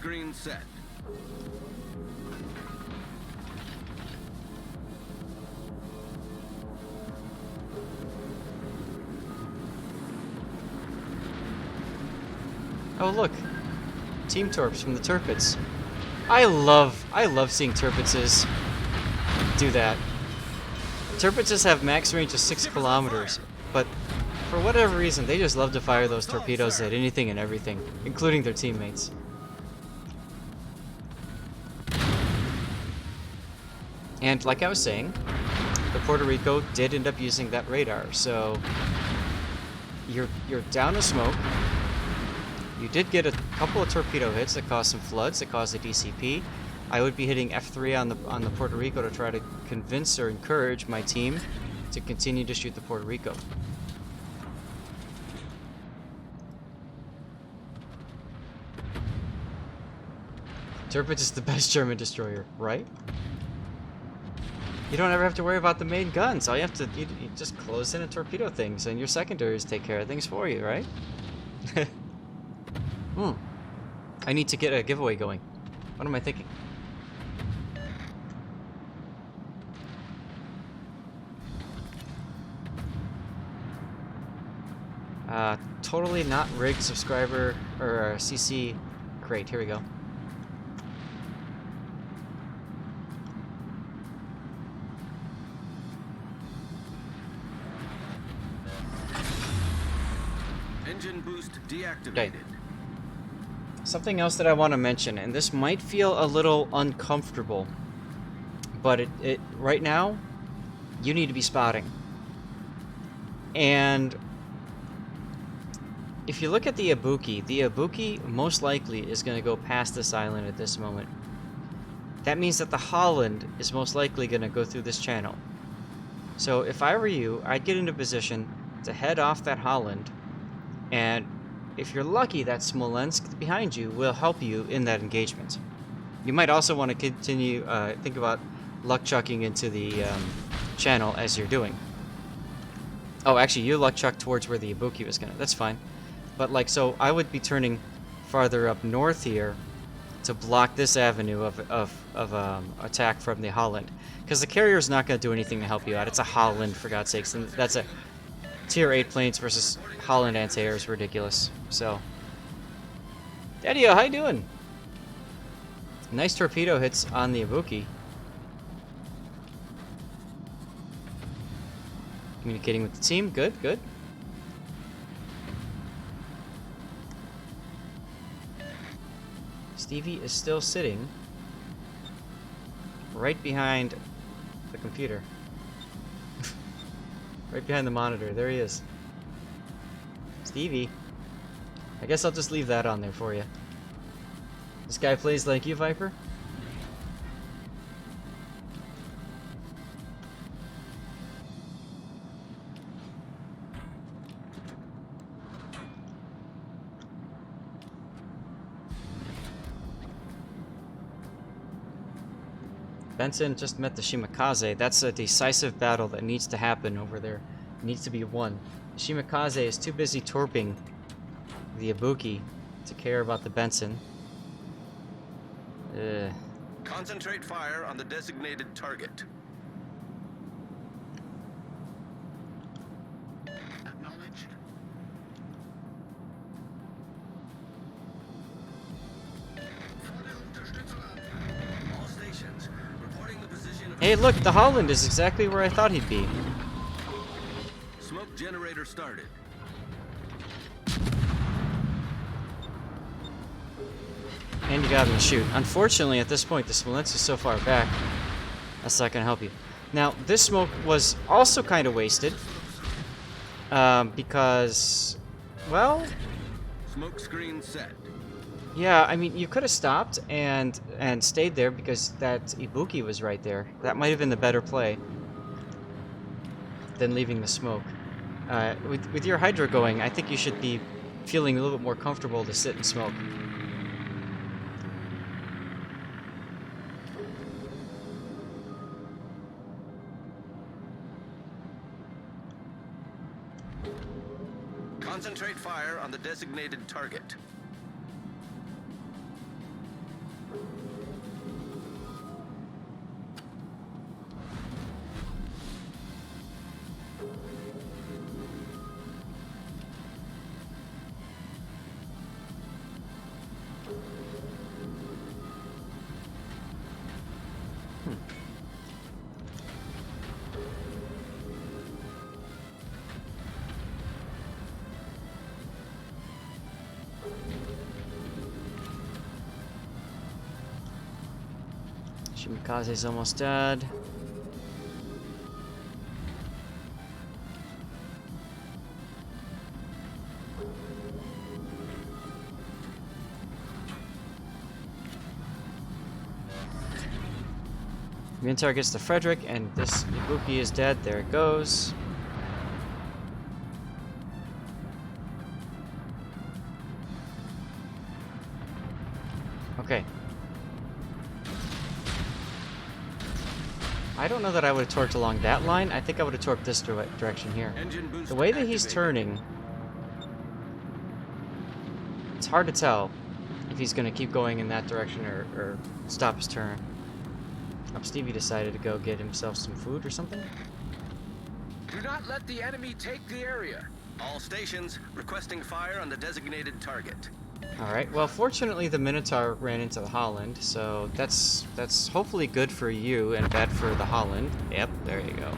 screen set.
Oh look, Team Torps from the Turpits. I love seeing Turpitses do that. Turpitses have max range of 6 kilometers, but for whatever reason, they just love to fire those torpedoes at anything and everything, including their teammates. And like I was saying, the Puerto Rico did end up using that radar, so you're down a smoke. You did get a couple of torpedo hits that caused some floods, that caused a DCP. I would be hitting F3 on the Puerto Rico to try to convince or encourage my team to continue to shoot the Puerto Rico. Tirpitz is the best German destroyer, right? You don't ever have to worry about the main guns. All you have to you just close in and torpedo things, and your secondaries take care of things for you, right? I need to get a giveaway going. What am I thinking? Totally not rigged subscriber or CC crate. Here we go.
Engine boost deactivated.
Okay. Something else that I want to mention, and this might feel a little uncomfortable, but it right now, you need to be spotting. And if you look at the Ibuki most likely is going to go past this island at this moment. That means that the Holland is most likely going to go through this channel. So if I were you, I'd get into position to head off that Holland, and if you're lucky, that Smolensk behind you will help you in that engagement. You might also want to continue, think about luck chucking into the channel as you're doing. Oh, actually, you luck chuck towards where the Ibuki was gonna. That's fine. But like, so I would be turning farther up north here to block this avenue of attack from the Holland, because the carrier's not going to do anything to help you out. It's a Holland, for God's sakes, and that's a tier 8 planes versus Holland anti-air is ridiculous. So, Daddy-o, how you doing? Nice torpedo hits on the Ibuki. Communicating with the team. Good, good. Stevie is still sitting right behind the computer. Right behind the monitor. There he is. Stevie. I guess I'll just leave that on there for you. This guy plays like you, Viper? Benson just met the Shimakaze. That's a decisive battle that needs to happen over there. It needs to be won. The Shimakaze is too busy torping the Ibuki to care about the Benson.
Concentrate fire on the designated target. Acknowledged. All stations reporting the position of...
Hey, look, the Holland is exactly where I thought he'd be.
Smoke generator started.
And you got him to shoot. Unfortunately, at this point, the Smolensk is so far back, that's not going to help you. Now, this smoke was also kind of wasted. Because, well...
Smoke screen set.
Yeah, I mean, you could have stopped and stayed there because that Ibuki was right there. That might have been the better play than leaving the smoke. With your Hydra going, I think you should be feeling a little bit more comfortable to sit and smoke.
Concentrate fire on the designated target.
Shimikaze's almost dead. Mintar gets the Frederick, and this Ibuki is dead. There it goes. Okay. I don't know that I would have torqued along that line. I think I would have torqued this direction here.
Engine boost
The way that he's
activated.
turning, it's hard to tell if he's going to keep going in that direction or stop his turn. Stevie decided to go get himself some food or something.
Do not let the enemy take the area.
All stations requesting fire on the designated target.
Alright, well fortunately the Minotaur ran into the Holland, so that's hopefully good for you and bad for the Holland. Yep, there you go.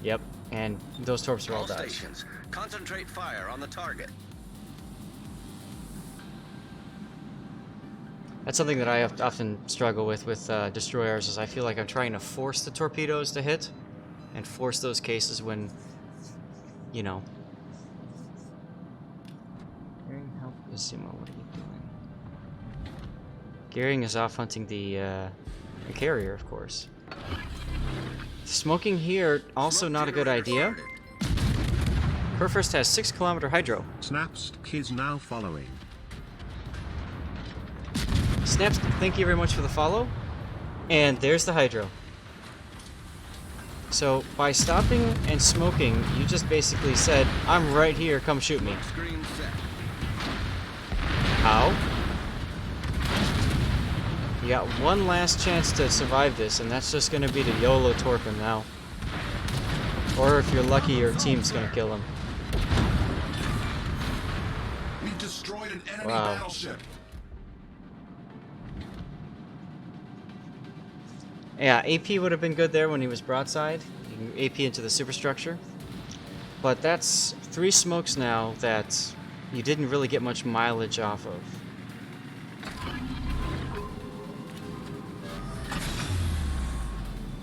Yep, and those torps are all
All
died.
stations concentrate fire on the target.
That's something that I often struggle with destroyers, is I feel like I'm trying to force the torpedoes to hit, and force those cases when, you know. Gearing, help Izuma, what are you doing? Gearing is off hunting the carrier, of course. Smoking here, also
Smoke
not a good
generator
idea.
started.
KURFURST has 6-kilometer hydro.
Snapst is now following.
Snaps, thank you very much for the follow. And there's the hydro. So, by stopping and smoking, you just basically said, I'm right here, come shoot me.
Screen set.
How? You got one last chance to survive this, and that's just gonna be to YOLO torp him now. Or if you're lucky, your team's gonna kill him.
We destroyed an enemy
Wow.
battleship.
Yeah, AP would have been good there when he was broadside. You can AP into the superstructure. But that's 3 smokes now that you didn't really get much mileage off of.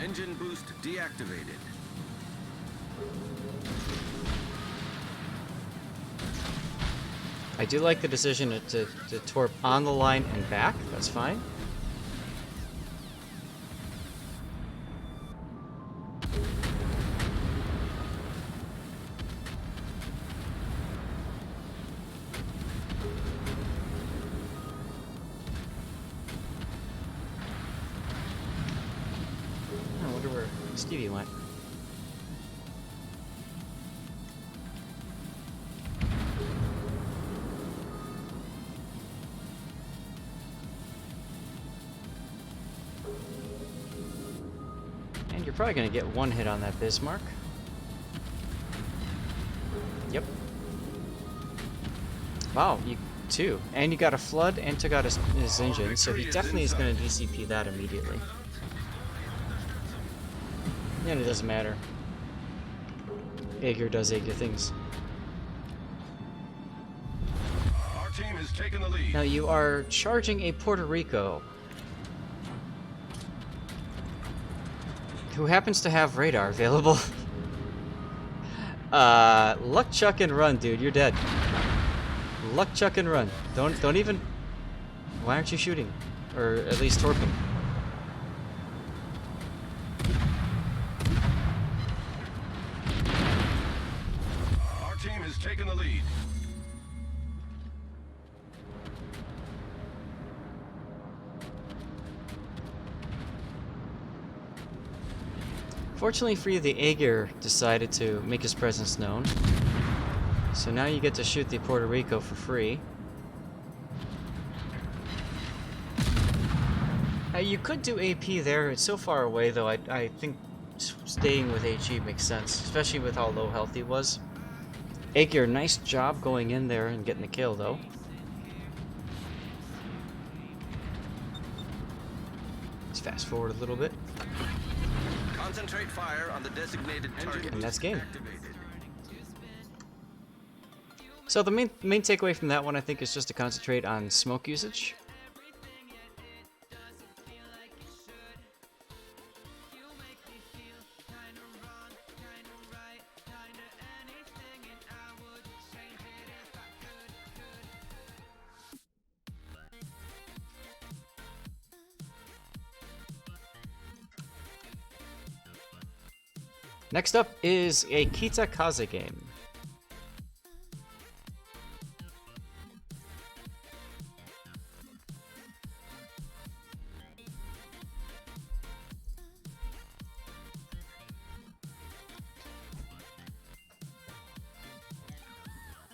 Engine boost deactivated.
I do like the decision to torp on the line and back. That's fine. I wonder where Stevie went. And you're probably going to get one hit on that Bismarck. Yep. Wow, you 2. And you got a flood and took out his engine, so he definitely is going to DCP that immediately. And it doesn't matter. Aegir does Aegir things.
Our team has taken the lead.
Now you are charging a Puerto Rico who happens to have radar available. Luck chuck and run, dude. You're dead. Luck chuck and run. Don't even. Why aren't you shooting, or at least torping?
Our team has taken the lead.
Fortunately for you, the Aegir decided to make his presence known. So now you get to shoot the Puerto Rico for free. You could do AP there. It's so far away, though. I think staying with HE makes sense, especially with how low health he was. Aegir, nice job going in there and getting the kill, though. Let's fast forward a little bit.
Concentrate fire on the designated target.
And that's game.
Activated.
So the main takeaway from that one, I think, is just to concentrate on smoke usage. Next up is a KITAKAZE game.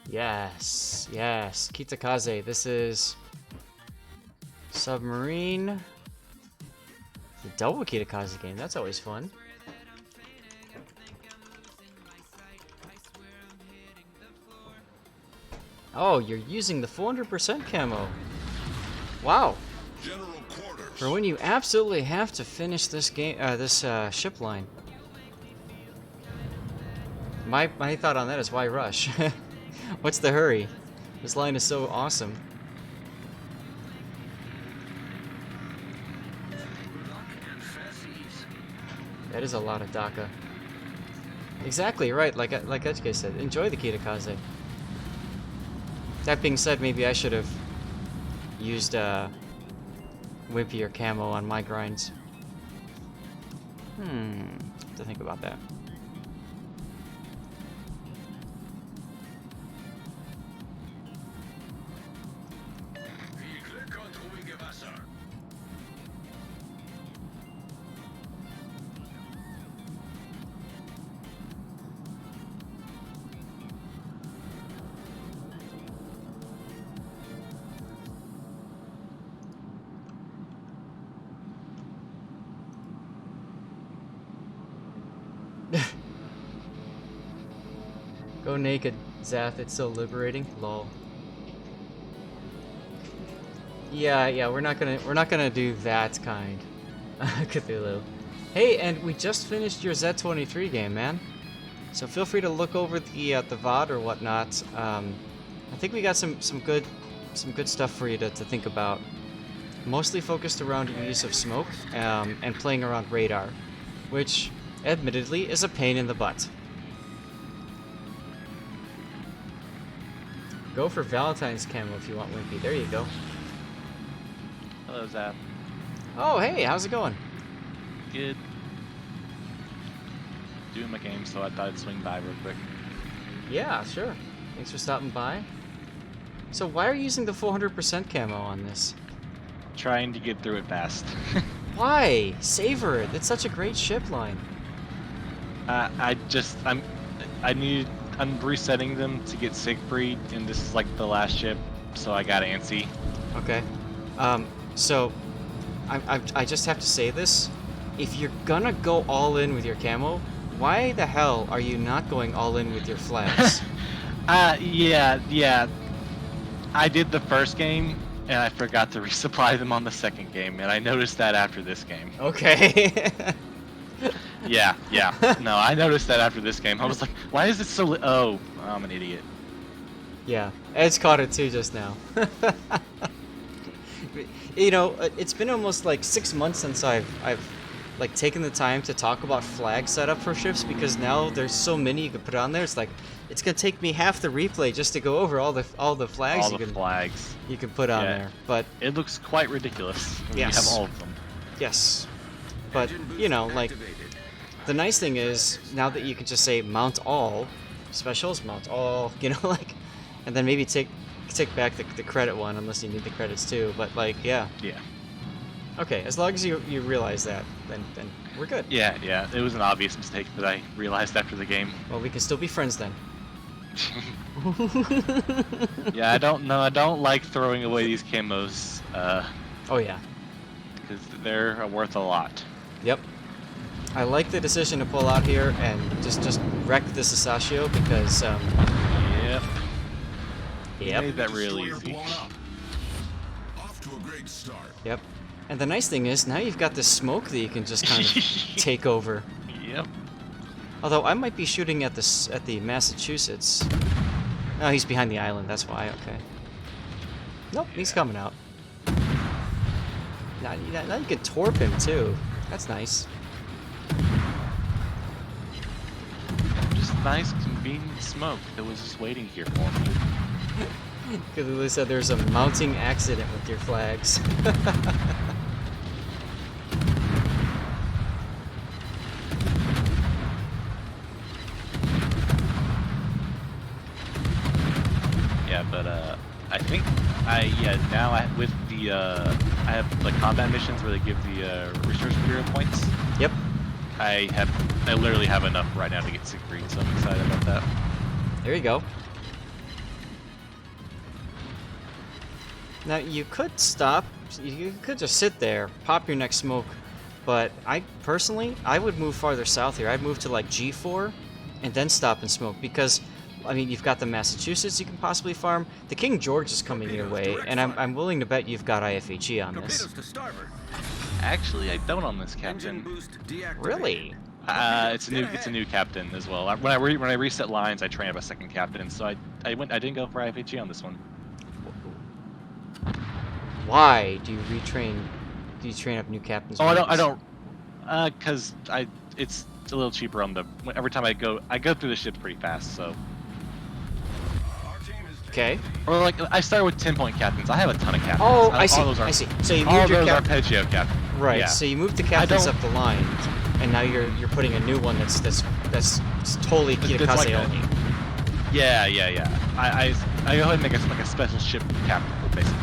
Yes, yes, KITAKAZE. This is submarine. The double KITAKAZE game. That's always fun. Oh, you're using the 400% camo. Wow.
General quarters.
For when you absolutely have to finish this game, ship line. My thought on that is why rush? What's the hurry? This line is so awesome. That is a lot of DACA. Exactly right, like HK said. Enjoy the KITAKAZE. That being said, maybe I should have used wimpier camo on my grinds. Have to think about that. Go naked, Zath. It's so liberating. Lol. Yeah. We're not gonna do that kind. Cthulhu. Hey, and we just finished your Z23 game, man. So feel free to look over the VOD or whatnot. I think we got some good stuff for you to think about. Mostly focused around your use of smoke and playing around radar, which, admittedly, is a pain in the butt. Go for Valentine's camo if you want Wimpy. There you go.
Hello, Zap.
Oh, hey, how's it going?
Good. Doing my game, so I thought I'd swing by real quick.
Yeah, sure. Thanks for stopping by. So why are you using the 400% camo on this?
Trying to get through it fast.
Why? Savor it. It's such a great ship line.
I'm resetting them to get Siegfried, and this is like the last ship, so I got antsy.
Okay. So I just have to say this. If you're gonna go all in with your camo, why the hell are you not going all in with your flags?
Yeah. I did the first game, and I forgot to resupply them on the second game, and I noticed that after this game.
Okay.
Yeah. No, I noticed that after this game. I was like, why is it so oh, I'm an idiot.
Yeah, Ed's caught it too just now. You know, it's been almost like 6 months since I've like taken the time to talk about flag setup for ships, because now there's so many you can put on there. It's like it's gonna take me half the replay just to go over all the flags you can put on there. But
it looks quite ridiculous when you have all of them.
Yes, but you know, like the nice thing is now that you can just say mount all specials, mount all, you know, like, and then maybe take back the credit one unless you need the credits too. But like, yeah. Okay, as long as you realize that, then we're good.
Yeah. It was an obvious mistake that I realized after the game.
Well, we can still be friends then.
Yeah, I don't know. I don't like throwing away these camos.
Oh yeah.
Because they're worth a lot.
Yep. I like the decision to pull out here and just wreck the Sasashio because
Yep.
Made
that real easy.
Off to a great start.
Yep. And the nice thing is now you've got this smoke that you can just kind of take over.
Yep.
Although I might be shooting at the Massachusetts. Oh, he's behind the island, that's why, okay. Nope, he's coming out. Now you can torp him, too. That's nice.
Just nice, convenient smoke that was just waiting here for me.
Lulu said there's a mounting accident with your flags.
Yeah, but I think now with the I have the combat missions where they give the research bureau points.
Yep.
I literally have enough right now to get 6 green, so I'm excited about that.
There you go. Now you could stop, you could just sit there, pop your next smoke, but I would move farther south here. I'd move to like G4 and then stop and smoke because, I mean, you've got the Massachusetts you can possibly farm. The King George is coming your way, and I'm willing to bet you've got IFHE on this.
Actually, I don't on this captain.
Really?
It's a new captain as well. When I reset lines, I train up a second captain, so I didn't go for IFHE on this one.
Why do you retrain? Do you train up new captains?
Oh, I don't. Cause it's a little cheaper on the. Every time I go through the ships pretty fast, so.
Okay.
Or like I started with 10-point captains. I have a ton of captains.
Oh, I see.
All those are,
I see. So you
all
moved your
those arpeggio captains.
Right.
Yeah.
So you moved the captains up the line, and now you're putting a new one that's totally KITAKAZE only.
Yeah. I go ahead and make like a special ship captain basically.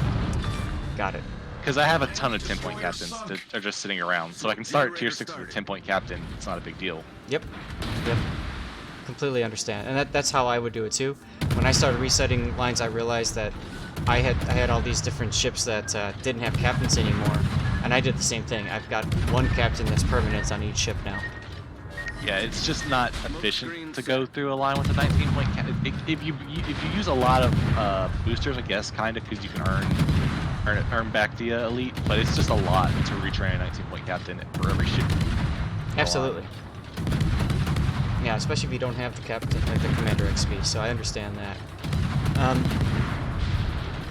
Got it.
Because I have a ton of 10-point captains that are just sitting around, so I can start at tier 6 with a 10-point captain. It's not a big deal.
Yep. Completely understand, and that's how I would do it too. When I started resetting lines, I realized that I had all these different ships that didn't have captains anymore, and I did the same thing. I've got one captain that's permanent on each ship now.
Yeah, it's just not efficient to go through a line with a 19-point captain. If you use a lot of boosters, I guess, kind of, because you can earn back the elite, but it's just a lot to retrain a 19-point captain for every ship.
Absolutely. Yeah, especially if you don't have the captain, the commander XP. So I understand that.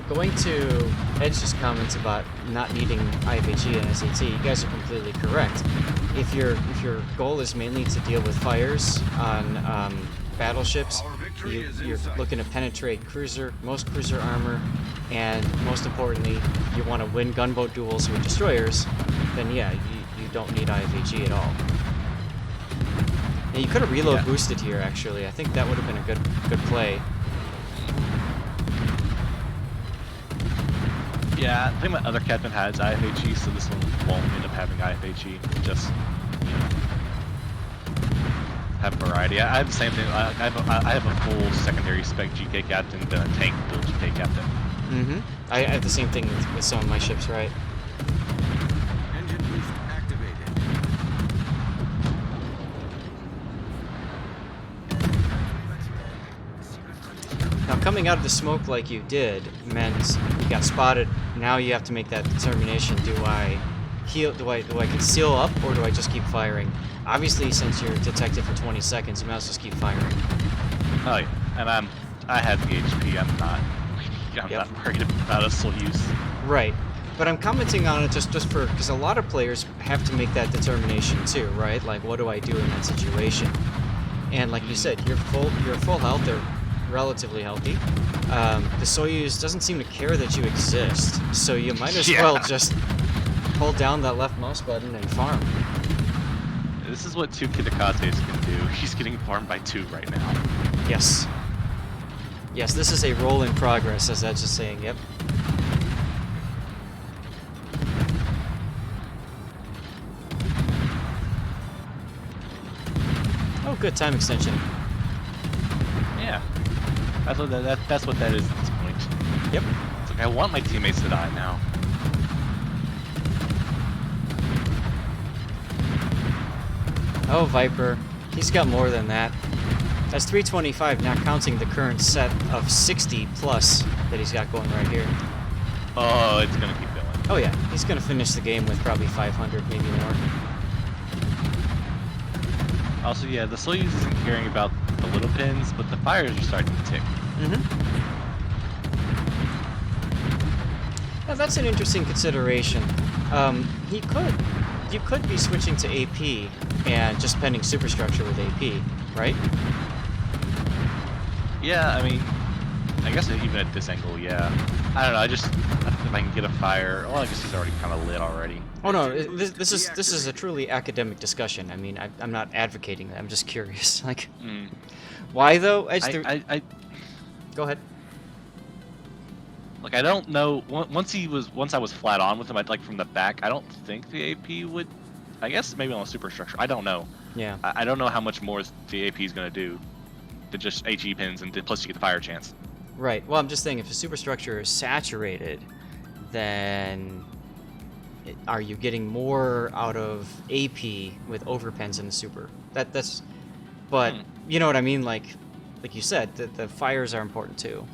Going to Edge's comments about not needing IFHE and SAT, you guys are completely correct. If your goal is mainly to deal with fires on battleships, you're looking to penetrate most cruiser armor, and most importantly, you want to win gunboat duels with destroyers, then yeah, you don't need IFHE at all. Yeah, you could have reload boosted here, actually. I think that would have been a good play.
Yeah, I think my other captain has IFHE, so this one won't end up having IFHE. Just, you know, have variety. I have the same thing. I have a full secondary spec GK captain, then a tank build GK captain.
Mm-hmm. I have the same thing with some of my ships, right?
Engine boost activated.
Now, coming out of the smoke like you did meant you got spotted. Now you have to make that determination: do I heal? Do I conceal up, or do I just keep firing? Obviously, since you're detected for 20 seconds, you might as well just keep firing.
Oh yeah, and I have the HP. I'm not worried about a Soyuz.
Right, but I'm commenting on it just for because a lot of players have to make that determination too, right? Like, what do I do in that situation? And like you said, you're full health. They're relatively healthy. The Soyuz doesn't seem to care that you exist, so you might as well just hold down that left mouse button and farm.
This is what 2 KITAKAZEs can do. He's getting farmed by 2 right now.
Yes. Yes, this is a roll in progress, as that's just saying, yep. Oh, good time extension.
Yeah. That's what that is at this point.
Yep.
It's like I want my teammates to die now.
Oh, Viper. He's got more than that. That's 325, not counting the current set of 60 plus that he's got going right here.
Oh, it's gonna keep going.
Oh yeah, he's gonna finish the game with probably 500, maybe more.
Also, yeah, the Soyuz isn't caring about the little pins, but the fires are starting to tick.
Now that's an interesting consideration. You could be switching to AP and just pending superstructure with AP, right?
Yeah, I mean, I guess even at this angle, yeah. I don't know. If I can get a fire. Well, I guess he's already kind of lit already.
Oh no, this is a truly academic discussion. I mean, I'm not advocating that. I'm just curious. Like, why though? Go ahead.
Like, I don't know. Once I was flat on with him, like from the back, I don't think the AP would. I guess maybe on a superstructure. I don't know.
Yeah.
I don't know how much more the AP is gonna do than just HE pins, and plus you get the fire chance.
Right. Well, I'm just saying, if a superstructure is saturated, then are you getting more out of AP with overpens in the super? That's. But you know what I mean. Like you said, the fires are important too.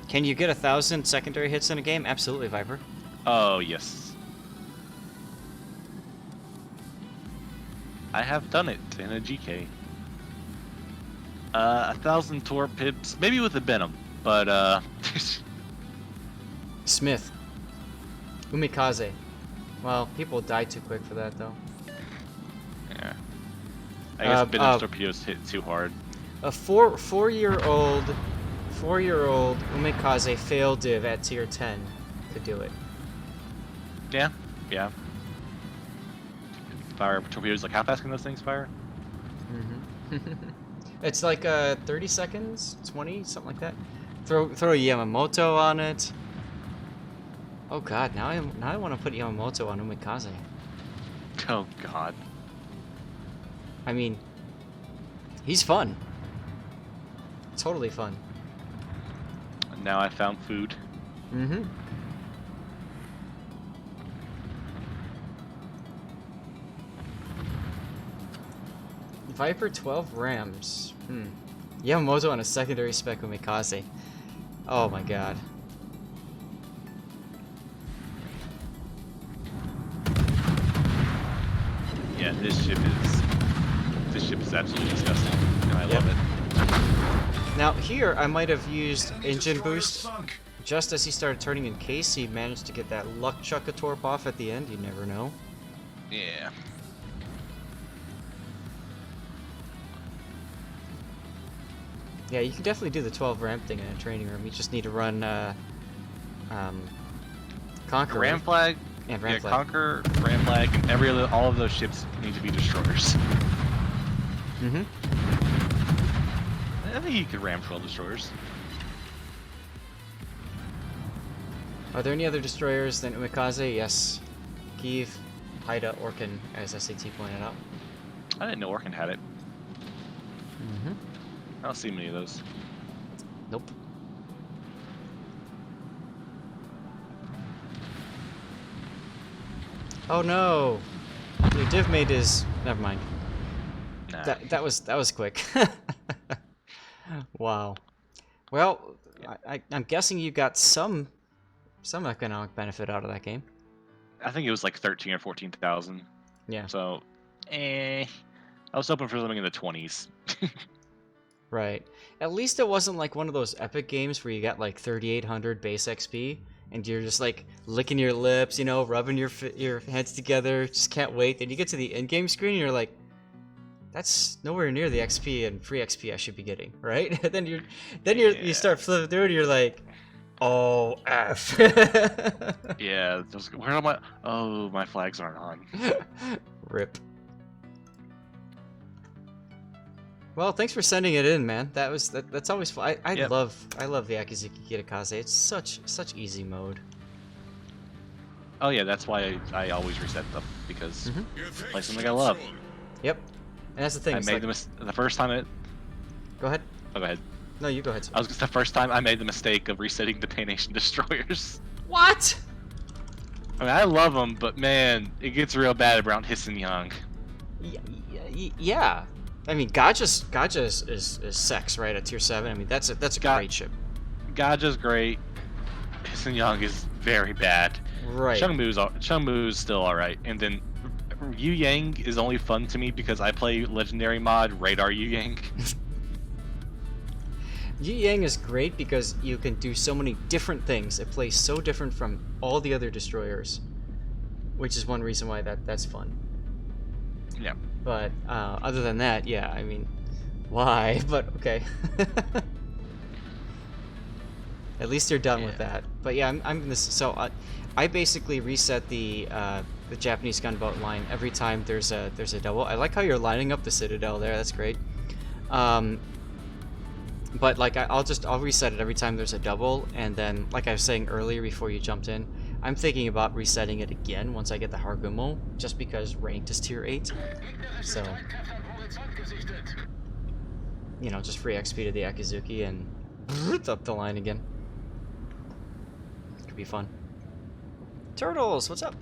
Can you get 1,000 secondary hits in a game? Absolutely, Viper.
Oh, yes. I have done it in a GK. 1,000 torp hits, maybe with a Venom, but
Smith. Umikaze. Well, people die too quick for that, though.
Yeah. I guess Venom's torpedoes hit too hard.
A four-year-old Umikaze failed div at tier 10 could do it.
Yeah. Fire torpedoes, like how fast can those things fire?
It's like 30 seconds, 20, something like that. Throw a Yamamoto on it. Oh god, now I want to put Yamamoto on Umikaze.
Oh god.
I mean, he's fun. Totally fun.
Now I found food.
Viper 12 Rams. Yamamoto on a secondary spec Umikaze. Oh my god.
Yeah, this ship is absolutely disgusting, and I love it.
Now here I might have used engine boost. Just as he started turning in case, he managed to get that luck chuck a torp off at the end. You never know.
Yeah.
Yeah, you can definitely do the 12 ramp thing in a training room. You just need to run Conqueror.
Ram flag.
And ram flag.
Conquer, ram flag, and all of those ships need to be destroyers. I think you could ram 12 destroyers.
Are there any other destroyers than Umikaze? Yes. Kiev, Haida, Orkan, as SAT pointed out.
I didn't know Orkan had it. I don't see many of those.
Nope. Oh no! Your div mate is... Never mind.
Nah.
That was quick. Wow. Well, I'm guessing you got some economic benefit out of that game.
I think it was like 13 or 14,000.
Yeah.
So, I was hoping for something in the 20s.
Right. At least it wasn't like one of those epic games where you got like 3,800 base XP and you're just like licking your lips, you know, rubbing your heads together, just can't wait. Then you get to the end-game screen and you're like, that's nowhere near the XP and free XP I should be getting, right? then you start flipping through and you're like, oh F.
Yeah. Where am I? Oh, my flags aren't on.
Rip. Well, thanks for sending it in, man. That's always fun. I love the Akizuki KITAKAZE. It's such easy mode.
Oh yeah, that's why I always reset them, because play something I love.
Yep. And that's the thing.
I made the first time it.
Go ahead.
Oh, go ahead.
No, you go ahead.
I was the first time I made the mistake of resetting the Paynation destroyers.
What?
I mean, I love them, but man, it gets real bad around Hissen Young.
Yeah. I mean, Gaja is sex, right, at tier 7. I mean, that's a great ship.
Gaja's great. Hissen Young is very bad.
Right.
Chengmu's still alright. And then Yu Yang is only fun to me because I play legendary mod Radar Yu Yang.
Yu Yang is great because you can do so many different things. It plays so different from all the other destroyers, which is one reason why that's fun.
Yeah.
But other than that, yeah, I mean, why? But okay. At least you're done with that. But yeah, I'm this. So I basically reset the Japanese gunboat line every time there's a double. I like how you're lining up the Citadel there. That's great. But like I'll reset it every time there's a double, and then like I was saying earlier before you jumped in, I'm thinking about resetting it again once I get the Harugumo, just because ranked is tier 8. So you know, just free XP to the Akizuki and up the line again. Could be fun. Turtles, what's up?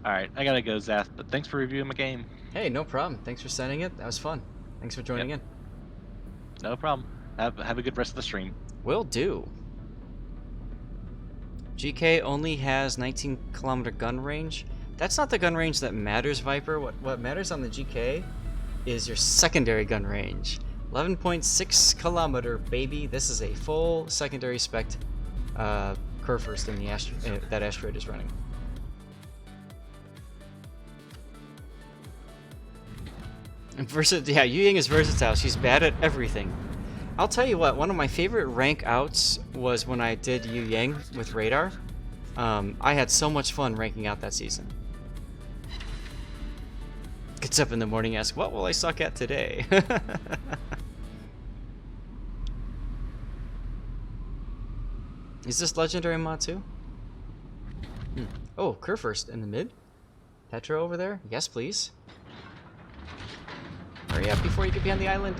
Alright, I gotta go, Zath, but thanks for reviewing my game.
Hey, no problem. Thanks for sending it. That was fun. Thanks for joining in.
No problem. Have a good rest of the stream.
Will do. GK only has 19-kilometer gun range. That's not the gun range that matters, Viper. What matters on the GK is your secondary gun range. 11.6 kilometer, baby. This is a full secondary spec KURFURST in the that asteroid is running. And yeah, Yu Yang is versatile. She's bad at everything. I'll tell you what, one of my favorite rank outs was when I did Yu Yang with radar. I had so much fun ranking out that season. Gets up in the morning, asks, what will I suck at today? Is this legendary mod too? Oh, KURFURST in the mid? Petro over there? Yes, please. Hurry up before you get behind the island.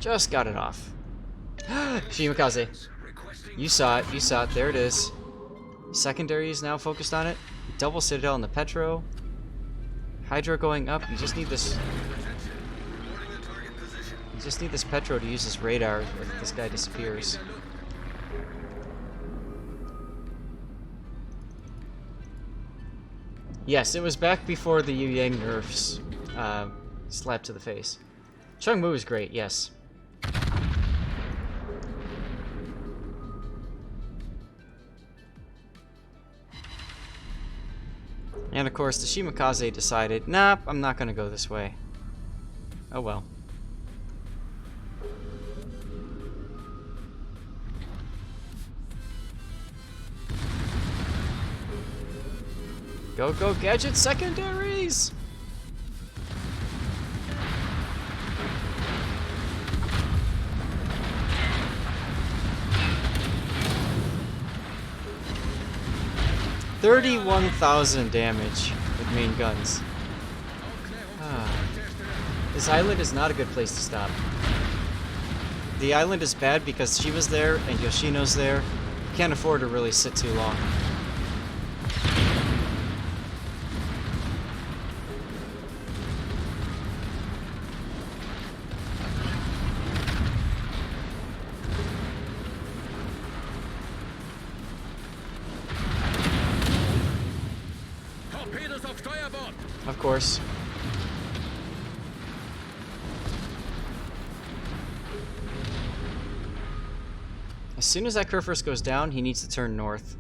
Just got it off. KITAKAZE. You saw it. You saw it. There it is. Secondary is now focused on it. Double Citadel on the Petro. Hydra going up. You just need this. You just need this Petro to use his radar if this guy disappears. Yes, it was back before the Yu Yang nerfs. Slap to the face. Chungmu is great, yes. And of course, the Shimakaze decided, nah, I'm not gonna go this way. Oh well. Go, go, gadget secondaries! $31,000 damage with main guns. This island is not a good place to stop. The island is bad because Shiva's there and Yoshino's there. You can't afford to really sit too long. Of course. As soon as that KURFURST goes down, he needs to turn north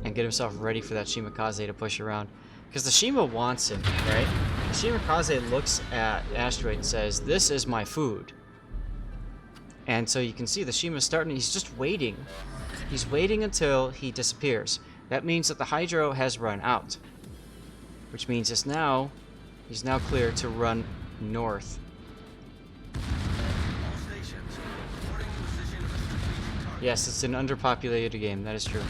and get himself ready for that Shimakaze to push around. Because the Shima wants him, right? The Shimakaze looks at Asteroid and says, this is my food. And so you can see the Shima's starting, he's just waiting. He's waiting until he disappears. That means that the Hydro has run out. Which means he's now clear to run north. Yes, it's an underpopulated game, that is true.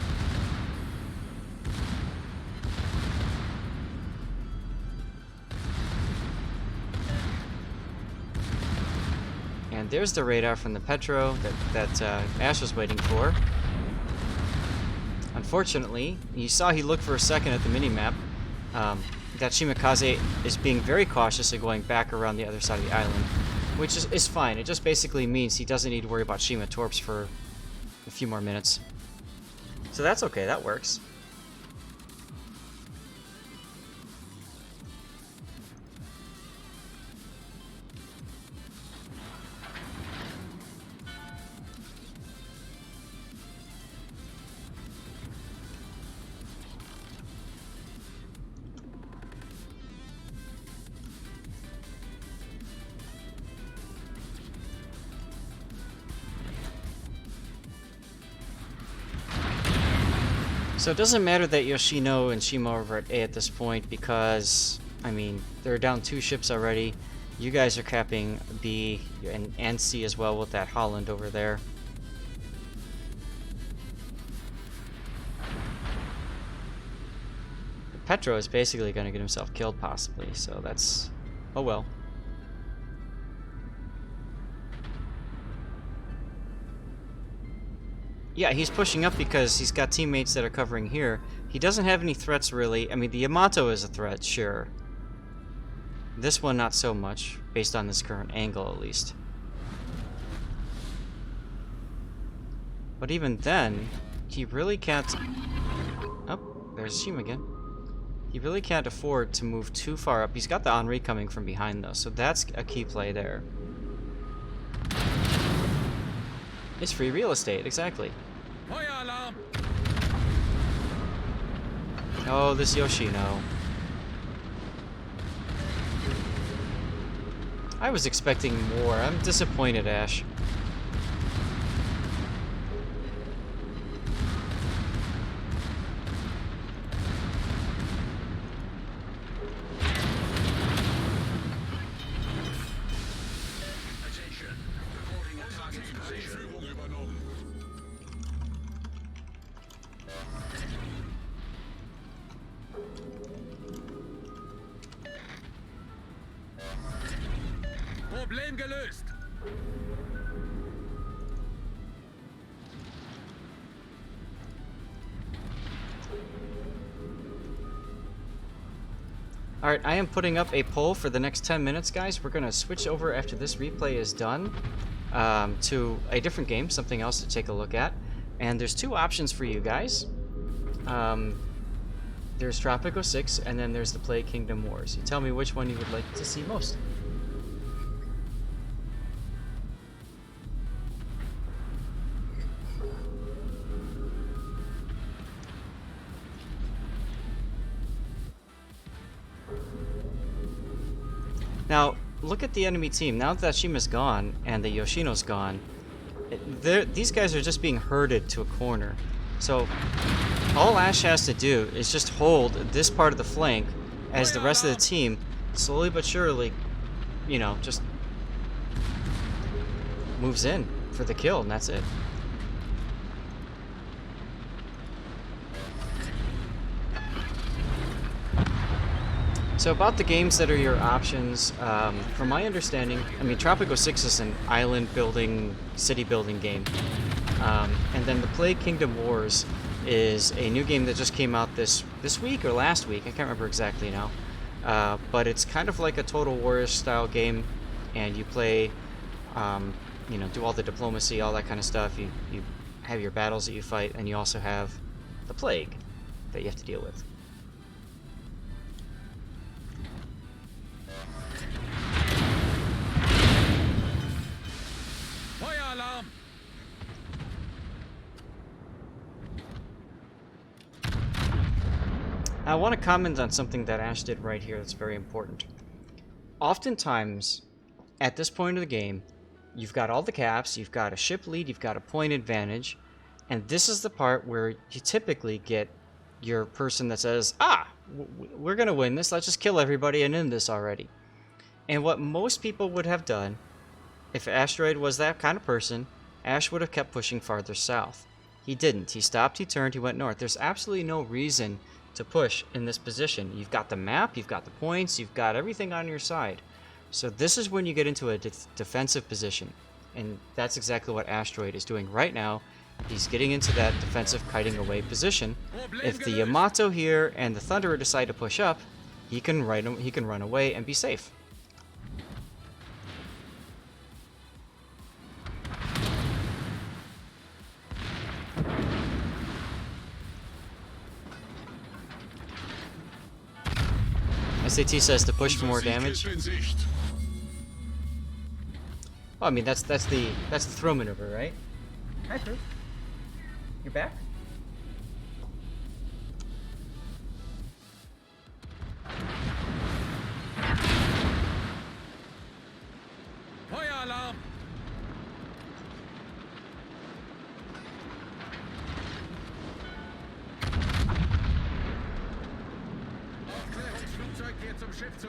And there's the radar from the Petro that Ash was waiting for. Unfortunately, you saw he looked for a second at the minimap. That Shimakaze is being very cautious and going back around the other side of the island, which is fine. It just basically means he doesn't need to worry about Shima Torps for a few more minutes. So that's okay, that works. So it doesn't matter that Yoshino and Shima are over at A at this point because, I mean, they're down 2 ships already. You guys are capping B and C as well with that Holland over there. Petro is basically going to get himself killed possibly, so that's... oh well. Yeah, he's pushing up because he's got teammates that are covering here. He doesn't have any threats really. I mean, the Yamato is a threat, sure. This one not so much, based on this current angle at least. But even then, he really can't... oh, there's Shima again. He really can't afford to move too far up. He's got the Henri coming from behind though, so that's a key play there. It's free real estate, exactly. Oh, this Yoshino. I was expecting more. I'm disappointed, Ash.
Attention. Reporting a target position.
Führung übernommen.
Problem gelöst.
Alright, I am putting up a poll for the next 10 minutes, guys. We're going to switch over after this replay is done to a different game, something else to take a look at. And there's 2 options for you guys. There's Tropico 6, and then there's the Plague Kingdom Wars. You tell me which one you would like to see most. Now, look at the enemy team. Now that Shima's gone and the Yoshino's gone, these guys are just being herded to a corner. So, all Ash has to do is just hold this part of the flank as the rest of the team, slowly but surely, you know, just moves in for the kill, and that's it. So about the games that are your options, from my understanding, I mean, Tropico 6 is an island building, city building game. And then the Plague Kingdom Wars is a new game that just came out this week or last week, I can't remember exactly now. But it's kind of like a Total War style game, and you play, you know, do all the diplomacy, all that kind of stuff. You have your battles that you fight, and you also have the plague that you have to deal with.
Feueralarm.
I want to comment on something that Ash did right here that's very important. Oftentimes, at this point of the game, you've got all the caps, you've got a ship lead, you've got a point advantage, and this is the part where you typically get your person that says, we're going to win this, let's just kill everybody and end this already. And what most people would have done, if Asteroid was that kind of person, Ash would have kept pushing farther south. He didn't. He stopped, he turned, he went north. There's absolutely no reason to push in this position. You've got the map, you've got the points, you've got everything on your side. So this is when you get into a defensive position. And that's exactly what Asteroid is doing right now. He's getting into that defensive kiting away position. If the Yamato here and the Thunderer decide to push up, he can run away and be safe. SAT says to push for more damage. Well, I mean that's the throw maneuver, right? Hi, Drew. You're back?
Feueralarm.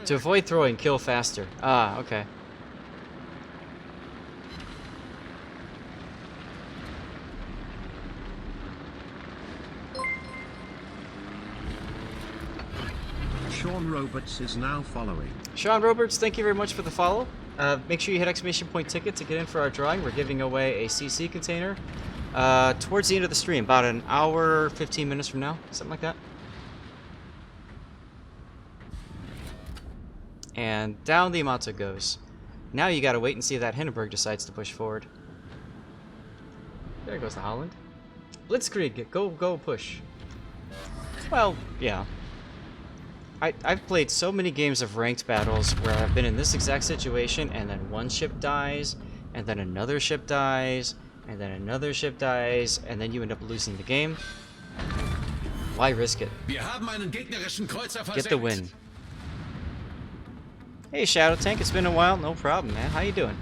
To avoid throwing, kill faster. Ah, okay.
Sean Roberts is now following.
Sean Roberts, thank you very much for the follow. Make sure you hit exclamation point ticket to get in for our drawing. We're giving away a CC container towards the end of the stream, about an hour, 15 minutes from now, something like that. And down the Yamato goes. Now you gotta wait and see if that Hindenburg decides to push forward. There goes the Holland. Blitzkrieg, go push. Well, yeah. I've played so many games of ranked battles where I've been in this exact situation, and then one ship dies, and then another ship dies, and then another ship dies, and then you end up losing the game. Why risk it?
Wir haben einen gegnerischen Kreuzer versenkt.
Get the win. Hey Shadow Tank, it's been a while. No problem, man. How you doing?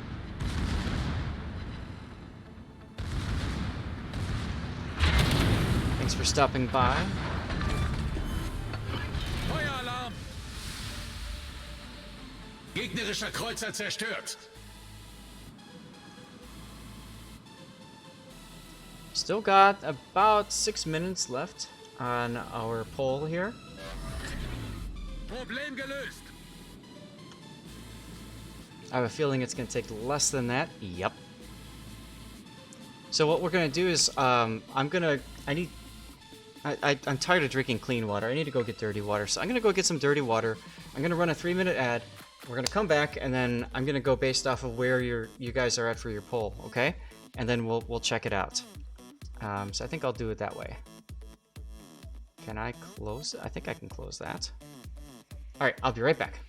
Thanks for stopping by.
Feueralarm! Gegnerischer Kreuzer zerstört.
Still got about 6 minutes left on our poll here.
Problem gelöst.
I have a feeling it's going to take less than that. Yep. So what we're going to do is, I'm tired of drinking clean water. I need to go get dirty water. So I'm going to go get some dirty water. I'm going to run a 3-minute ad. We're going to come back, and then I'm going to go based off of where you guys are at for your poll, okay? And then we'll check it out. So I think I'll do it that way. Can I close it? I think I can close that. Alright, I'll be right back.